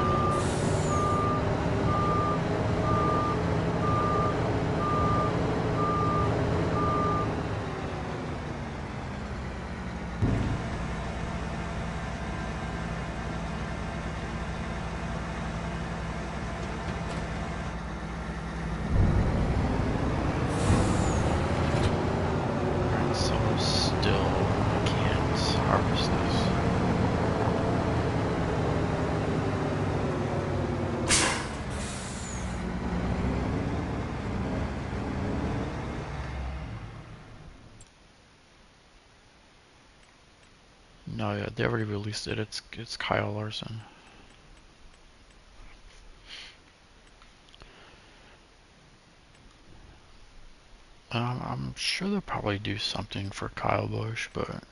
No, yeah, they already released it. It's Kyle Larson. I'm sure they'll probably do something for Kyle Busch, but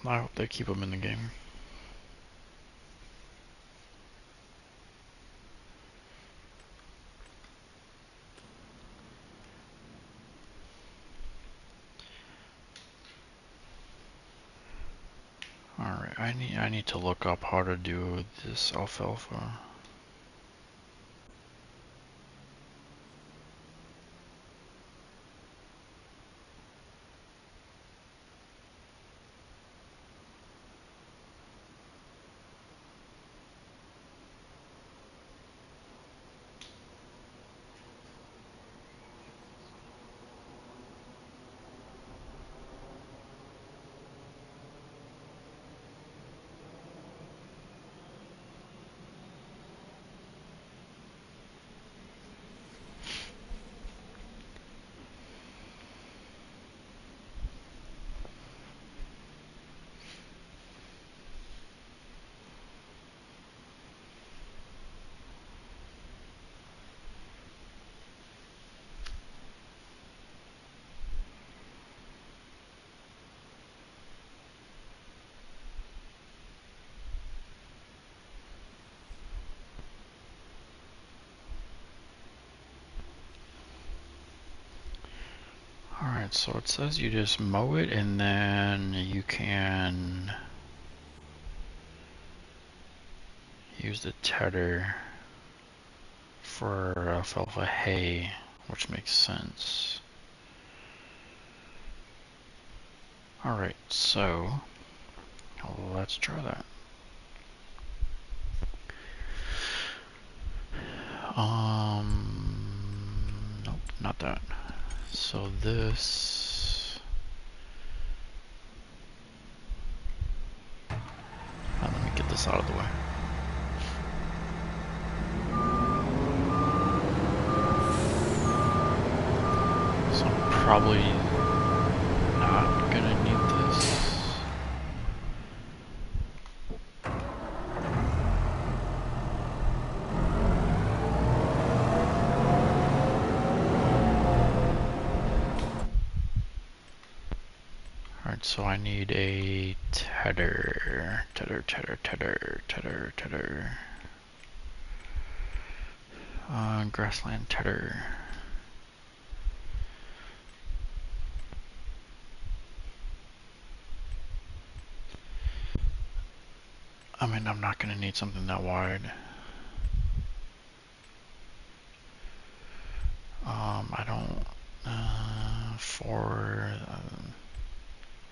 I hope they keep him in the game. Alright, I need to look up how to do this alfalfa. Alright, so it says you just mow it and then you can use the tedder for alfalfa hay, which makes sense. Alright, so let's try that. Nope, not that. So this... let me get this out of the way. So I'm probably not gonna need this. Alright, so I need a tedder. Grassland tedder. I mean, I'm not going to need something that wide. I don't,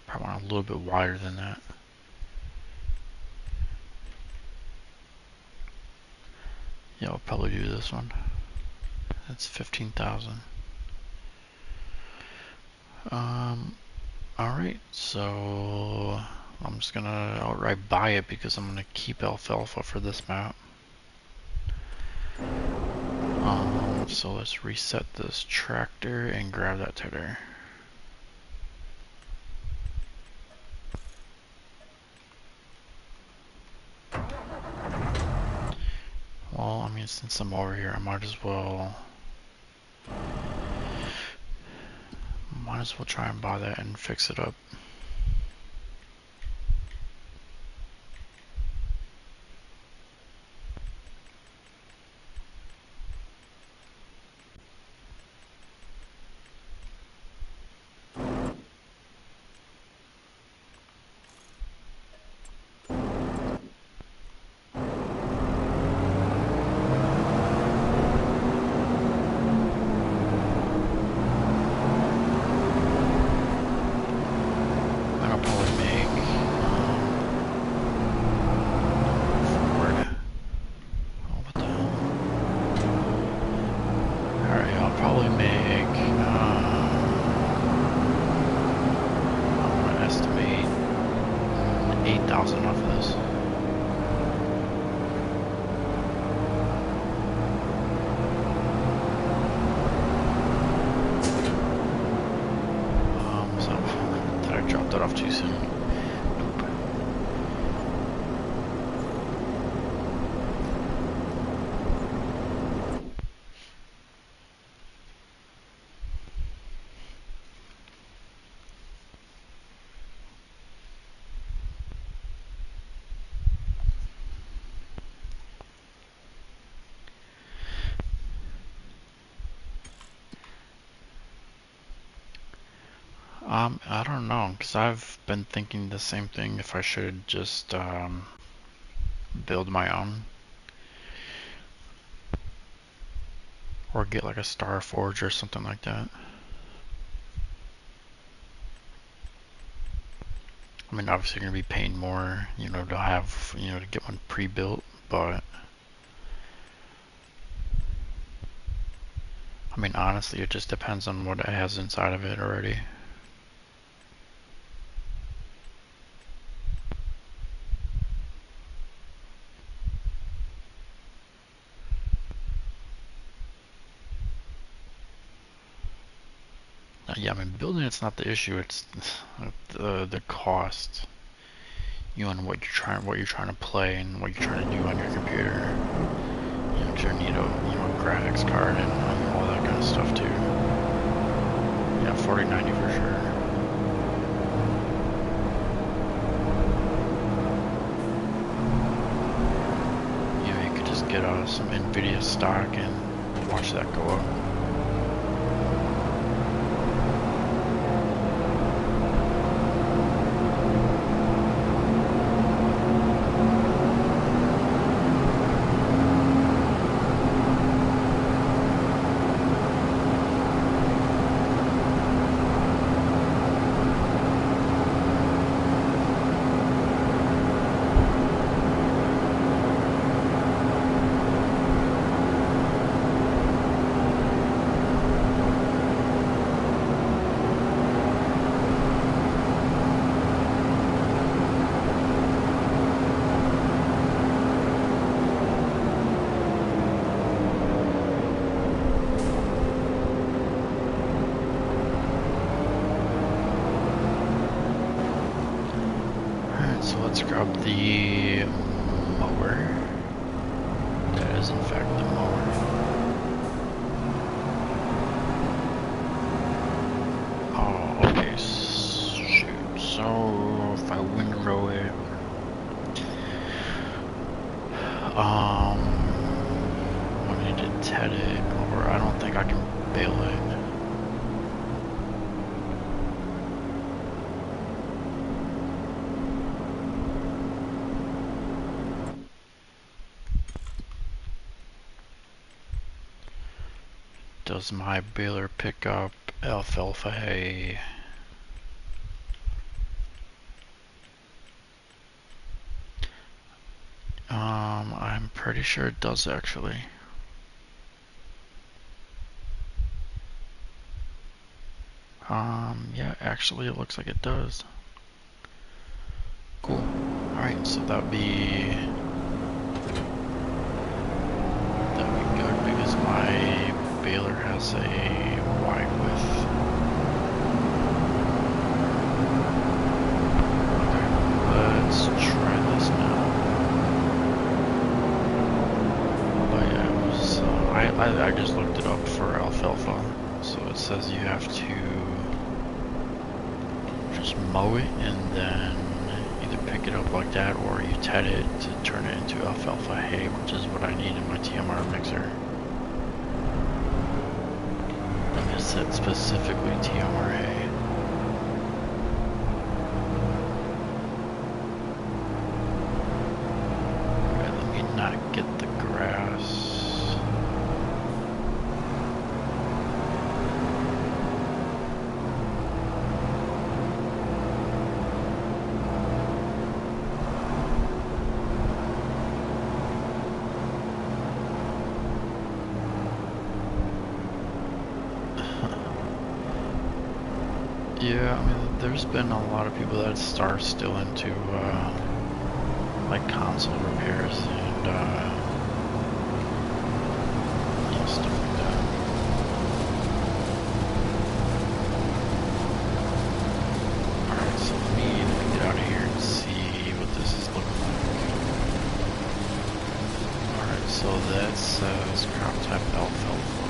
probably want a little bit wider than that. Yeah, I'll probably do this one. That's 15,000. Alright, so I'm just gonna outright buy it because I'm gonna keep alfalfa for this map. So let's reset this tractor and grab that tedder. Well, I mean, since I'm over here, I might as well try and buy that and fix it up. Off too soon. I don't know, because I've been thinking the same thing, if I should just build my own. Or get like a Star Forge or something like that. I mean, obviously you're going to be paying more, you know, to have, you know, to get one pre-built, but I mean, honestly, it just depends on what it has inside of it already. Yeah, I mean, building it's not the issue, it's the cost. You know, and what you're trying to play and what you're trying to do on your computer. You know, 'cause you need a graphics card and all that kind of stuff too. Yeah, 4090 for sure. You know, you could just get some Nvidia stock and watch that go up. So let's grab the mower. That is in fact the mower. Oh, okay, shoot. So if I windrow it, I need to ted it, or I don't think I can bale it. Does my baler pick up alfalfa hay? I'm pretty sure it does actually. Yeah, actually it looks like it does. Cool. Alright, so that would be good because my baler has a wide width. Okay, let's try this now. But yeah, it was, I just looked it up for alfalfa. So it says you have to just mow it and then either pick it up like that or you ted it to turn it into alfalfa hay, which is what I need in my TMR mixer. And it said specifically TMR hay. Alright, let me not get the grass. Yeah, I mean, there's been a lot of people that are still into, like console repairs and, you know, stuff like that. Alright, so let me get out of here and see what this is looking like. Alright, so that says crop type alfalfa.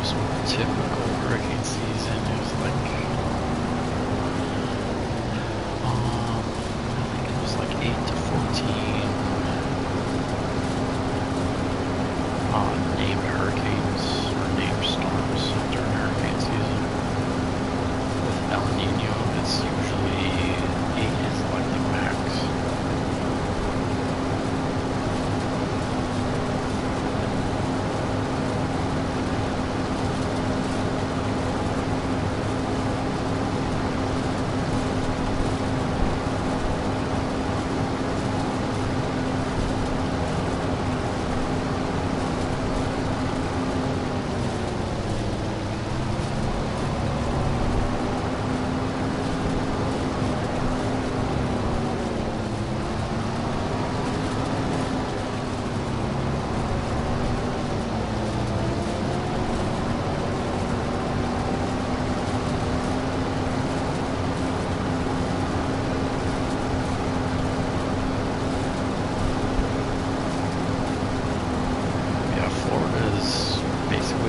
So typical hurricane season is like, I think it was like 8 to 14 named hurricanes or named storms during hurricane season. With El Nino, it's usually 8 is like the max.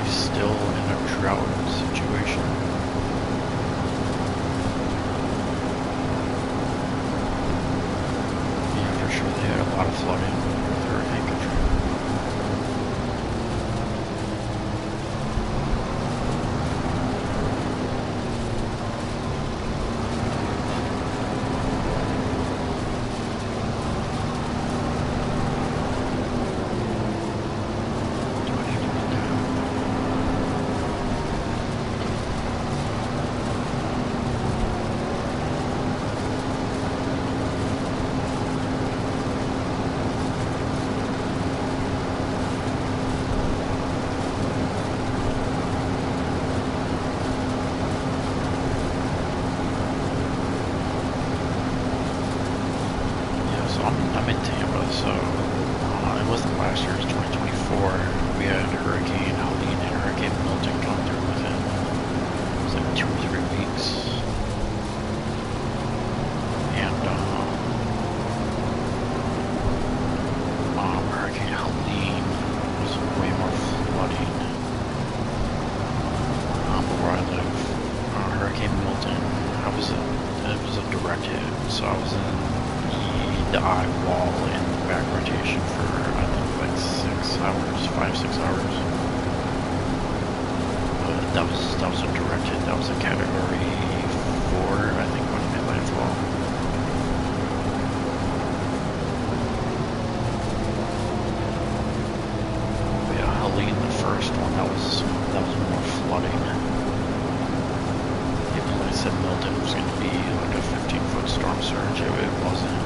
Still in a drought situation. Yeah, for sure they had a lot of flooding with Hurricane Katrina. I'm in Tampa, so it wasn't last year, it was 2024. We had Hurricane Helene and Hurricane Milton come through within, it was like 2 or 3 weeks. And Hurricane Helene was way more flooding. Where I live, Hurricane Milton, it was a direct hit, so I was in the eye wall in the back rotation for I think like 6 hours, 5-6 hours. But that was a direct hit. That was a category 4, I think, when it made landfall. But yeah, Helene, the first one, that was more flooding. Even though I said Milton was going to be like a 15-foot storm surge, it wasn't.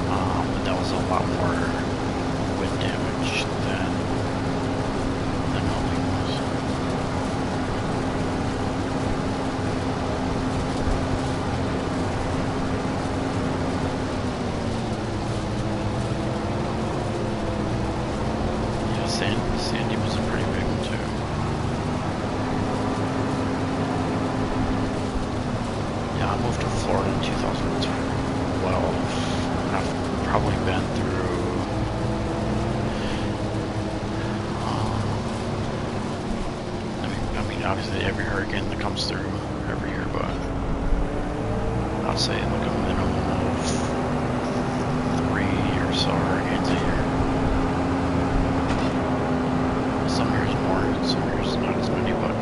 But that was a lot more wind damage than Helene was. Yeah, Sandy was a pretty big one too. Yeah, I moved to Florida in 2012. I've probably been through I mean obviously every hurricane that comes through every year, but I'd say like a minimum of 3 or so hurricanes a year. Some years more, some years not as many, but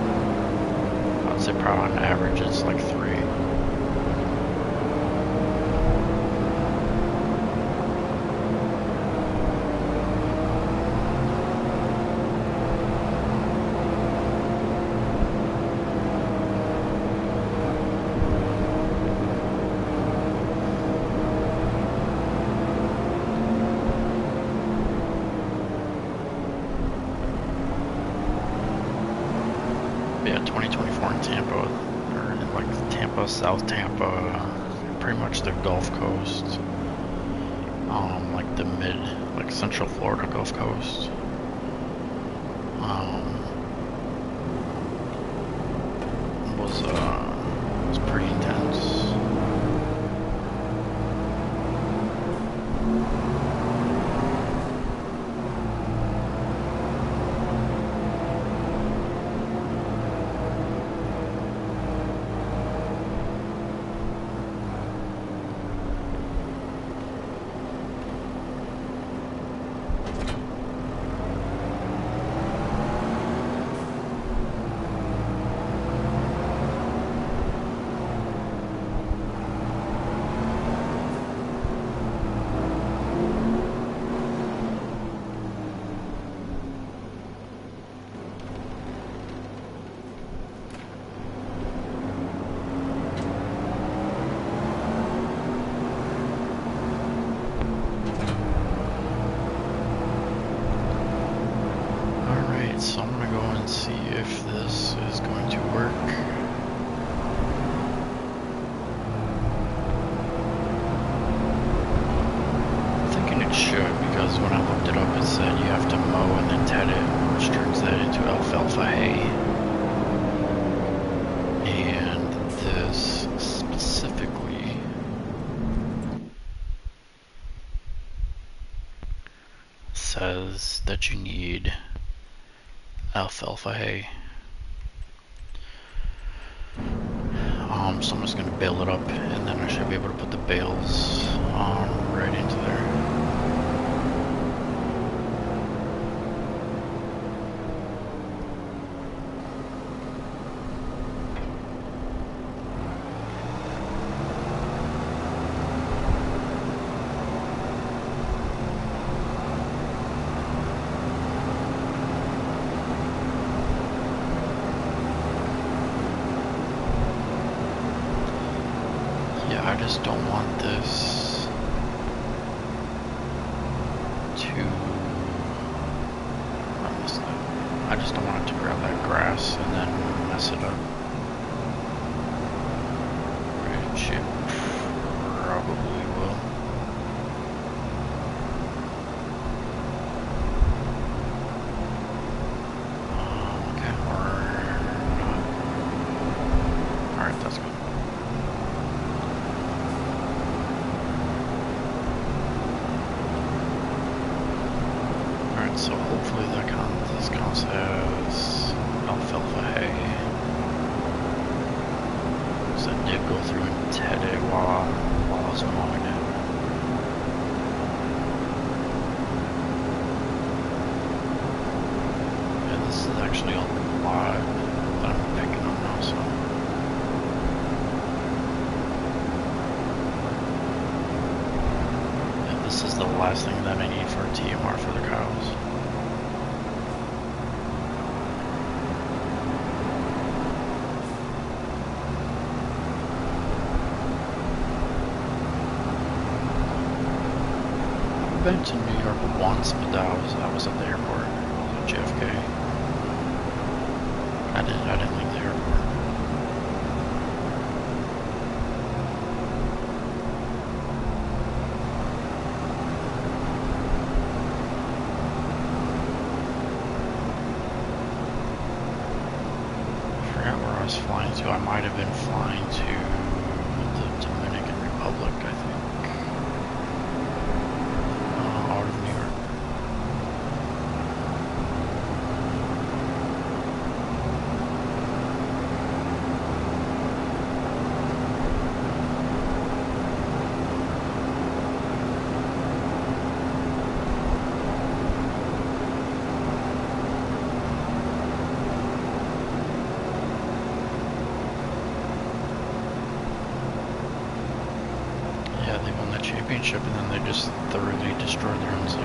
I'd say probably on average it's like 3. Yeah, 2024 in Tampa, or in like Tampa, South Tampa, pretty much the Gulf Coast, like the like Central Florida Gulf Coast. Was pretty intense. so I'm gonna go and see if this is going to work. I'm thinking it should, because when I looked it up it said you have to mow and then ted it, which turns that into alfalfa hay. And this specifically says that you need alfalfa hay. So I'm just going to bale it up, and then I should be able to put the bales right into there. I just don't want this to I just don't want it to grab that grass and then mess it up. Which it probably will. Okay, or not. Alright, that's good. So hopefully this counts as alfalfa hay. So I did go through and ted it while I was mowing it. And this is actually a lot that I'm picking up now, so. Yeah, this is the last thing that I need for a TMR for the cows. I've been to New York once, but I was at the airport. I was at JFK. I didn't leave the airport. I forgot where I was flying to. I might have been flying to the Dominican Republic, I think. Yeah, they won the championship and then they just thoroughly destroyed their own city.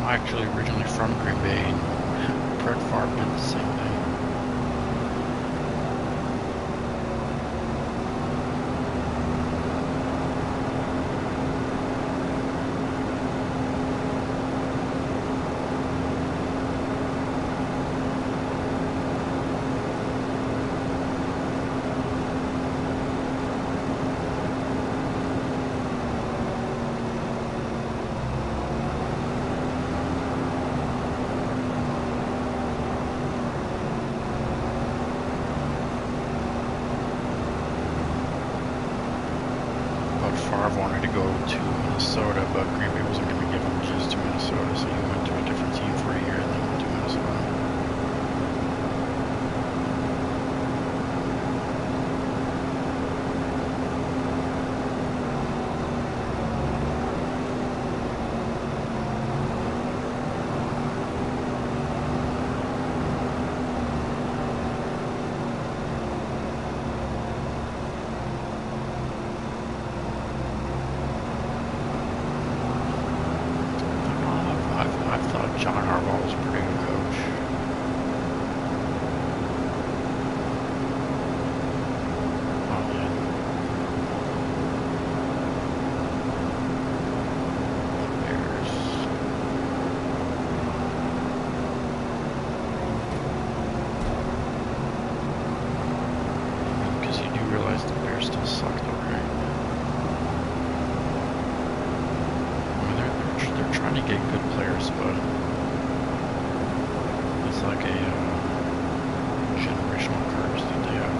actually originally from Green Bay, and Brett Favre did the same thing. Favre wanted to go to Minnesota, but Green Bay wasn't going to give him keys to Minnesota, so he went to a different team for a year and then went to Minnesota. I thought John Harbaugh was a pretty good coach. Oh yeah. The Bears. Because you do realize the Bears still suck though, right? They're trying to get good players, but it's like a generational curse that they have.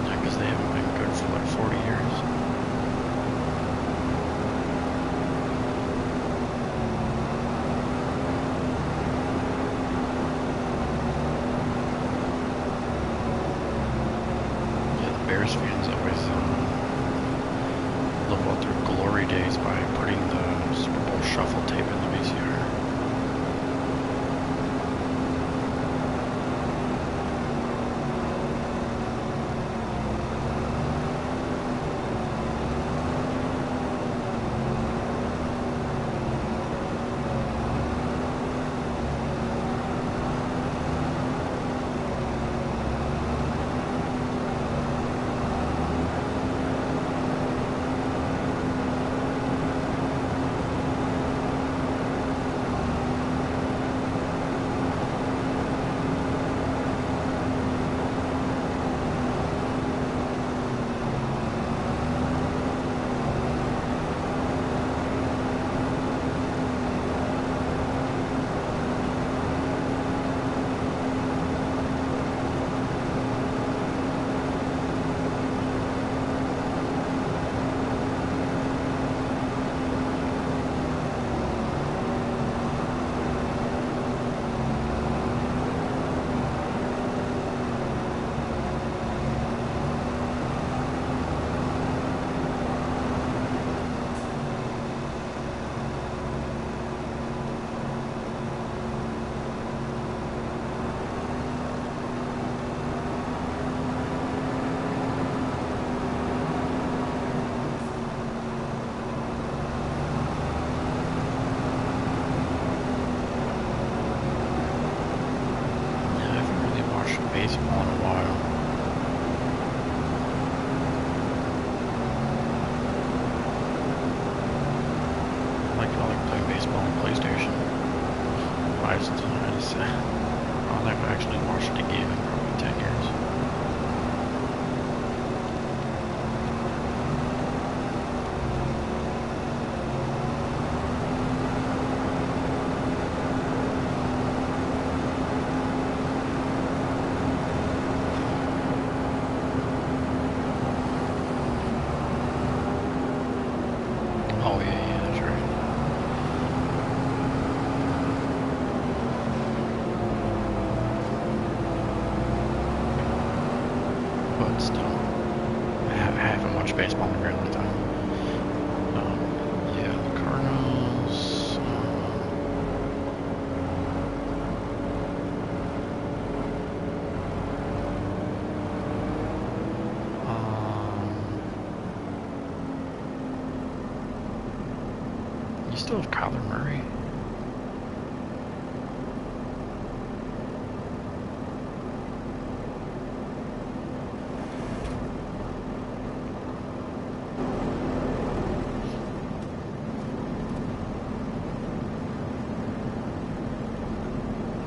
Yeah, because they haven't been good for like 40 years. Bears fans always live out their glory days by putting the Super Bowl shuffle tape in the VCR. Baseball in a while. I like playing baseball on PlayStation. I never actually watched a game in probably 10 years. Oh yeah, that's right. But still, I haven't watched baseball in a very long time. Yeah, still have Kyler Murray?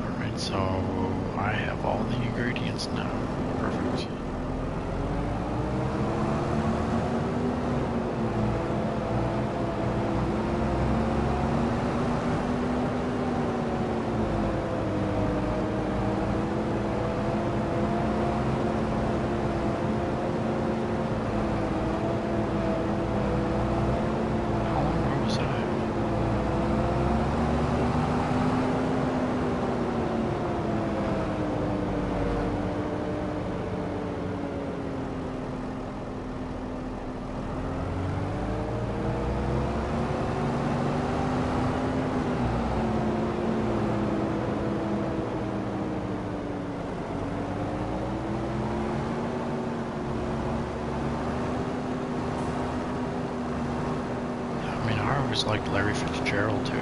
Alright, so I have all the ingredients now. Perfect. I always liked Larry Fitzgerald too.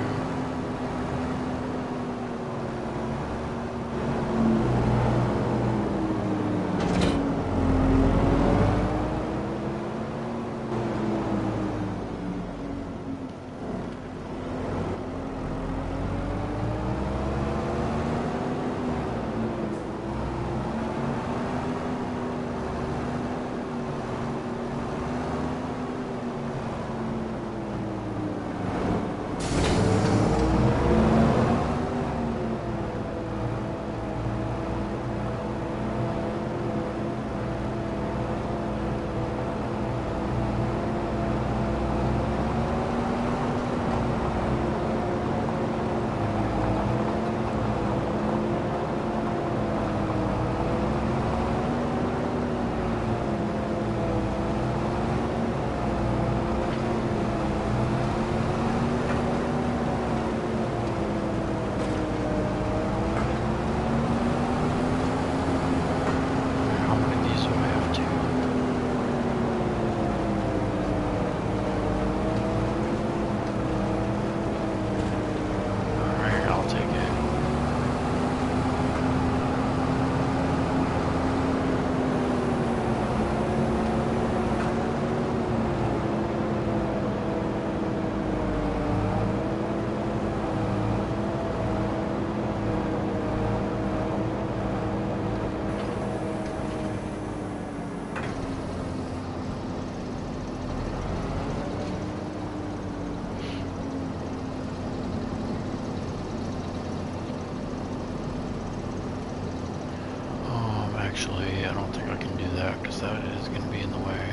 Actually, I don't think I can do that because that is going to be in the way.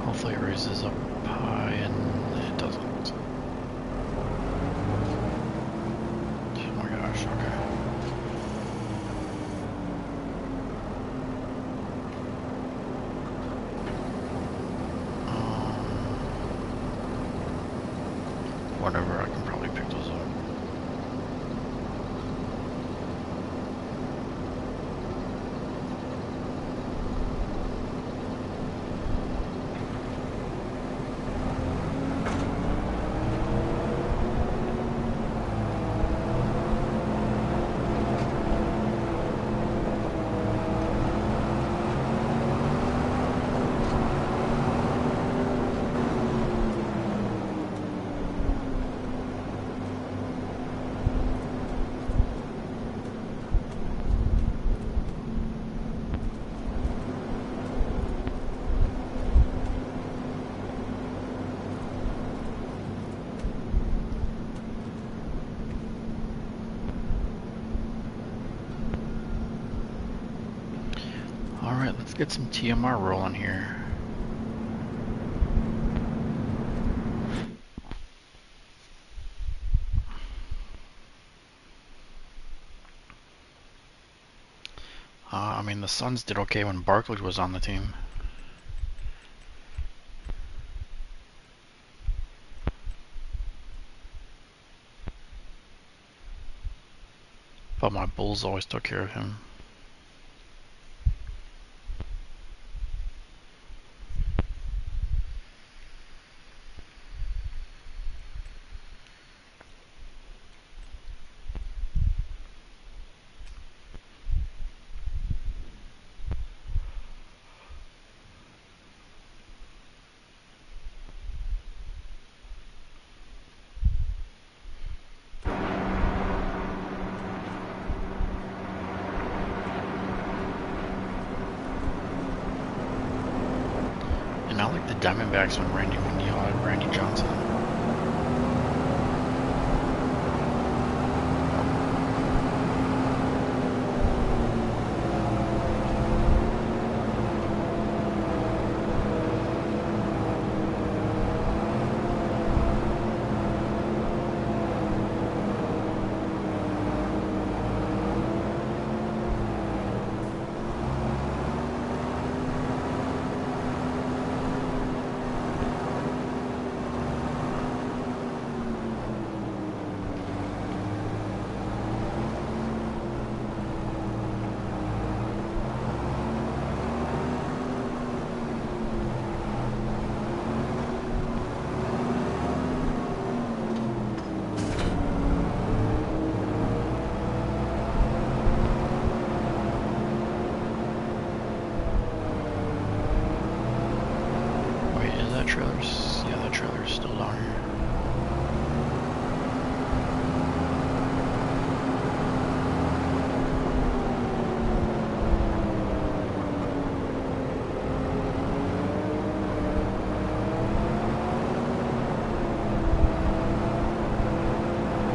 Hopefully it raises up high and it doesn't. Oh my gosh, okay. Whatever, I can probably pick those up. Alright, let's get some TMR rolling here. I mean, the Suns did okay when Barkley was on the team. But my Bulls always took care of him. the Diamondbacks when y'all had Randy Johnson. Trailers, yeah, that trailer's still down here.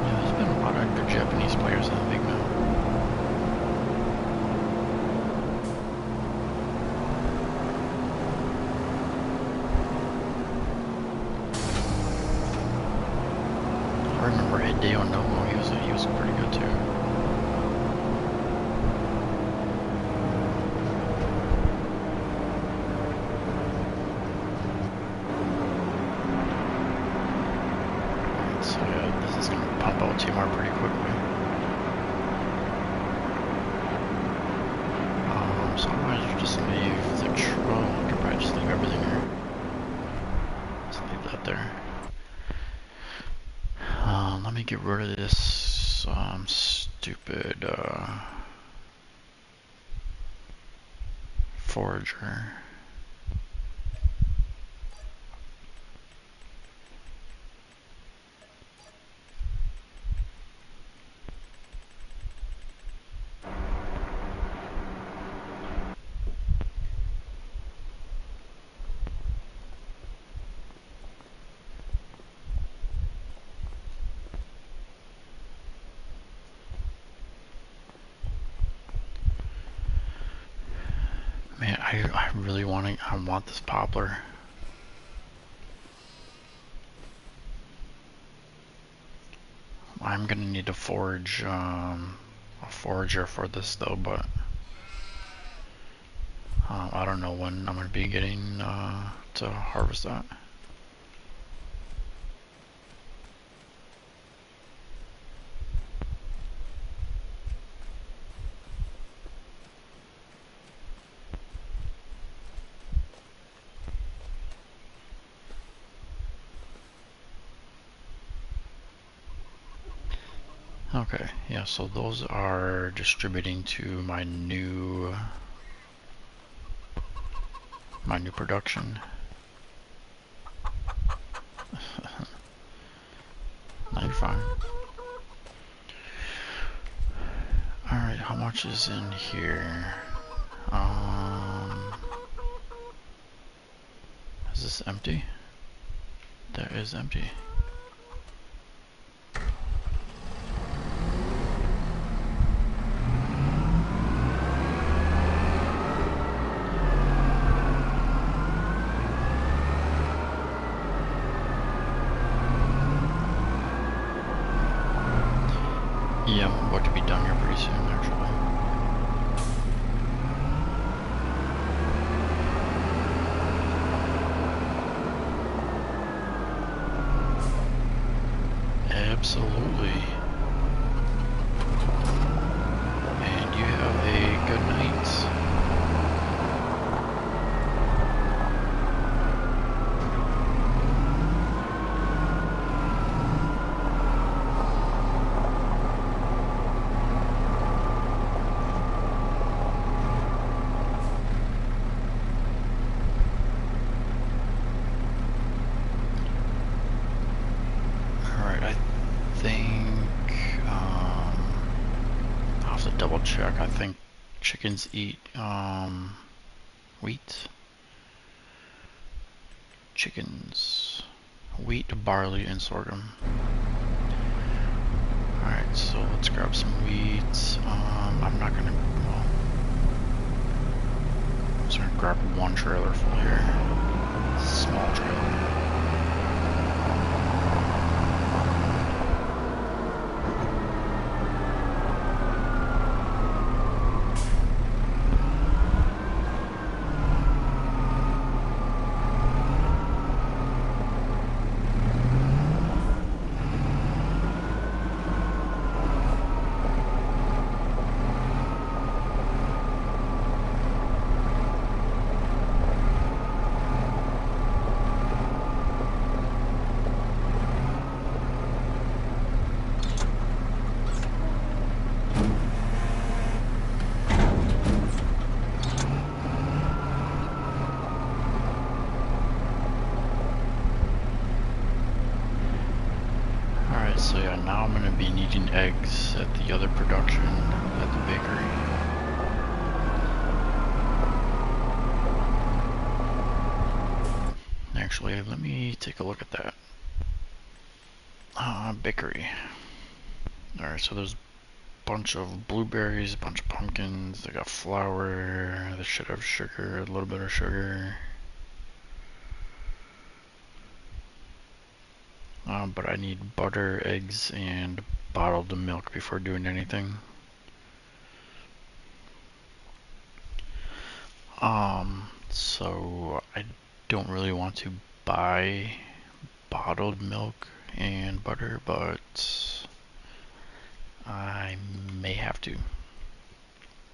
Yeah, there's been a lot of good Japanese players in the league now. I remember Hideo Nomo, he was pretty good too. Alright, so yeah, this is gonna pump out TMR pretty quickly. So I might just leave the truck. I could probably just leave everything here. Just leave that there. Let me get rid of this stupid forager. Man, I really I want this poplar. I'm gonna need to forage a forager for this though, but I don't know when I'm gonna be getting to harvest that. Okay, yeah, so those are distributing to my new production. No, you're fine. Alright, how much is in here? Is this empty? That is empty. Yeah, I'm about to be done here pretty soon, actually. Absolutely. And you have a good night. Double check. I think chickens eat wheat. chickens. Wheat, barley, and sorghum. Alright, so let's grab some wheat. I'm not gonna, well, I'm just gonna grab one trailer full here. Small trailer. So yeah, now I'm going to be needing eggs at the other production at the bakery. Actually, let me take a look at that. Bakery. Alright, so there's a bunch of blueberries, a bunch of pumpkins, they got flour, they should have sugar, a little bit of sugar. But I need butter, eggs, and bottled milk before doing anything. So I don't really want to buy bottled milk and butter, but I may have to,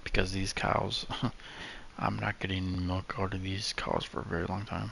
because these cows, I'm not getting milk out of these cows for a very long time.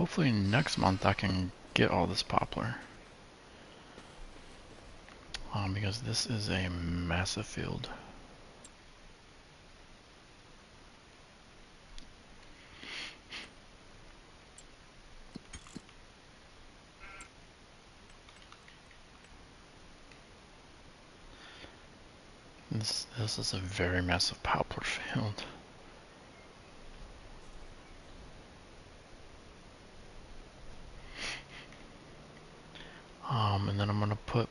hopefully next month I can get all this poplar. Because this is a massive field. This is a very massive poplar field. And then I'm gonna put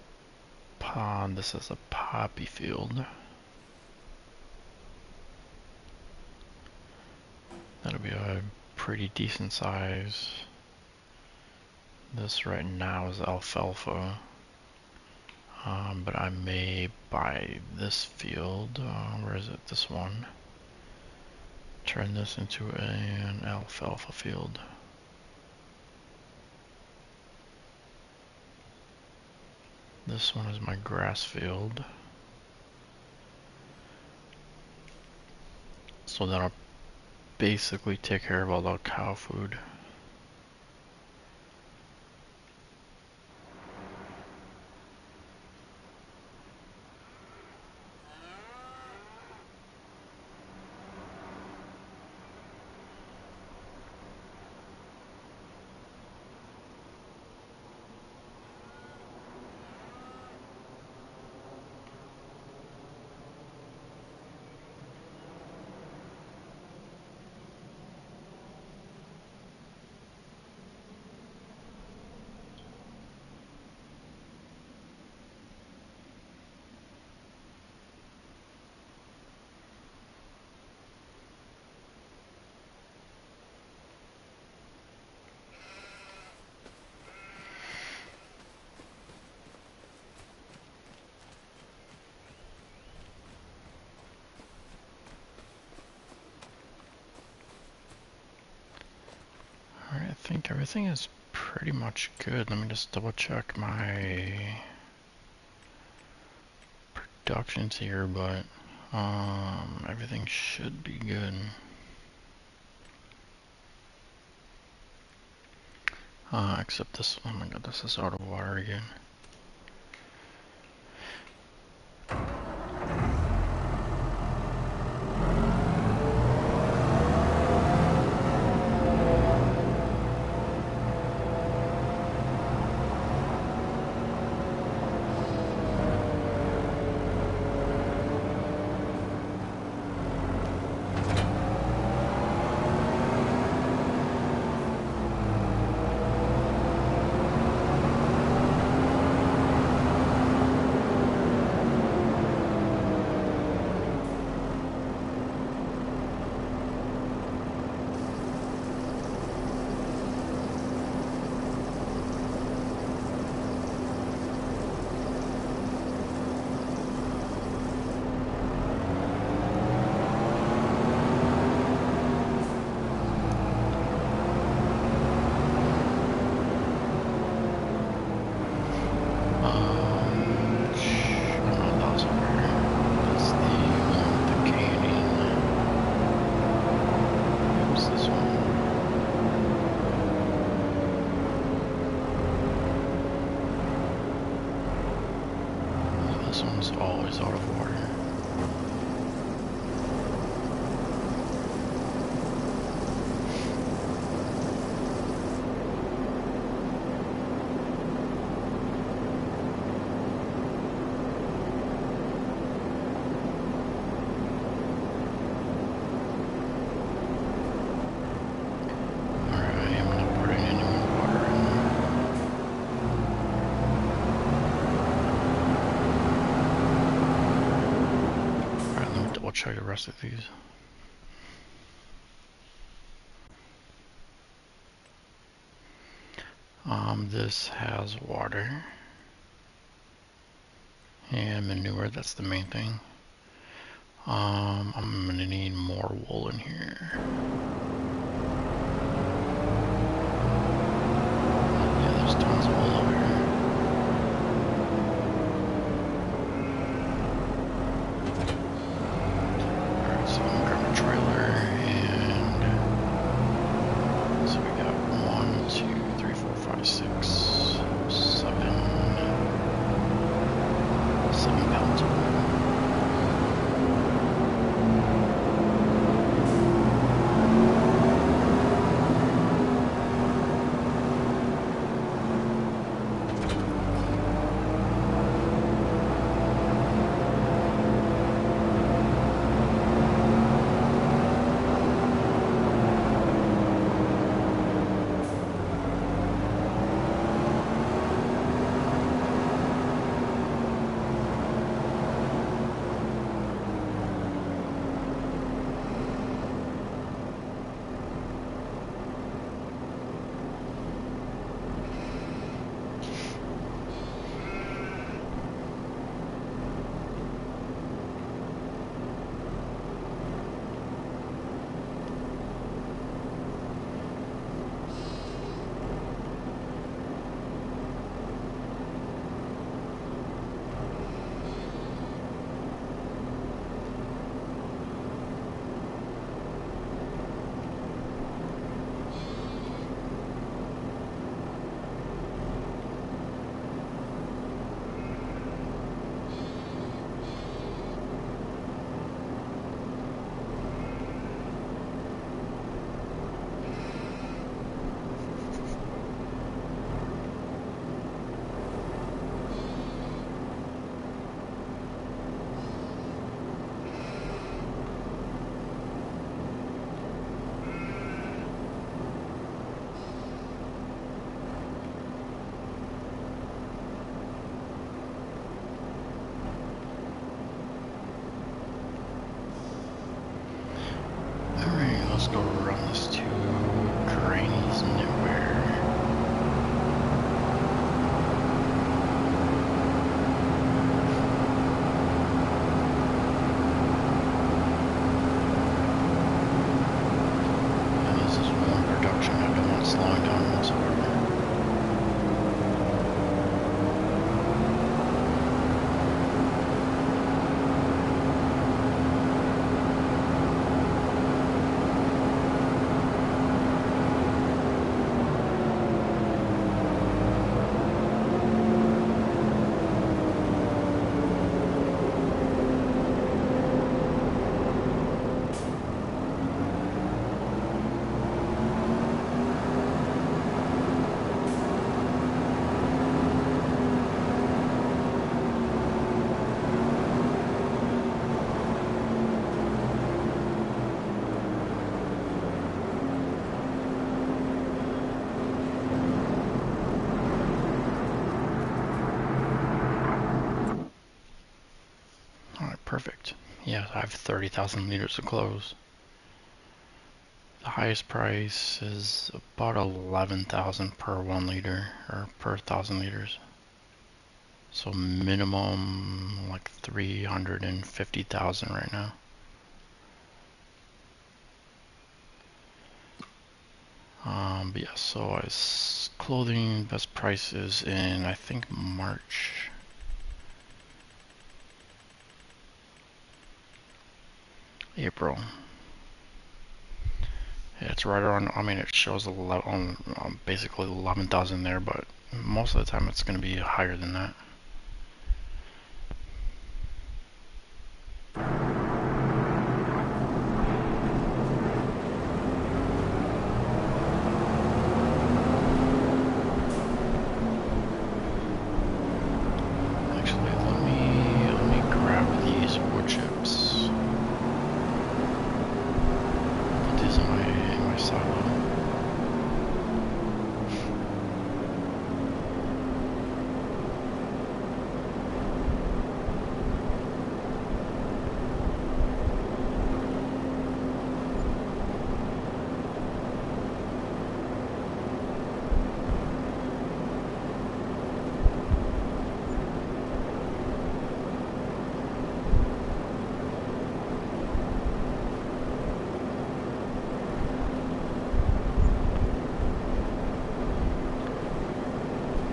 this as a poppy field. That'll be a pretty decent size. This right now is alfalfa. But I may buy this field. Where is it? This one. Turn this into an alfalfa field. This one is my grass field. So that'll basically take care of all the cow food. Alright, I think everything is pretty much good. Let me just double check my productions here, but everything should be good. Except this, oh my god, this is out of water again. This one's always out of water. Check the rest of these. This has water and manure, that's the main thing. I'm gonna need more wool in here. Yeah, there's tons of wool over here. Alright, so I'm gonna grab a trailer, and so we got 1, perfect. Yeah, I have 30,000 liters of clothes. The highest price is about 11,000 per 1 liter, or per 1,000 liters. So minimum like 350,000 right now. But yeah, so clothing best prices in I think March. April. Yeah, it's right around, I mean, it shows 11, basically 11,000 there, but most of the time it's going to be higher than that. Actually, let me grab these wood chips. Put these in my silo.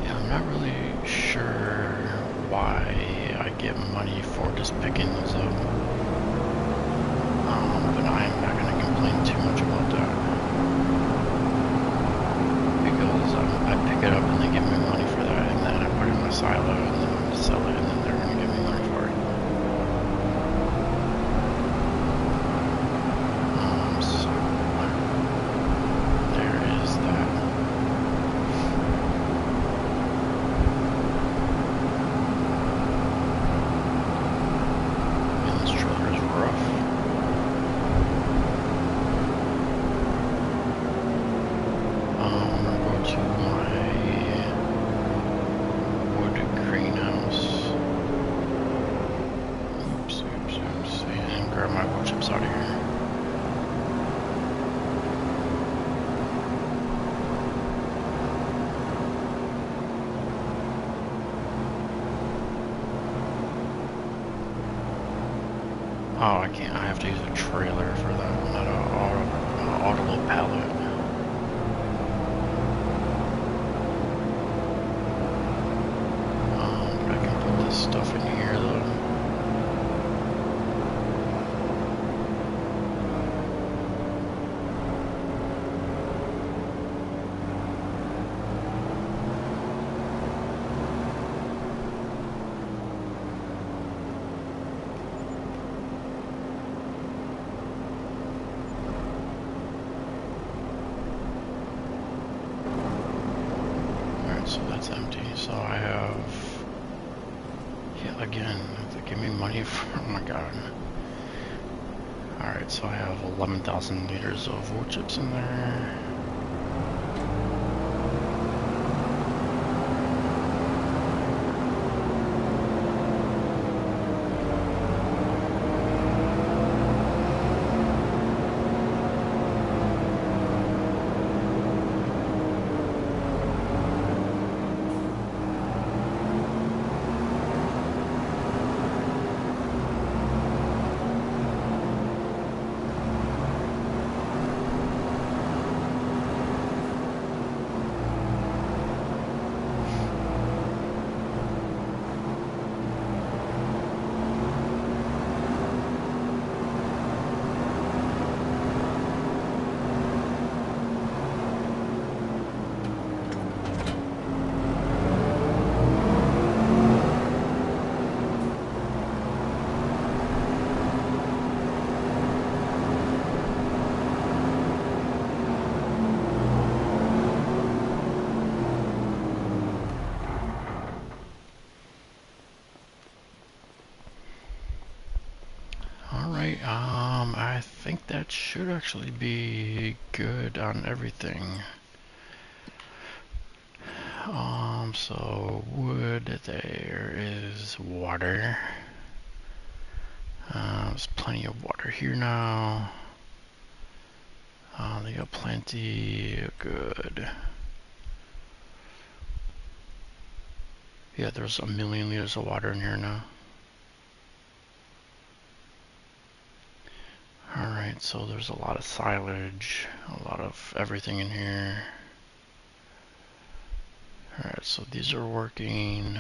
I'm not really sure why I get money for just picking those up, but I'm not going to complain too much about that, because I pick it up and they give me money for that, and then I put it in my silo and then sell it, and then they're going to give me money for it. So there is that. Out of here. Oh, I can't. I have to use a trailer for that, not an auto pallet. But I can put this stuff in here though. So that's empty. So I have, yeah, again, they give me money for, oh my god. Alright, so I have 11,000 liters of wood chips in there. Alright, I think that should actually be good on everything. So wood, there is water. There's plenty of water here now. They got plenty. Good. Yeah, there's a million liters of water in here now. Alright, so there's a lot of silage, a lot of everything in here. Alright, so these are working.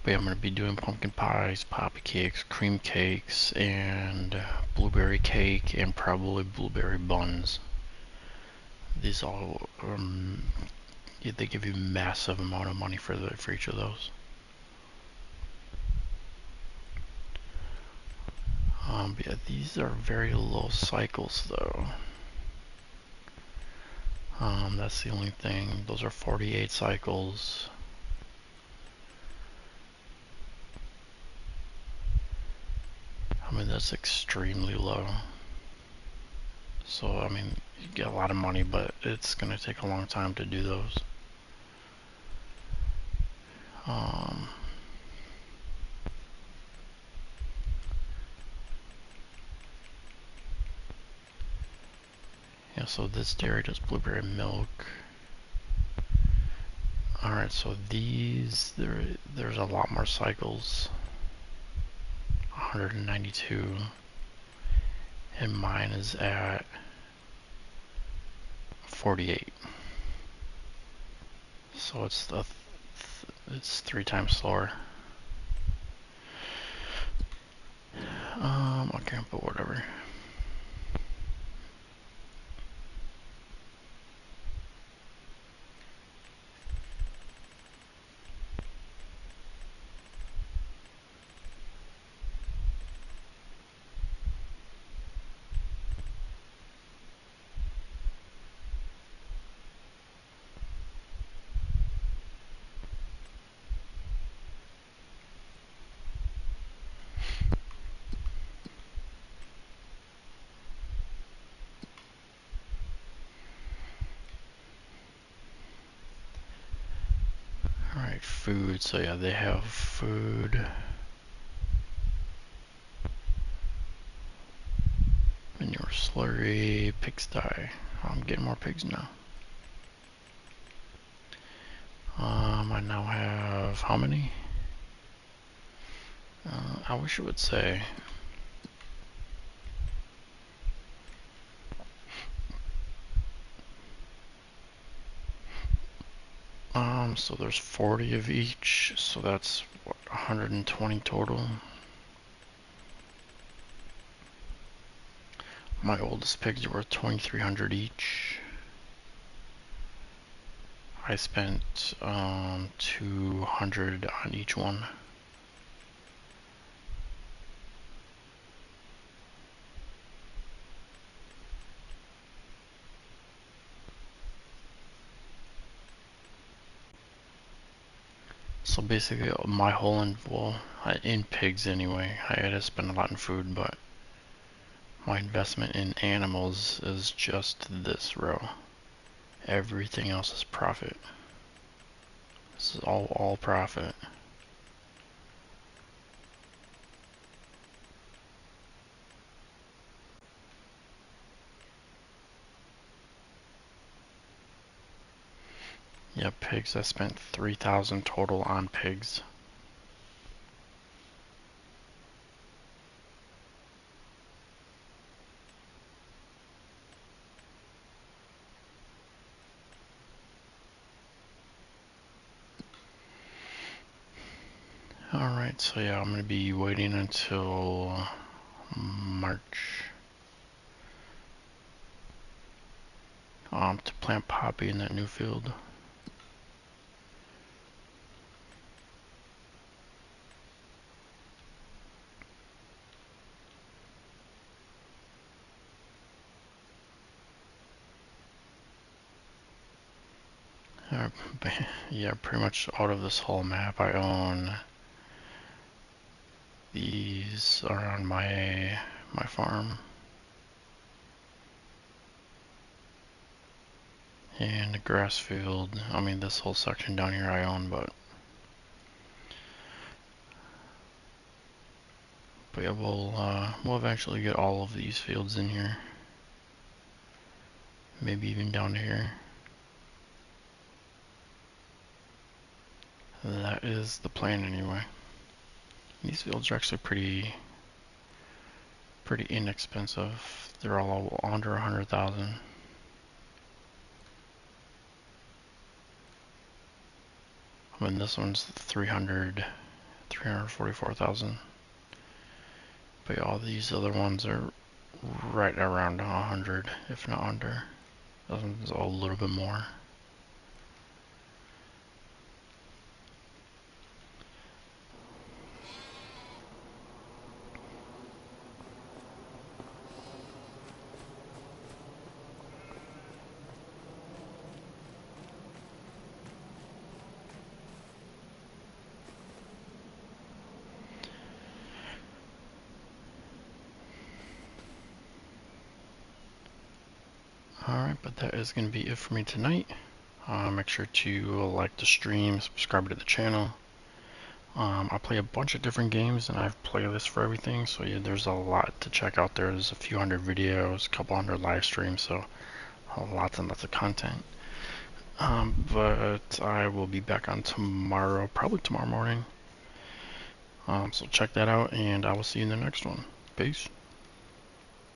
But yeah, I'm going to be doing pumpkin pies, poppy cakes, cream cakes, and blueberry cake, and probably blueberry buns. These all, yeah, they give you massive amount of money for each of those. But yeah, these are very low cycles though. That's the only thing. Those are 48 cycles. I mean, that's extremely low. So, I mean, you get a lot of money, but it's going to take a long time to do those. Yeah, so this dairy does blueberry milk. Alright, so these, there's a lot more cycles. 192. And mine is at 48. So it's 3 times slower. Okay, but whatever. Alright, food. So yeah, they have food. Manure slurry, pigsty. I'm getting more pigs now. I now have how many? I wish it would say. So there's 40 of each, so that's what, 120 total. My oldest pigs are worth 2,300 each. I spent 200 on each one. So basically, my whole in pigs anyway, I had to spend a lot in food, but my investment in animals is just this row. Everything else is profit. This is all profit. Yeah, pigs, I spent 3,000 total on pigs. Alright, so yeah, I'm gonna be waiting until March to plant poppy in that new field. Yeah, pretty much out of this whole map, I own these around my farm. And the grass field, I mean this whole section down here I own, but yeah, we'll eventually get all of these fields in here. Maybe even down to here. That is the plan anyway. These fields are actually pretty inexpensive. They're all under 100,000. I mean this one's 344,000. But yeah, all these other ones are right around 100, if not under. This one's a little bit more. Alright, but that is going to be it for me tonight. Make sure to like the stream, subscribe to the channel. I play a bunch of different games and I have playlists for everything, so yeah, there's a lot to check out there. There's a few hundred videos, a couple hundred live streams, so lots and lots of content. But I will be back on tomorrow, probably tomorrow morning. So check that out and I will see you in the next one. Peace.